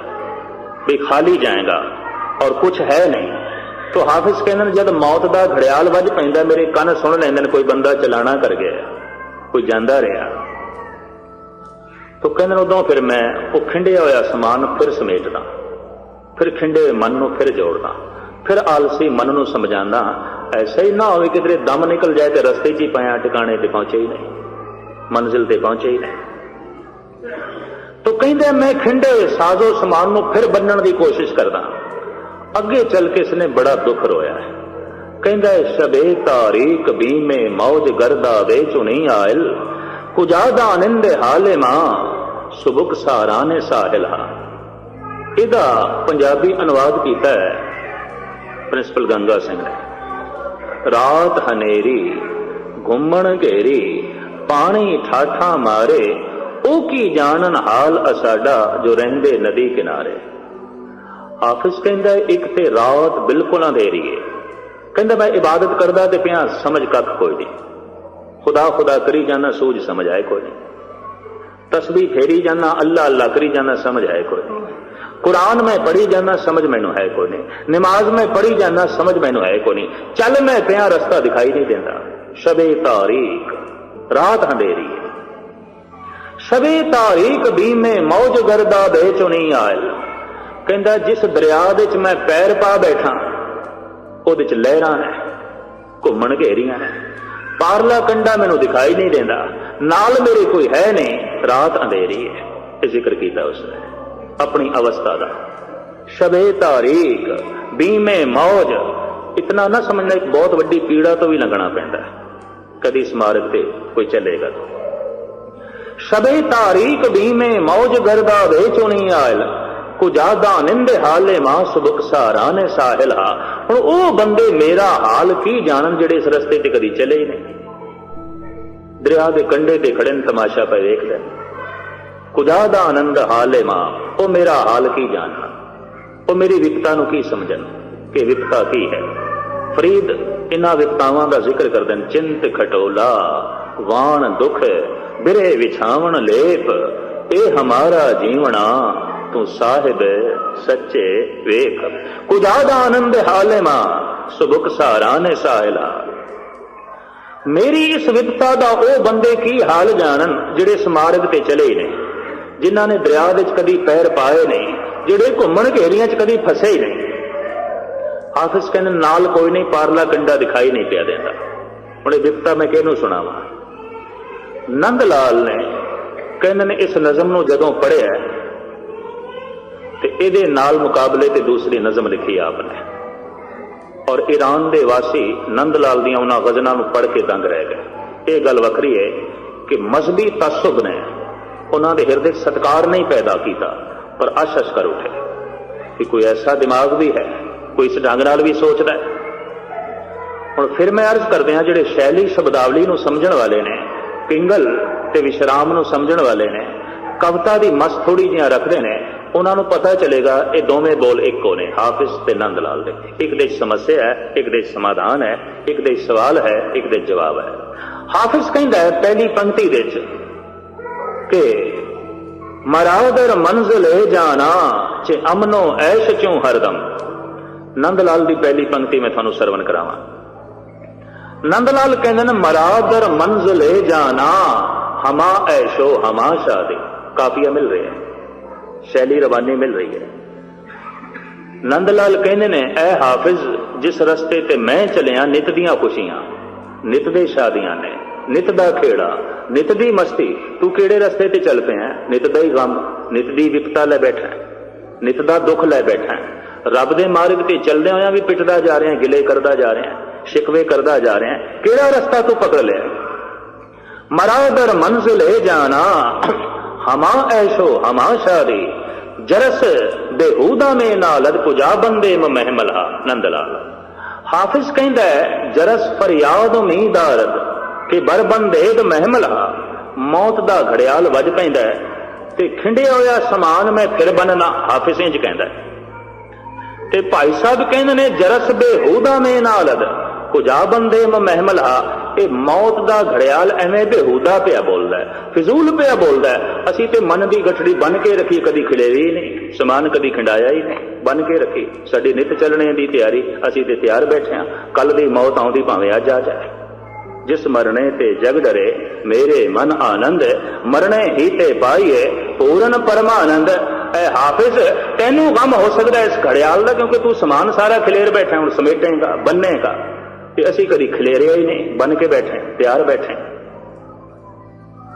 भी खाली जाएगा और कुछ है नहीं, ਤੋ ਹਾਫਿਜ਼ ਕਹਿੰਦੇ ਨੇ, ਜਦ ਮੌਤ ਦਾ ਘੜਿਆਲ ਵੱਜ ਪੈਂਦਾ ਮੇਰੇ ਕੰਨ ਸੁਣ ਲੈਂਦੇ ਨੇ ਕੋਈ ਬੰਦਾ ਚਲਾਣਾ ਕਰ ਗਿਆ, ਕੋਈ ਜਾਂਦਾ ਰਿਹਾ। ਤੋ ਕਹਿੰਦੇ ਨੇ ਉਦੋਂ ਫਿਰ ਮੈਂ ਉਹ ਖਿੰਡਿਆ ਹੋਇਆ ਸਮਾਨ ਫਿਰ ਸਮੇਟਦਾ, ਫਿਰ ਖਿੰਡੇ ਹੋਏ ਮਨ ਨੂੰ ਫਿਰ ਜੋੜਦਾ, ਫਿਰ ਆਲਸੀ ਮਨ ਨੂੰ ਸਮਝਾਉਂਦਾ ਐਸਾ ਹੀ ਨਾ ਹੋਵੇ ਕਿਧਰੇ ਦਮ ਨਿਕਲ ਜਾਏ ਤੇ ਰਸਤੇ 'ਚ ਹੀ ਪਿਆ, ਟਿਕਾਣੇ ਤੇ ਪਹੁੰਚੇ ਹੀ ਨਹੀਂ, ਮੰਜ਼ਿਲ ਤੇ ਪਹੁੰਚੇ ਹੀ ਨਹੀਂ। ਤੋ ਕਹਿੰਦੇ ਮੈਂ ਖਿੰਡੇ ਹੋਏ ਸਾਜ਼ੋ ਸਮਾਨ ਨੂੰ ਫਿਰ ਬੰਨਣ ਦੀ ਕੋਸ਼ਿਸ਼ ਕਰਦਾ। ਅੱਗੇ ਚੱਲ ਕੇ ਇਸਨੇ ਬੜਾ ਦੁੱਖ ਰੋਇਆ ਹੈ। ਕਹਿੰਦਾ ਸ਼ਬੇ ਤਾਰੀਕ ਬੀਮੇ ਮੌਜ ਗਰਦਾ ਵੇ ਚੁਣੀ ਆਇਲ ਕੁਜਾਦਾ ਆਨੰਦੇ ਹਾਲੇ ਮਾਂ ਸੁਬਕ ਸਾਰਾਨੇ ਸਾਹਿਲਾ। ਇਹਦਾ ਪੰਜਾਬੀ ਅਨੁਵਾਦ ਕੀਤਾ ਹੈ ਪ੍ਰਿੰਸੀਪਲ ਗੰਗਾ ਸਿੰਘ ਨੇ। ਰਾਤ ਹਨੇਰੀ ਘੁੰਮਣ ਘੇਰੀ ਪਾਣੀ ਠਾਠਾ ਮਾਰੇ ਉਹ ਕੀ ਜਾਣਨ ਹਾਲ ਅਸਾਡਾ ਜੋ ਰਹਿੰਦੇ ਨਦੀ ਕਿਨਾਰੇ। ਹਾਫਿਜ਼ ਕਹਿੰਦਾ ਇੱਕ ਤੇ ਰਾਤ ਬਿਲਕੁਲ ਅੰਧੇਰੀ ਹੈ। ਕਹਿੰਦਾ ਮੈਂ ਇਬਾਦਤ ਕਰਦਾ ਤੇ ਪਿਆ, ਸਮਝ ਕੱਖ ਕੋਈ ਨਹੀਂ, ਖੁਦਾ ਖੁਦਾ ਕਰੀ ਜਾਣਾ, ਸੂਝ ਸਮਝ ਆਏ ਕੋਈ ਨਹੀਂ, ਤਸਬੀਹ ਫੇਰੀ ਜਾਣਾ, ਅੱਲਾ ਅੱਲਾ ਕਰੀ ਜਾਣਾ, ਸਮਝ ਆਏ ਕੋਈ ਨਹੀਂ, कुरान में पढ़ी जाना समझ मैनू है कोई नहीं, नमाज में पढ़ी जाना समझ मैनू है कोई नहीं, चल मैं पिया रास्ता दिखाई नहीं देता। शबे तारीक रात अंधेरी है, शबे तारीक बीमे मौज गर्दा बेचो नहीं आयल। कहता जिस दरिया दे च मैं पैर पा बैठा ਉਹਦੇ ਚ ਲਹਿਰਾਂ ਨੇ, ਘੁੰਮਣ ਘੇਰੀਆਂ ਨੇ, ਪਾਰਲਾ ਕੰਡਾ ਮੈਨੂੰ ਦਿਖਾਈ ਨਹੀਂ ਦਿੰਦਾ, ਨਾਲ ਮੇਰੇ ਕੋਈ ਹੈ ਨਹੀਂ, ਰਾਤ ਅੰਧੇਰੀ ਹੈ। ਇਹ ਜ਼ਿਕਰ ਕੀਤਾ ਉਸਨੇ ਆਪਣੀ ਅਵਸਥਾ ਦਾ। ਸ਼ਬੇ ਤਾਰੀਕ ਬੀਮੇ ਮੌਜ, ਇਤਨਾ ਨਾ ਸਮਝਣਾ ਇੱਕ ਬਹੁਤ ਵੱਡੀ ਪੀੜਾ ਤੋਂ ਵੀ ਲੰਘਣਾ ਪੈਂਦਾ ਕਦੀ ਸਮਾਰਕ ਤੇ ਕੋਈ ਚੱਲੇਗਾ ਤਾਂ। ਸ਼ਬੇ ਤਾਰੀਕ ਬੀਮੇ ਮੌਜ ਗਰਦਾ ਵੇਚੋ ਨਹੀਂ ਆਇਲ ਕੁਜਾਦਾ ਨਿੰਦੇ ਹਾਲੇ ਮਾਂ ਸੁਬਕ ਸਹਾਰਾਨੇ ਸਾਹਿਲ ਹਾ। ਹੁਣ ਉਹ ਬੰਦੇ ਮੇਰਾ ਹਾਲ ਕੀ ਜਾਣਨ ਜਿਹੜੇ ਇਸ ਰਸਤੇ ਤੇ ਕਦੀ ਚਲੇ ਹੀ ਨਹੀਂ, ਦਰਿਆ ਦੇ ਕੰਢੇ ਤੇ ਖੜੇ ਨੇ, ਤਮਾਸ਼ਾ ਪਏ ਵੇਖਦੇ। ਕੁਜਾਦਾ ਆਨੰਦ ਹਾਲੇ ਮਾਂ, ਉਹ ਮੇਰਾ ਹਾਲ ਕੀ ਜਾਣਨ, ਉਹ ਮੇਰੀ ਵਿਪਤਾ ਨੂੰ ਕੀ ਸਮਝਣ ਕਿ ਵਿਪਤਾ ਕੀ ਹੈ। ਫਰੀਦ ਇਹਨਾਂ ਵਿਪਤਾਵਾਂ ਦਾ ਜ਼ਿਕਰ ਕਰਦੇ ਨੇ। ਚਿੰਤ ਖਟੋਲਾ ਵਾਣ ਦੁੱਖ ਬਿਰੇ ਵਿਛਾਵਣ ਲੇਪ, ਇਹ ਹਮਾਰਾ ਜੀਵਣਾ ਤੂੰ ਸਾਹਿਬ ਸੱਚੇ ਵੇਖ। ਕੁਜਾਦਾ ਆਨੰਦ ਹਾਲੇ ਮਾਂ ਸੁਬਕ ਸਹਾਰਾਨੇ ਸਾਹਿਲਾ। ਮੇਰੀ ਇਸ ਵਿਪਤਾ ਦਾ ਉਹ ਬੰਦੇ ਕੀ ਹਾਲ ਜਾਣਨ ਜਿਹੜੇ ਸਮਾਰਗ ਤੇ ਚਲੇ ਹੀ ਨਹੀਂ, ਜਿਨ੍ਹਾਂ ਨੇ ਦਰਿਆ ਵਿੱਚ ਕਦੀ ਪੈਰ ਪਾਏ ਨਹੀਂ, ਜਿਹੜੇ ਘੁੰਮਣ ਘੇਰੀਆਂ ਚ ਕਦੀ ਫਸੇ ਹੀ ਨਹੀਂ। ਹਾਫਿਜ਼ ਕਹਿੰਦੇ ਨਾਲ ਕੋਈ ਨਹੀਂ, ਪਾਰਲਾ ਕੰਡਾ ਦਿਖਾਈ ਨਹੀਂ ਪਿਆ ਦਿੰਦਾ। ਹੁਣ ਇਹ ਵਿਪਤਾ ਮੈਂ ਕਿਹਨੂੰ ਸੁਣਾਵਾਂ। ਨੰਦ ਲਾਲ ਨੇ ਕਹਿੰਦੇ ਨੇ ਇਸ ਨਜ਼ਮ ਨੂੰ ਜਦੋਂ ਪੜ੍ਹਿਆ ਤੇ ਇਹਦੇ ਨਾਲ ਮੁਕਾਬਲੇ ਤੇ ਦੂਸਰੀ ਨਜ਼ਮ ਲਿਖੀ ਆਪ ਨੇ, ਔਰ ਈਰਾਨ ਦੇ ਵਾਸੀ ਨੰਦ ਲਾਲ ਦੀਆਂ ਉਹਨਾਂ ਗਜ਼ਲਾਂ ਨੂੰ ਪੜ੍ਹ ਕੇ ਦੰਗ ਰਹਿ ਗਏ। ਇਹ ਗੱਲ ਵੱਖਰੀ ਹੈ ਕਿ ਮਜ਼ਹਬੀ ਤਅੱਸੁਬ ਨੇ ਉਹਨਾਂ ਦੇ ਹਿਰਦੇ ਸਤਕਾਰ ਨਹੀਂ ਪੈਦਾ ਕੀਤਾ, ਪਰ ਅਸ਼ ਕਰ ਉੱਠੇ ਕਿ ਕੋਈ ਐਸਾ ਦਿਮਾਗ ਵੀ ਹੈ, ਕੋਈ ਇਸ ਢੰਗ ਨਾਲ ਵੀ ਸੋਚਦਾ ਹੈ। ਹੁਣ ਫਿਰ ਮੈਂ ਅਰਜ਼ ਕਰਦੇ ਹਾਂ, ਜਿਹੜੇ ਸ਼ੈਲੀ ਸ਼ਬਦਾਵਲੀ ਨੂੰ ਸਮਝਣ ਵਾਲੇ ਨੇ, ਪਿੰਗਲ ਤੇ ਵਿਸ਼ਰਾਮ ਨੂੰ ਸਮਝਣ ਵਾਲੇ ਨੇ, ਕਵਿਤਾ ਦੀ ਮਸ ਥੋੜੀ ਜਿਹਾ ਰੱਖਦੇ ਨੇ, ਉਹਨਾਂ ਨੂੰ ਪਤਾ ਚਲੇਗਾ ਇਹ ਦੋਵੇਂ ਬੋਲ ਇੱਕੋ ਨੇ, ਹਾਫਿਜ਼ ਤੇ ਨੰਦ ਲਾਲ ਦੇ। ਇੱਕ ਦੇ ਸਮੱਸਿਆ ਹੈ, ਇੱਕ ਦੇ ਸਮਾਧਾਨ ਹੈ, ਇੱਕ ਦੇ ਸਵਾਲ ਹੈ, ਇੱਕ ਦੇ ਜਵਾਬ ਹੈ। ਹਾਫਿਜ਼ ਕਹਿੰਦਾ ਹੈ ਪਹਿਲੀ ਪੰਕਤੀ ਦੇ ਵਿੱਚ ਕਿ ਮਰਾਦਰ ਮੰਜ਼ਿਲ ਜਾਣਾ ਚ ਅਮਨੋ ਐਸ਼ ਚੋਂ ਹਰਦਮ। ਨੰਦ ਲਾਲ ਦੀ ਪਹਿਲੀ ਪੰਕਤੀ ਮੈਂ ਤੁਹਾਨੂੰ ਸਰਵਣ ਕਰਾਵਾਂ। ਨੰਦ ਲਾਲ ਕਹਿੰਦੇ ਨੇ ਮਰਾਦਰ ਮੰਜ਼ਿਲ ਜਾਣਾ ਹਮਾ ਐਸ਼ੋ ਹਮਾ ਸ਼ਾਦੀ। ਕਾਫੀਆ ਮਿਲ ਰਿਹਾ, ਸ਼ੈਲੀ ਰਵਾਨੀ ਮਿਲ ਰਹੀ ਹੈ। ਨੰਦ ਲਾਲ ਕਹਿੰਦੇ ਨੇ ਐ ਹਾਫਿਜ਼ ਜਿਸ ਰਸਤੇ ਤੇ ਮੈਂ ਚੱਲਿਆ, ਨਿਤ ਦੀਆਂ ਖੁਸ਼ੀਆਂ, ਨਿਤ ਦੇ ਸ਼ਾਦੀਆਂ ਨੇ, ਨਿਤ ਦਾ ਖੇੜਾ, ਨਿਤ ਦੀ ਮਸਤੀ। ਤੂੰ ਕਿਹੜੇ ਰਸਤੇ ਤੇ ਚੱਲ ਪਿਆ? ਨਿਤ ਦਾ ਹੀ ਗਮ, ਨਿਤ ਦੀ ਵਿਪਤਾ ਲੈ ਬੈਠਾ, ਨਿਤ ਦਾ ਦੁੱਖ ਲੈ ਬੈਠਾ। ਰੱਬ ਦੇ ਮਾਰਗ ਤੇ ਚੱਲਦਿਆਂ ਹੋਇਆਂ ਵੀ ਪਿੱਟਦਾ ਜਾ ਰਿਹਾ, ਗਿਲੇ ਕਰਦਾ ਜਾ ਰਿਹਾ, ਸ਼ਿਕਵੇ ਕਰਦਾ ਜਾ ਰਿਹਾ। ਕਿਹੜਾ ਰਸਤਾ ਤੂੰ ਪਕੜ ਲਿਆ? ਮਰਾਦਰ ਮੰਜ਼ਿਲ ਜਾਣਾ ਹਮਾ ਐਸ਼ੋ ਹਮਾ ਸ਼ਾਦੀ ਜਰਸ ਬੇਹੂਦਾ ਮੇ ਨਾਲਦ ਕੁਜਾ ਬੰਦੇ ਮਹਿਮਲਾ। ਨੰਦ ਲਾਲ ਹਾਫਿਜ਼ ਕਹਿੰਦਾ ਜਰਸ ਫਰਿਆਦ ਉਮੀਦਾਰਦ ਕਿ ਬਰਬੰਦੇਦ ਮਹਿਮਲਾ। ਮੌਤ ਦਾ ਘੜਿਆਲ ਵੱਜ ਪੈਂਦਾ ਤੇ ਖਿੰਡਿਆ ਹੋਇਆ ਸਮਾਨ ਮੈਂ ਫਿਰ ਬਣਨਾ, ਹਾਫਿਜ਼ ਇੰਜ ਕਹਿੰਦਾ। ਤੇ ਭਾਈ ਸਾਹਿਬ ਕਹਿੰਦੇ ਨੇ ਜਰਸ ਬੇਹੂਦਾ ਮੇ ਨਾਲਦ ਕੁਜਾ ਬੰਦੇ ਮਹਿਮਲਾ। ਇਹ ਮੌਤ ਦਾ ਘੜਿਆਲ ਐਵੇਂ ਬੇਹੂਦਾ ਪਿਆ ਬੋਲਦਾ ਹੈ, ਫਿਜ਼ੂਲ ਪਿਆ ਬੋਲਦਾ ਹੈ। ਅਸੀਂ ਤੇ ਮਨ ਦੀ ਗਠੜੀ ਬਨ ਕੇ ਰੱਖੀ, ਕਦੀ ਖਿਲੇਰੀ ਹੀ ਨਹੀਂ, ਸਮਾਨ ਕਦੀ ਖਿੰਡਾਇਆ ਹੀ ਨਹੀਂ, ਬਨ ਕੇ ਰੱਖੀ। ਸਾਡੀ ਨਿਤ ਚੱਲਣੇ ਦੀ ਤਿਆਰੀ, ਅਸੀਂ ਤੇ ਤਿਆਰ ਬੈਠੇ ਹਾਂ। ਕੱਲ ਦੀ ਮੌਤ ਆਉਂਦੀ ਭਾਵੇਂ ਅੱਜ ਆ ਜਾਏ। ਜਿਸ ਮਰਨੇ ਤੇ ਜਗ ਡਰੇ ਮੇਰੇ ਮਨ ਆਨੰਦ, ਮਰਨੇ ਹੀ ਤੇ ਪਾਈਏ ਪੂਰਨ ਪਰਮਾਨੰਦ। ਐ ਹਾਫਿਜ਼, ਤੈਨੂੰ ਗਮ ਹੋ ਸਕਦਾ ਇਸ ਘੜਿਆਲ ਦਾ, ਕਿਉਂਕਿ ਤੂੰ ਸਮਾਨ ਸਾਰਾ ਖਿਲੇਰ ਬੈਠਾ, ਹੁਣ ਸਮੇਟੇਗਾ, ਬੰਨੇਗਾ। ਤੇ ਅਸੀਂ ਕਦੀ ਖਿਲੇਰਿਆ ਹੀ ਨਹੀਂ, ਬਨ ਕੇ ਬੈਠੇ, ਤਿਆਰ ਬੈਠੇ।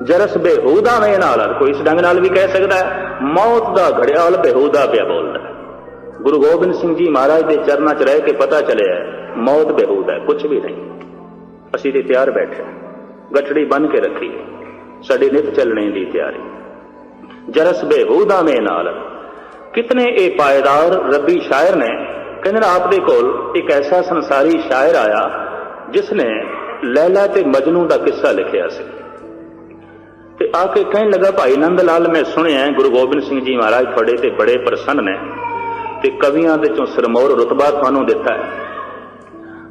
ਜਰਸ ਬੇਹੂਦਾ ਵੇ ਨਾਲ, ਕੋਈ ਇਸ ਢੰਗ ਨਾਲ ਵੀ ਕਹਿ ਸਕਦਾ ਹੈ ਮੌਤ ਦਾ ਘੜਿਆਲ ਬੇਹੂਦਾ ਪਿਆ ਬੋਲਦਾ। ਗੁਰੂ ਗੋਬਿੰਦ ਸਿੰਘ ਜੀ ਮਹਾਰਾਜ ਦੇ ਚਰਨਾਂ 'ਚ ਰਹਿ ਕੇ ਪਤਾ ਚੱਲਿਆ ਮੌਤ ਬੇਹੂਦਾ ਹੈ, ਕੁਛ ਵੀ ਨਹੀਂ। ਅਸੀਂ ਤੇ ਤਿਆਰ ਬੈਠੇ, ਗਠੜੀ ਬਨ ਕੇ ਰੱਖੀ, ਸਾਡੀ ਨਿਤ ਚੱਲਣੇ ਦੀ ਤਿਆਰੀ। ਜਰਸ ਬੇਹੂਦਾ ਮੇ ਨਾਲ। ਕਿਤਨੇ ਇਹ ਪਾਇਦਾਰ ਰੱਬੀ ਸ਼ਾਇਰ ਨੇ। ਕਹਿੰਦੇ ਨੇ ਆਪ ਦੇ ਕੋਲ ਇੱਕ ਐਸਾ ਸੰਸਾਰੀ ਸ਼ਾਇਰ ਆਇਆ ਜਿਸ ਨੇ ਲੈਲਾ ਤੇ ਮਜਨੂ ਦਾ ਕਿੱਸਾ ਲਿਖਿਆ ਸੀ। ਤੇ ਆ ਕੇ ਕਹਿਣ ਲੱਗਾ, ਭਾਈ ਨੰਦ ਲਾਲ, ਮੈਂ ਸੁਣਿਆ ਗੁਰੂ ਗੋਬਿੰਦ ਸਿੰਘ ਜੀ ਮਹਾਰਾਜ ਤੁਹਾਡੇ ਤੇ ਬੜੇ ਪ੍ਰਸੰਨ ਨੇ ਤੇ ਕਵੀਆਂ ਦੇ ਚੋਂ ਸਿਰਮੌਰ ਰੁਤਬਾ ਤੁਹਾਨੂੰ ਦਿੱਤਾ ਹੈ,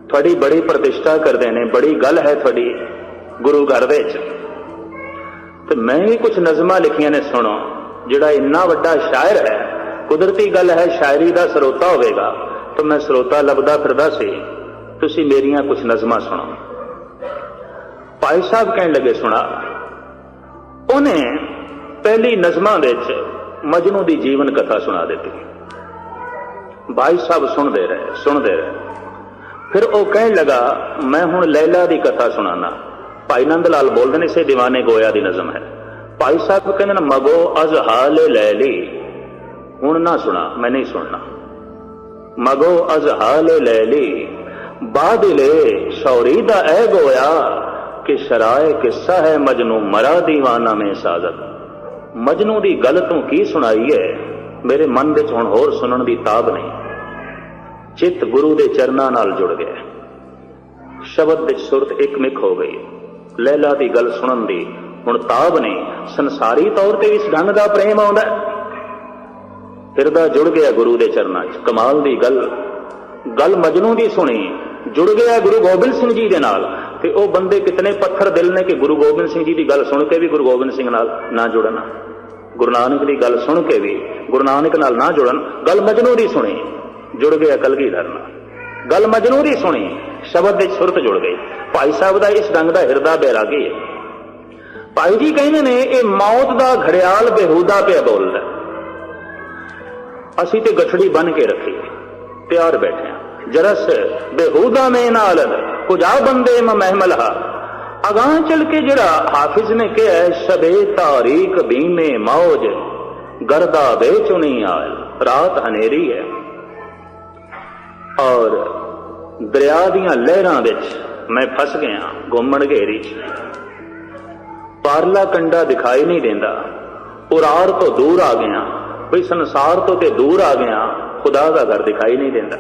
ਤੁਹਾਡੀ ਬੜੀ ਪ੍ਰਤਿਸ਼ਠਾ ਕਰਦੇ ਨੇ, ਬੜੀ ਗੱਲ ਹੈ ਤੁਹਾਡੀ ਗੁਰੂ ਘਰ ਦੇ ਵਿੱਚ। ਤੇ ਮੈਂ ਵੀ ਕੁਝ ਨਜ਼ਮਾਂ ਲਿਖੀਆਂ ਨੇ, ਸੁਣੋ। ਜਿਹੜਾ ਇੰਨਾ ਵੱਡਾ ਸ਼ਾਇਰ ਹੈ, ਕੁਦਰਤੀ ਗੱਲ ਹੈ ਸ਼ਾਇਰੀ ਦਾ ਸਰੋਤਾ ਹੋਵੇਗਾ, ਤਾਂ ਮੈਂ ਸਰੋਤਾ ਲੱਭਦਾ ਫਿਰਦਾ ਸੀ, ਤੁਸੀਂ ਮੇਰੀਆਂ ਕੁਝ ਨਜ਼ਮਾਂ ਸੁਣੋ। ਭਾਈ ਸਾਹਿਬ ਕਹਿਣ ਲੱਗੇ, ਸੁਣਾ। ਉਹਨੇ ਪਹਿਲੀ ਨਜ਼ਮਾਂ ਵਿੱਚ ਮਜਨੂ ਦੀ ਜੀਵਨ ਕਥਾ ਸੁਣਾ ਦਿੱਤੀ। ਭਾਈ ਸਾਹਿਬ ਸੁਣਦੇ ਰਹੇ। ਫਿਰ ਉਹ ਕਹਿਣ ਲੱਗਾ, ਮੈਂ ਹੁਣ ਲੈਲਾ ਦੀ ਕਥਾ ਸੁਣਾਣਾ। ਭਾਈ ਨੰਦ ਲਾਲ ਬੋਲਦੇ ਨੇ, ਇਸੇ ਦੀਵਾਨੇ ਗੋਇਆ ਦੀ ਨਜ਼ਮ ਹੈ। ਭਾਈ ਸਾਹਿਬ ਕਹਿੰਦੇ ਨੇ, ਮਗੋ ਅਜ਼ ਹਾਲੇ ਲੈਲੀ, ਹੁਣ ਨਾ ਸੁਣਾ, ਮੈਂ ਨਹੀਂ ਸੁਣਨਾ। ਮਗੋ ਅਜ਼ ਹਾਲੇ ਲੈਲੀ ਬਾਦਲੇ ਸ਼ੌਰੀ ਦਾ ਐ ਗੋਇਆ ਕਿ ਸ਼ਰਾਏ ਕਿੱਸਾ ਹੈ ਮਜਨੂ ਮਰਾ ਦੀਵਾਨਾ ਮੇ ਸਾਜ਼ਤ। ਮਜਨੂ ਦੀ ਗੱਲ ਤੂੰ ਕੀ ਸੁਣਾਈ ਹੈ, ਮੇਰੇ ਮਨ ਵਿੱਚ ਹੁਣ ਹੋਰ ਸੁਣਨ ਦੀ ਤਾਬ ਨਹੀਂ। ਚਿੱਤ ਗੁਰੂ ਦੇ ਚਰਨਾਂ ਨਾਲ ਜੁੜ ਗਿਆ, ਸ਼ਬਦ ਵਿੱਚ ਸੁਰਤ ਇੱਕਮਿਕ ਹੋ ਗਈ। ਲੈਲਾ ਦੀ ਗੱਲ ਸੁਣਨ ਦੀ ਹੁਣ ਤਾਬ ਨਹੀਂ। ਸੰਸਾਰੀ ਤੌਰ ਤੇ ਇਸ ਢੰਗ ਦਾ ਪ੍ਰੇਮ ਆਉਂਦਾ, ਹਿਰਦਾ ਜੁੜ ਗਿਆ ਗੁਰੂ ਦੇ ਚਰਨਾਂ 'ਚ। ਕਮਾਲ ਦੀ ਗੱਲ ਮਜਨੂ ਦੀ ਸੁਣੀ, ਜੁੜ ਗਿਆ ਗੁਰੂ ਗੋਬਿੰਦ ਸਿੰਘ ਜੀ ਦੇ ਨਾਲ। ਤੇ ਉਹ ਬੰਦੇ ਕਿਤਨੇ ਪੱਥਰ ਦਿਲ ਨੇ ਕਿ ਗੁਰੂ ਗੋਬਿੰਦ ਸਿੰਘ ਜੀ ਦੀ ਗੱਲ ਸੁਣ ਕੇ ਵੀ ਗੁਰੂ ਗੋਬਿੰਦ ਸਿੰਘ ਨਾਲ ਨਾ ਜੁੜਨ, ਗੁਰੂ ਨਾਨਕ ਦੀ ਗੱਲ ਸੁਣ ਕੇ ਵੀ ਗੁਰੂ ਨਾਨਕ ਨਾਲ ਨਾ ਜੁੜਨ। ਗੱਲ ਮਜਨੂ ਦੀ ਸੁਣੀ, ਜੁੜ ਗਿਆ ਕਲਗੀਧਰ ਨਾਲ। ਗੱਲ ਮਜਨੂ ਦੀ ਸੁਣੀ, ਸ਼ਬਦ ਵਿੱਚ ਸੁਰਤ ਜੁੜ ਗਈ। ਭਾਈ ਸਾਹਿਬ ਦਾ ਇਸ ਢੰਗ ਦਾ ਹਿਰਦਾ ਬੈਰਾਗੀ ਹੈ। ਭਾਈ ਜੀ ਕਹਿੰਦੇ ਨੇ, ਇਹ ਮੌਤ ਦਾ ਘੜਿਆਲ ਬੇਹੂਦਾ ਪਿਆ ਬੋਲਦਾ। ਅਸੀਂ ਤੇ ਗਠੜੀ ਬਨ ਕੇ ਰੱਖੀ, ਤਿਆਰ ਬੈਠੇ ਹਾਂ। ਜਰਸ ਬੇਹੂਦਾ ਮੇ ਨਾਲ ਕੁਝਾ ਬੰਦੇ ਮਹਿਮਲਹਾ। ਅਗਾਂ ਚਲ ਕੇ ਜਿਹੜਾ ਹਾਫਿਜ਼ ਨੇ ਕਿਹਾ, ਸ਼ਬੇ ਤਾਰੀਕ ਬੀਮੇ ਮੌਜ ਗਰਦਾ ਬੇਚੁਨੀ ਆਲ। ਰਾਤ ਹਨੇਰੀ ਹੈ ਔਰ ਦਰਿਆ ਦੀਆਂ ਲਹਿਰਾਂ ਵਿੱਚ ਮੈਂ ਫਸ ਗਿਆ, ਘੁੰਮਣ ਘੇਰੀ 'ਚ। ਪਾਰਲਾ ਕੰਡਾ ਦਿਖਾਈ ਨਹੀਂ ਦਿੰਦਾ, ਉਰਾਰ ਤੋਂ ਦੂਰ ਆ ਗਿਆ, ਬਈ ਸੰਸਾਰ ਤੋਂ ਤੇ ਦੂਰ ਆ ਗਿਆ, ਖੁਦਾ ਦਾ ਘਰ ਦਿਖਾਈ ਨਹੀਂ ਦਿੰਦਾ।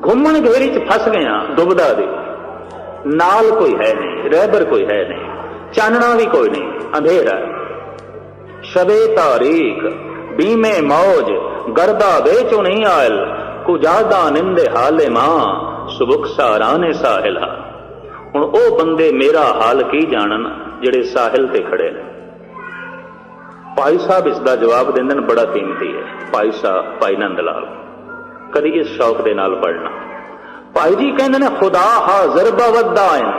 ਘੁੰਮਣ ਘੇਰੀ 'ਚ ਫਸ ਗਿਆ, ਦੁਬਦਾ ਦੇ ਨਾਲ ਕੋਈ ਹੈ ਨਹੀਂ, ਰਹਿਬਰ ਕੋਈ ਹੈ ਨਹੀਂ, ਚਾਨਣਾ ਵੀ ਕੋਈ ਨਹੀਂ, ਅੰਧੇਰਾ। ਸ਼ਬੇ ਤਾਰੀਕ ਬੀਮੇ ਮੌਜ ਗਰਦਾ ਵੇਚੋ ਨਹੀਂ ਆਇਲ ਕੁਜਾਦਾ ਨਿੰਦੇ ਹਾਲੇ ਮਾਂ ਸੁਬੁਕ ਸਾਰਾਨੇ ਸਾਹਿਲਾ। ਹੁਣ ਉਹ ਬੰਦੇ ਮੇਰਾ ਹਾਲ ਕੀ ਜਾਣਨ ਜਿਹੜੇ ਸਾਹਿਲ ਤੇ ਖੜੇ ਨੇ। ਭਾਈ ਸਾਹਿਬ ਇਸ ਦਾ ਜਵਾਬ ਦਿੰਦੇ ਨੇ, ਬੜਾ ਕੀਮਤੀ ਹੈ। ਭਾਈ ਸਾਹਿਬ, ਭਾਈ ਨੰਦ ਲਾਲ, ਕਦੀ ਇਸ ਸ਼ੌਕ ਦੇ ਨਾਲ ਪੜ੍ਹਨਾ। ਭਾਈ ਜੀ ਕਹਿੰਦੇ ਨੇ, ਖੁਦਾ ਹਾਜ਼ਰ ਬਵਦਾਇਨ।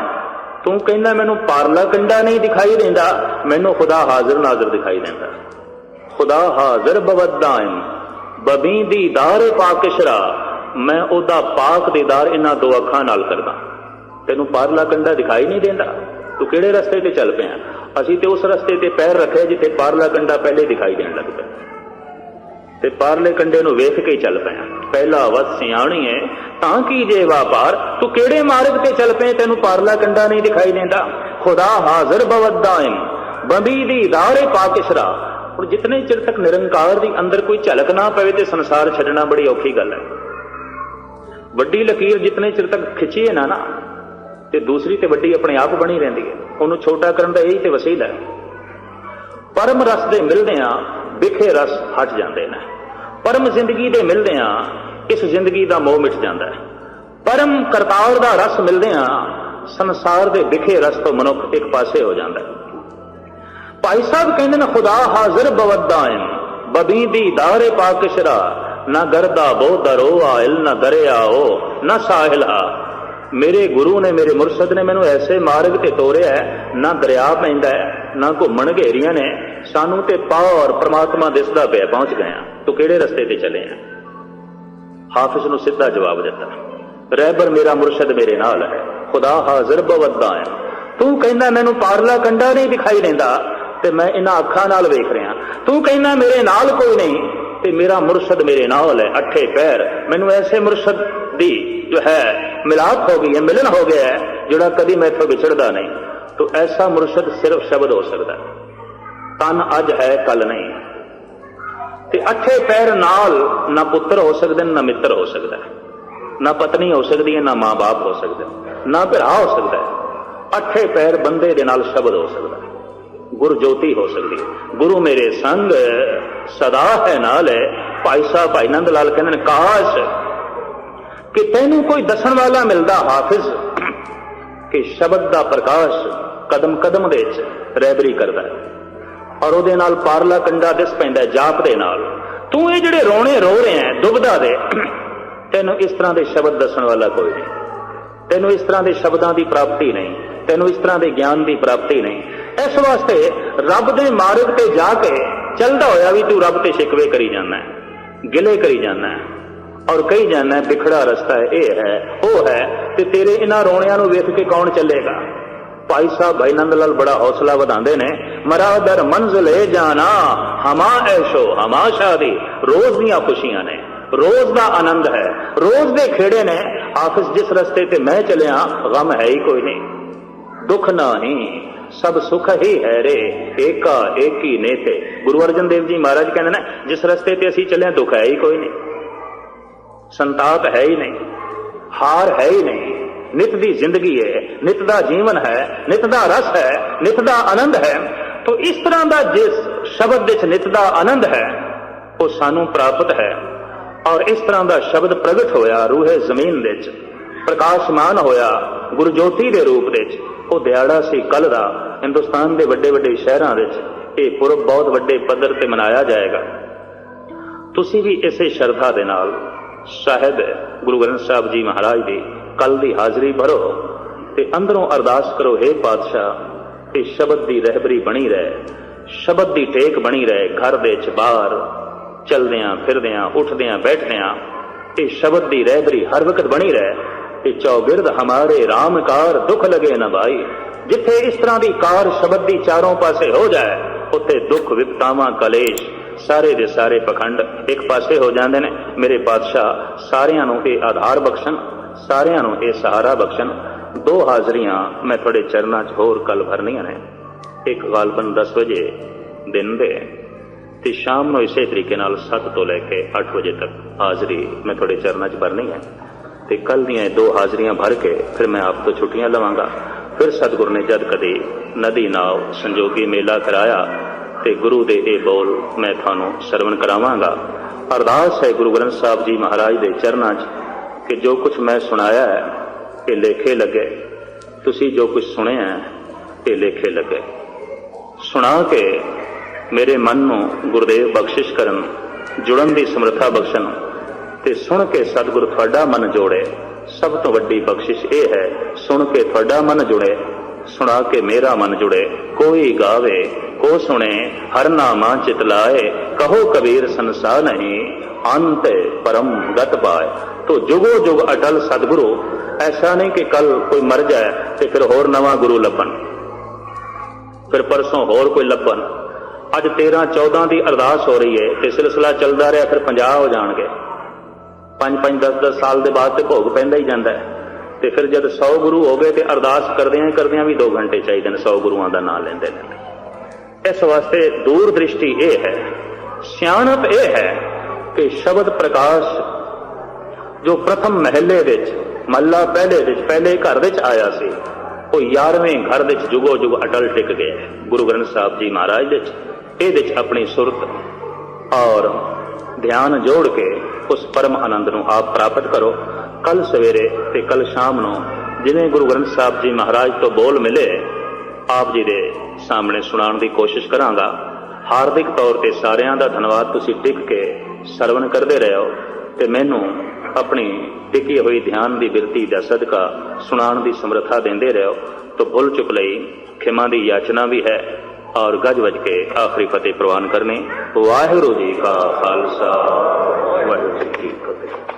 ਤੂੰ ਕਹਿੰਦਾ ਮੈਨੂੰ ਪਾਰਲਾ ਕੰਡਾ ਨਹੀਂ ਦਿਖਾਈ ਦਿੰਦਾ, ਮੈਨੂੰ ਖੁਦਾ ਹਾਜ਼ਰ ਨਾਜ਼ਰ ਦਿਖਾਈ ਦਿੰਦਾ। ਖੁਦਾ ਹਾਜ਼ਰ ਬਵਦਾਇਨ ਬਬੀ ਦੀਦਾਰ ਪਾਕਿਸ਼ਰਾ। ਮੈਂ ਉਹਦਾ ਪਾਕ ਦੀਦਾਰ ਇਹਨਾਂ ਦੋ ਅੱਖਾਂ ਨਾਲ ਕਰਦਾ। ਤੈਨੂੰ ਪਾਰਲਾ ਕੰਡਾ ਦਿਖਾਈ ਨਹੀਂ ਦਿੰਦਾ, ਤੂੰ ਕਿਹੜੇ ਰਸਤੇ ਤੇ ਚੱਲ ਪਿਆ? ਅਸੀਂ ਤੇ ਉਸ ਰਸਤੇ ਤੇ ਪੈਰ ਰੱਖਿਆ ਜਿੱਥੇ ਪਾਰਲਾ ਕੰਡਾ ਪਹਿਲੇ ਦਿਖਾਈ ਦੇਣ ਲੱਗ ਪਿਆ, ਤੇ ਪਾਰਲੇ ਕੰਡੇ ਨੂੰ ਵੇਖ ਕੇ ਹੀ ਚੱਲ ਪਿਆ। ਪਹਿਲਾ ਵਤ ਸਿਆਣੀ ਹੈ ਤਾਂ ਕੀ ਜੇ ਵਾਪਾਰ। ਤੂੰ ਕਿਹੜੇ ਮਾਰਗ ਤੇ ਚੱਲ ਪਏ, ਤੈਨੂੰ ਪਾਰਲਾ ਕੰਡਾ ਨਹੀਂ ਦਿਖਾਈ ਦਿੰਦਾ। ਖੁਦਾ ਹਾਜ਼ਰ ਬਵਦਾਇਨ ਬੰਬੀ ਦੀ ਦਾਰੇ ਪਾਕਿਸ਼ਰਾ। ਹੁਣ ਜਿਤਨੇ ਚਿਰ ਤੱਕ ਨਿਰੰਕਾਰ ਦੀ ਅੰਦਰ ਕੋਈ ਝਲਕ ਨਾ ਪਵੇ ਤੇ ਸੰਸਾਰ ਛੱਡਣਾ ਬੜੀ ਔਖੀ ਗੱਲ ਹੈ। ਵੱਡੀ ਲਕੀਰ ਜਿਤਨੇ ਚਿਰ ਤੱਕ ਖਿੱਚੀਏ ਨਾ ਤੇ ਦੂਸਰੀ ਤੇ ਵੱਡੀ ਆਪਣੇ ਆਪ ਬਣੀ ਰਹਿੰਦੀ ਹੈ। ਉਹਨੂੰ ਛੋਟਾ ਕਰਨ ਦਾ ਇਹੀ ਤੇ ਵਸੀਲਾ ਹੈ। ਪਰਮ ਰਸ ਦੇ ਮਿਲਦਿਆਂ ਵਿਖੇ ਰਸ ਹਟ ਜਾਂਦੇ ਨੇ। ਪਰਮ ਜ਼ਿੰਦਗੀ ਦੇ ਮਿਲਦਿਆਂ ਇਸ ਜ਼ਿੰਦਗੀ ਦਾ ਮੋਹ ਮਿਟ ਜਾਂਦਾ ਹੈ। ਪਰਮ ਕਰਤਾਰ ਦਾ ਰਸ ਮਿਲਦਿਆਂ ਸੰਸਾਰ ਦੇ ਵਿਖੇ ਰਸ ਤੋਂ ਮਨੁੱਖ ਇੱਕ ਪਾਸੇ ਹੋ ਜਾਂਦਾ ਹੈ। ਭਾਈ ਸਾਹਿਬ ਕਹਿੰਦੇ ਨੇ ਖੁਦਾ ਹਾਜ਼ਰ ਬਵਦਾਇਮ ਬਦੀ ਦੀ ਦਾਰੇ ਪਾਕਸ਼ਰਾ ਨਾ ਗਰਦਾ ਬੋ ਦਰੋ ਆਇਲ ਨਾ ਦਰਿਆਓ ਨਾ ਸਾਹਿਲ ਆ। ਮੇਰੇ ਗੁਰੂ ਨੇ ਮੇਰੇ ਮੁਰਸ਼ਦ ਨੇ ਮੈਨੂੰ ਐਸੇ ਮਾਰਗ ਤੇ ਤੋਰਿਆ, ਨਾ ਦਰਿਆ ਪੈਂਦਾ ਨਾ ਘੁੰਮਣ ਘੇਰੀਆਂ ਨੇ, ਸਾਨੂੰ ਤੇ ਪਾਰ ਪ੍ਰਮਾਤਮਾ ਦਿਸਦਾ ਪਿਆ, ਪਹੁੰਚ ਗਏ ਆ। ਤੂੰ ਕਿਹੜੇ ਰਸਤੇ ਤੇ ਚੱਲੇ ਆ? ਹਾਫਿਜ਼ ਨੂੰ ਸਿੱਧਾ ਜਵਾਬ ਦਿੱਤਾ, ਰਹਿਬਰ ਮੇਰਾ ਮੁਰਸ਼ਦ ਮੇਰੇ ਨਾਲ ਹੈ, ਖੁਦਾ ਹਾਜ਼ਰ ਬਵੱਦਾ ਹੈ। ਤੂੰ ਕਹਿੰਦਾ ਮੈਨੂੰ ਪਾਰਲਾ ਕੰਡਾ ਨਹੀਂ ਦਿਖਾਈ ਦਿੰਦਾ ਤੇ ਮੈਂ ਇਹਨਾਂ ਅੱਖਾਂ ਨਾਲ ਵੇਖ ਰਿਹਾ। ਤੂੰ ਕਹਿੰਦਾ ਮੇਰੇ ਨਾਲ ਕੋਈ ਨਹੀਂ ਤੇ ਮੇਰਾ ਮੁਰਸ਼ਦ ਮੇਰੇ ਨਾਲ ਹੈ, ਅੱਠੇ ਪੈਰ। ਮੈਨੂੰ ਐਸੇ ਮੁਰਸ਼ਦ ਦੀ ਜੋ ਹੈ ਮਿਲਾਪ ਹੋ ਗਈ ਹੈ, ਮਿਲਨ ਹੋ ਗਿਆ ਹੈ, ਜਿਹੜਾ ਕਦੀ ਮੈਥੋਂ ਵਿਛੜਦਾ ਨਹੀਂ। ਤੋ ਐਸਾ ਮੁਰਸ਼ਦ ਸਿਰਫ ਸ਼ਬਦ ਹੋ ਸਕਦਾ। ਤਨ ਅੱਜ ਹੈ ਕੱਲ ਨਹੀਂ। ਤੇ ਅੱਠੇ ਪੈਰ ਨਾਲ ਨਾ ਪੁੱਤਰ ਹੋ ਸਕਦੇ ਨਾ ਮਿੱਤਰ ਹੋ ਸਕਦਾ, ਨਾ ਪਤਨੀ ਹੋ ਸਕਦੀ ਹੈ, ਨਾ ਮਾਂ ਬਾਪ ਹੋ ਸਕਦਾ, ਨਾ ਭਰਾ ਹੋ ਸਕਦਾ ਹੈ। ਅੱਠੇ ਪੈਰ ਬੰਦੇ ਦੇ ਨਾਲ ਸ਼ਬਦ ਹੋ ਸਕਦਾ, ਗੁਰ ਜੋਤੀ ਹੋ ਸਕਦੀ ਹੈ। ਗੁਰੂ ਮੇਰੇ ਸੰਗ ਸਦਾ ਹੈ ਨਾਲ ਹੈ। ਭਾਈ ਸਾਹਿਬ ਭਾਈ ਨੰਦ ਲਾਲ ਕਹਿੰਦੇ ਨੇ, ਕਾਸ਼ ਕਿ ਤੈਨੂੰ ਕੋਈ ਦੱਸਣ ਵਾਲਾ ਮਿਲਦਾ ਹਾਫਿਜ਼ ਕਿ ਸ਼ਬਦ ਦਾ ਪ੍ਰਕਾਸ਼ ਕਦਮ ਕਦਮ ਦੇ ਵਿੱਚ ਰਹਿਬਰੀ ਕਰਦਾ ਹੈ ਔਰ ਉਹਦੇ ਨਾਲ ਪਾਰਲਾ ਕੰਡਾ ਦਿਸ ਪੈਂਦਾ ਜਾਪ ਦੇ ਨਾਲ। ਤੂੰ ਇਹ ਜਿਹੜੇ ਰੋਣੇ ਰੋ ਰਹੇ ਹੈ ਦੁਬਦਾ ਦੇ, ਤੈਨੂੰ ਇਸ ਤਰ੍ਹਾਂ ਦੇ ਸ਼ਬਦ ਦੱਸਣ ਵਾਲਾ ਕੋਈ ਨਹੀਂ, ਤੈਨੂੰ ਇਸ ਤਰ੍ਹਾਂ ਦੇ ਸ਼ਬਦਾਂ ਦੀ ਪ੍ਰਾਪਤੀ ਨਹੀਂ, ਤੈਨੂੰ ਇਸ ਤਰ੍ਹਾਂ ਦੇ ਗਿਆਨ ਦੀ ਪ੍ਰਾਪਤੀ ਨਹੀਂ। ਇਸ ਵਾਸਤੇ ਰੱਬ ਦੇ ਮਾਰਗ ਤੇ ਜਾ ਕੇ ਚੱਲਦਾ ਹੋਇਆ ਵੀ ਤੂੰ ਰੱਬ ਤੇ ਸ਼ਿਕਵੇ ਕਰੀ ਜਾਂਦਾ ਹੈ, ਗਿਲੇ ਕਰੀ ਜਾਂਦਾ ਹੈ ਔਰ ਕਹੀ ਜਾਂਦਾ ਵਿਖੜਾ ਰਸਤਾ ਹੈ, ਇਹ ਹੈ ਉਹ ਹੈ, ਤੇ ਤੇਰੇ ਇਹਨਾਂ ਰੋਣਿਆਂ ਨੂੰ ਵੇਖ ਕੇ ਕੌਣ ਚੱਲੇਗਾ? ਭਾਈ ਸਾਹਿਬ ਭਾਈ ਨੰਦ ਲਾਲ ਬੜਾ ਹੌਸਲਾ ਵਧਾਉਂਦੇ ਨੇ, ਮਰਾਦਰ ਮੰਜ਼ਲੇ ਜਾਣਾ ਹਮਾ ਐਸ਼ੋ ਹਮਾ ਸ਼ਾਦੀ। ਰੋਜ਼ ਦੀਆਂ ਖੁਸ਼ੀਆਂ ਨੇ, ਰੋਜ਼ ਦਾ ਆਨੰਦ ਹੈ, ਰੋਜ਼ ਦੇ ਖੇੜੇ ਨੇ। ਹਾਫਿਜ਼ ਜਿਸ ਰਸਤੇ ਤੇ ਮੈਂ ਚੱਲਿਆ ਗਮ ਹੈ ਹੀ ਕੋਈ ਨਹੀਂ, ਦੁੱਖ ਨਹੀਂ, ਸਭ ਸੁਖ ਹੀ ਹੈ ਰੇ, ਏਕਾ ਏਕੀ ਨੇਤੇ। ਗੁਰੂ ਅਰਜਨ ਦੇਵ ਜੀ ਮਹਾਰਾਜ ਕਹਿੰਦੇ ਨੇ, ਜਿਸ ਰਸਤੇ ਤੇ ਅਸੀਂ ਚੱਲੇ ਦੁੱਖ ਹੈ ਹੀ ਕੋਈ ਨਹੀਂ, ਸੰਤਾਪ ਹੈ ਹੀ ਨਹੀਂ, ਹਾਰ ਹੈ ਹੀ ਨਹੀਂ। ਨਿਤ ਦੀ ਜ਼ਿੰਦਗੀ ਹੈ, ਨਿਤ ਦਾ ਜੀਵਨ ਹੈ, ਨਿਤ ਦਾ ਰਸ ਹੈ, ਨਿਤ ਦਾ ਆਨੰਦ ਹੈ। ਤੋ ਇਸ ਤਰ੍ਹਾਂ ਦਾ ਜਿਸ ਸ਼ਬਦ ਵਿੱਚ ਨਿਤ ਦਾ ਆਨੰਦ ਹੈ ਉਹ ਸਾਨੂੰ ਪ੍ਰਾਪਤ ਹੈ। ਔਰ ਇਸ ਤਰ੍ਹਾਂ ਦਾ ਸ਼ਬਦ ਪ੍ਰਗਟ ਹੋਇਆ ਰੂਹੇ ਜ਼ਮੀਨ ਵਿੱਚ, ਪ੍ਰਕਾਸ਼ਮਾਨ ਹੋਇਆ ਗੁਰਜੋਤੀ ਦੇ ਰੂਪ ਵਿੱਚ। ਉਹ ਦਿਹਾੜਾ ਸੀ ਕੱਲ ਦਾ। ਹਿੰਦੁਸਤਾਨ ਦੇ ਵੱਡੇ ਵੱਡੇ ਸ਼ਹਿਰਾਂ ਵਿੱਚ ਇਹ ਪੁਰਬ ਬਹੁਤ ਵੱਡੇ ਪੱਧਰ ਤੇ ਮਨਾਇਆ ਜਾਏਗਾ। ਤੁਸੀਂ ਵੀ ਇਸੇ ਸ਼ਰਧਾ ਦੇ ਨਾਲ ਸ਼ਾਹਿਦ ਗੁਰੂ ਗ੍ਰੰਥ ਸਾਹਿਬ ਜੀ ਮਹਾਰਾਜ ਦੀ ਕੱਲ ਦੀ ਹਾਜ਼ਰੀ ਭਰੋ ਤੇ ਅੰਦਰੋਂ ਅਰਦਾਸ ਕਰੋ, ਹੇ ਪਾਤਸ਼ਾਹ ਇਹ ਸ਼ਬਦ ਦੀ ਰਹਿਬਰੀ ਬਣੀ ਰਹੇ, ਸ਼ਬਦ ਦੀ ਟੇਕ ਬਣੀ ਰਹੇ, ਘਰ ਦੇ ਵਿੱਚ ਬਾਹਰ ਚਲਦਿਆਂ ਫਿਰਦਿਆਂ ਉੱਠਦਿਆਂ ਬੈਠਦਿਆਂ ਇਹ ਸ਼ਬਦ ਦੀ ਰਹਿਬਰੀ ਹਰ ਵਕਤ ਬਣੀ ਰਹੇ। ਇਹ ਚੌਗਿਰਦ ਹਮਾਰੇ ਰਾਮ ਕਾਰ ਦੁੱਖ ਲਗੇ ਨਾ ਭਾਈ। ਜਿੱਥੇ ਇਸ ਤਰ੍ਹਾਂ ਦੀ ਕਾਰ ਸ਼ਬਦ ਦੀ ਚਾਰੋਂ ਪਾਸੇ ਹੋ ਜਾਏ ਉੱਥੇ ਦੁੱਖ ਵਿਪਤਾਵਾਂ ਕਲੇਸ਼ ਸਾਰੇ ਦੇ ਸਾਰੇ ਪਖੰਡ ਇੱਕ ਪਾਸੇ ਹੋ ਜਾਂਦੇ ਨੇ। ਮੇਰੇ ਪਾਤਸ਼ਾਹ ਸਾਰਿਆਂ ਨੂੰ ਇਹ ਆਧਾਰ ਬਖਸ਼ਣ, ਸਾਰਿਆਂ ਨੂੰ ਇਹ ਸਹਾਰਾ ਬਖਸ਼ਣ। 2 ਹਾਜ਼ਰੀਆਂ ਮੈਂ ਤੁਹਾਡੇ ਚਰਨਾਂ 'ਚ ਹੋਰ ਕੱਲ ਭਰਨੀਆਂ ਨੇ। ਇੱਕ ਗਾਲਬਨ 10 ਵਜੇ ਦਿਨ ਦੇ ਤੇ ਸ਼ਾਮ ਨੂੰ ਇਸੇ ਤਰੀਕੇ ਨਾਲ 7 ਤੋਂ ਲੈ ਕੇ 8 ਵਜੇ ਤੱਕ ਹਾਜ਼ਰੀ ਮੈਂ ਤੁਹਾਡੇ ਚਰਨਾਂ 'ਚ ਭਰਨੀ ਹੈ। ਤੇ ਕੱਲ ਦੀਆਂ 2 ਹਾਜ਼ਰੀਆਂ ਭਰ ਕੇ ਫਿਰ ਮੈਂ ਆਪ ਤੋਂ ਛੁੱਟੀਆਂ ਲਵਾਂਗਾ। ਫਿਰ ਸਤਿਗੁਰ ਨੇ ਜਦ ਕਦੇ ਨਦੀ ਨਾਵ ਸੰਜੋਗੀ ਮੇਲਾ ਕਰਾਇਆ ਤੇ ਗੁਰੂ ਦੇ ਇਹ ਬੋਲ ਮੈਂ ਤੁਹਾਨੂੰ ਸਰਵਣ ਕਰਾਵਾਂਗਾ। ਅਰਦਾਸ ਹੈ ਗੁਰੂ ਗ੍ਰੰਥ ਸਾਹਿਬ ਜੀ ਮਹਾਰਾਜ ਦੇ ਚਰਨਾਂ 'ਚ ਕਿ ਜੋ ਕੁਝ ਮੈਂ ਸੁਣਾਇਆ ਹੈ ਇਹ ਲੇਖੇ ਲੱਗੇ। ਤੁਸੀਂ ਜੋ ਕੁਝ ਸੁਣਿਆ ਹੈ ਇਹ ਲੇਖੇ ਲੱਗੇ। ਸੁਣਾ ਕੇ ਮੇਰੇ ਮਨ ਨੂੰ ਗੁਰਦੇਵ ਬਖਸ਼ਿਸ਼ ਕਰਨ, ਜੁੜਨ ਦੀ ਸਮਰੱਥਾ ਬਖਸ਼ਣ ਤੇ ਸੁਣ ਕੇ ਸਤਿਗੁਰ ਤੁਹਾਡਾ ਮਨ ਜੋੜੇ। ਸਭ ਤੋਂ ਵੱਡੀ ਬਖਸ਼ਿਸ਼ ਇਹ ਹੈ, ਸੁਣ ਕੇ ਤੁਹਾਡਾ ਮਨ ਜੁੜੇ, ਸੁਣਾ ਕੇ ਮੇਰਾ ਮਨ ਜੁੜੇ। ਕੋਈ ਗਾਵੇ ਕੋ ਸੁਣੇ ਹਰ ਨਾਮਾ ਚਿਤ ਲਾਏ, ਕਹੋ ਕਬੀਰ ਸੰਸਾਰ ਨਹੀਂ ਅੰਤ परम गत पाए। तो जुगो जुग अटल सतगुरु। ऐसा नहीं कि कल कोई मर जाए तो फिर होर नवा गुरु लभन, फिर परसों होर कोई लभन। अज 13-14 की अरदास हो रही है तो सिलसिला चलता रहा, फिर 50 हो जाएंगे। 5-5 10-10 साल के बाद तो भोग पैंदा ही जाता है। तो फिर जब 100 गुरु हो गए तो अरदास करदियां भी 2 घंटे चाहिए 100 गुरुओं का नाम लेंदे ने। इस वास्ते दूर दृष्टि यह है, सियाणप यह है कि शब्द प्रकाश जो प्रथम महले विच महला पहले घर विच आया सी, वो 11वें घर विच जुगो जुग अटल टिक गया है। गुरु ग्रंथ साहब जी महाराज विच अपनी सुरत और ध्यान जोड़ के उस परम आनंद नूं आप प्राप्त करो। कल सवेरे ते कल शाम नूं ਜਿਵੇਂ ਗੁਰੂ ਗ੍ਰੰਥ ਸਾਹਿਬ ਜੀ ਮਹਾਰਾਜ ਤੋਂ ਬੋਲ ਮਿਲੇ ਆਪ ਜੀ ਦੇ ਸਾਹਮਣੇ ਸੁਣਾਉਣ ਦੀ ਕੋਸ਼ਿਸ਼ ਕਰਾਂਗਾ। ਹਾਰਦਿਕ ਤੌਰ ਤੇ ਸਾਰਿਆਂ ਦਾ ਧੰਨਵਾਦ। ਤੁਸੀਂ ਟਿਕ ਕੇ ਸਰਵਣ ਕਰਦੇ ਰਹੋ ਤੇ ਮੈਨੂੰ ਆਪਣੀ ਟਿਕੀ ਹੋਈ ਧਿਆਨ ਦੀ ਬਿਰਤੀ ਦਾ ਸਦਕਾ ਸੁਣਾਉਣ ਦੀ ਸਮਰੱਥਾ ਦਿੰਦੇ ਰਹੋ। ਤਾਂ ਭੁੱਲ ਚੁੱਕ ਲਈ ਖਿਮਾ ਦੀ ਯਾਚਨਾ ਵੀ ਹੈ ਔਰ ਗੱਜ ਵੱਜ ਕੇ ਆਖਰੀ ਫਤਿਹ ਪ੍ਰਵਾਨ ਕਰਨੀ। ਵਾਹਿਗੁਰੂ ਜੀ ਕਾ ਖਾਲਸਾ, ਵਾਹਿਗੁਰੂ ਜੀ ਕੀ ਫਤਿਹ।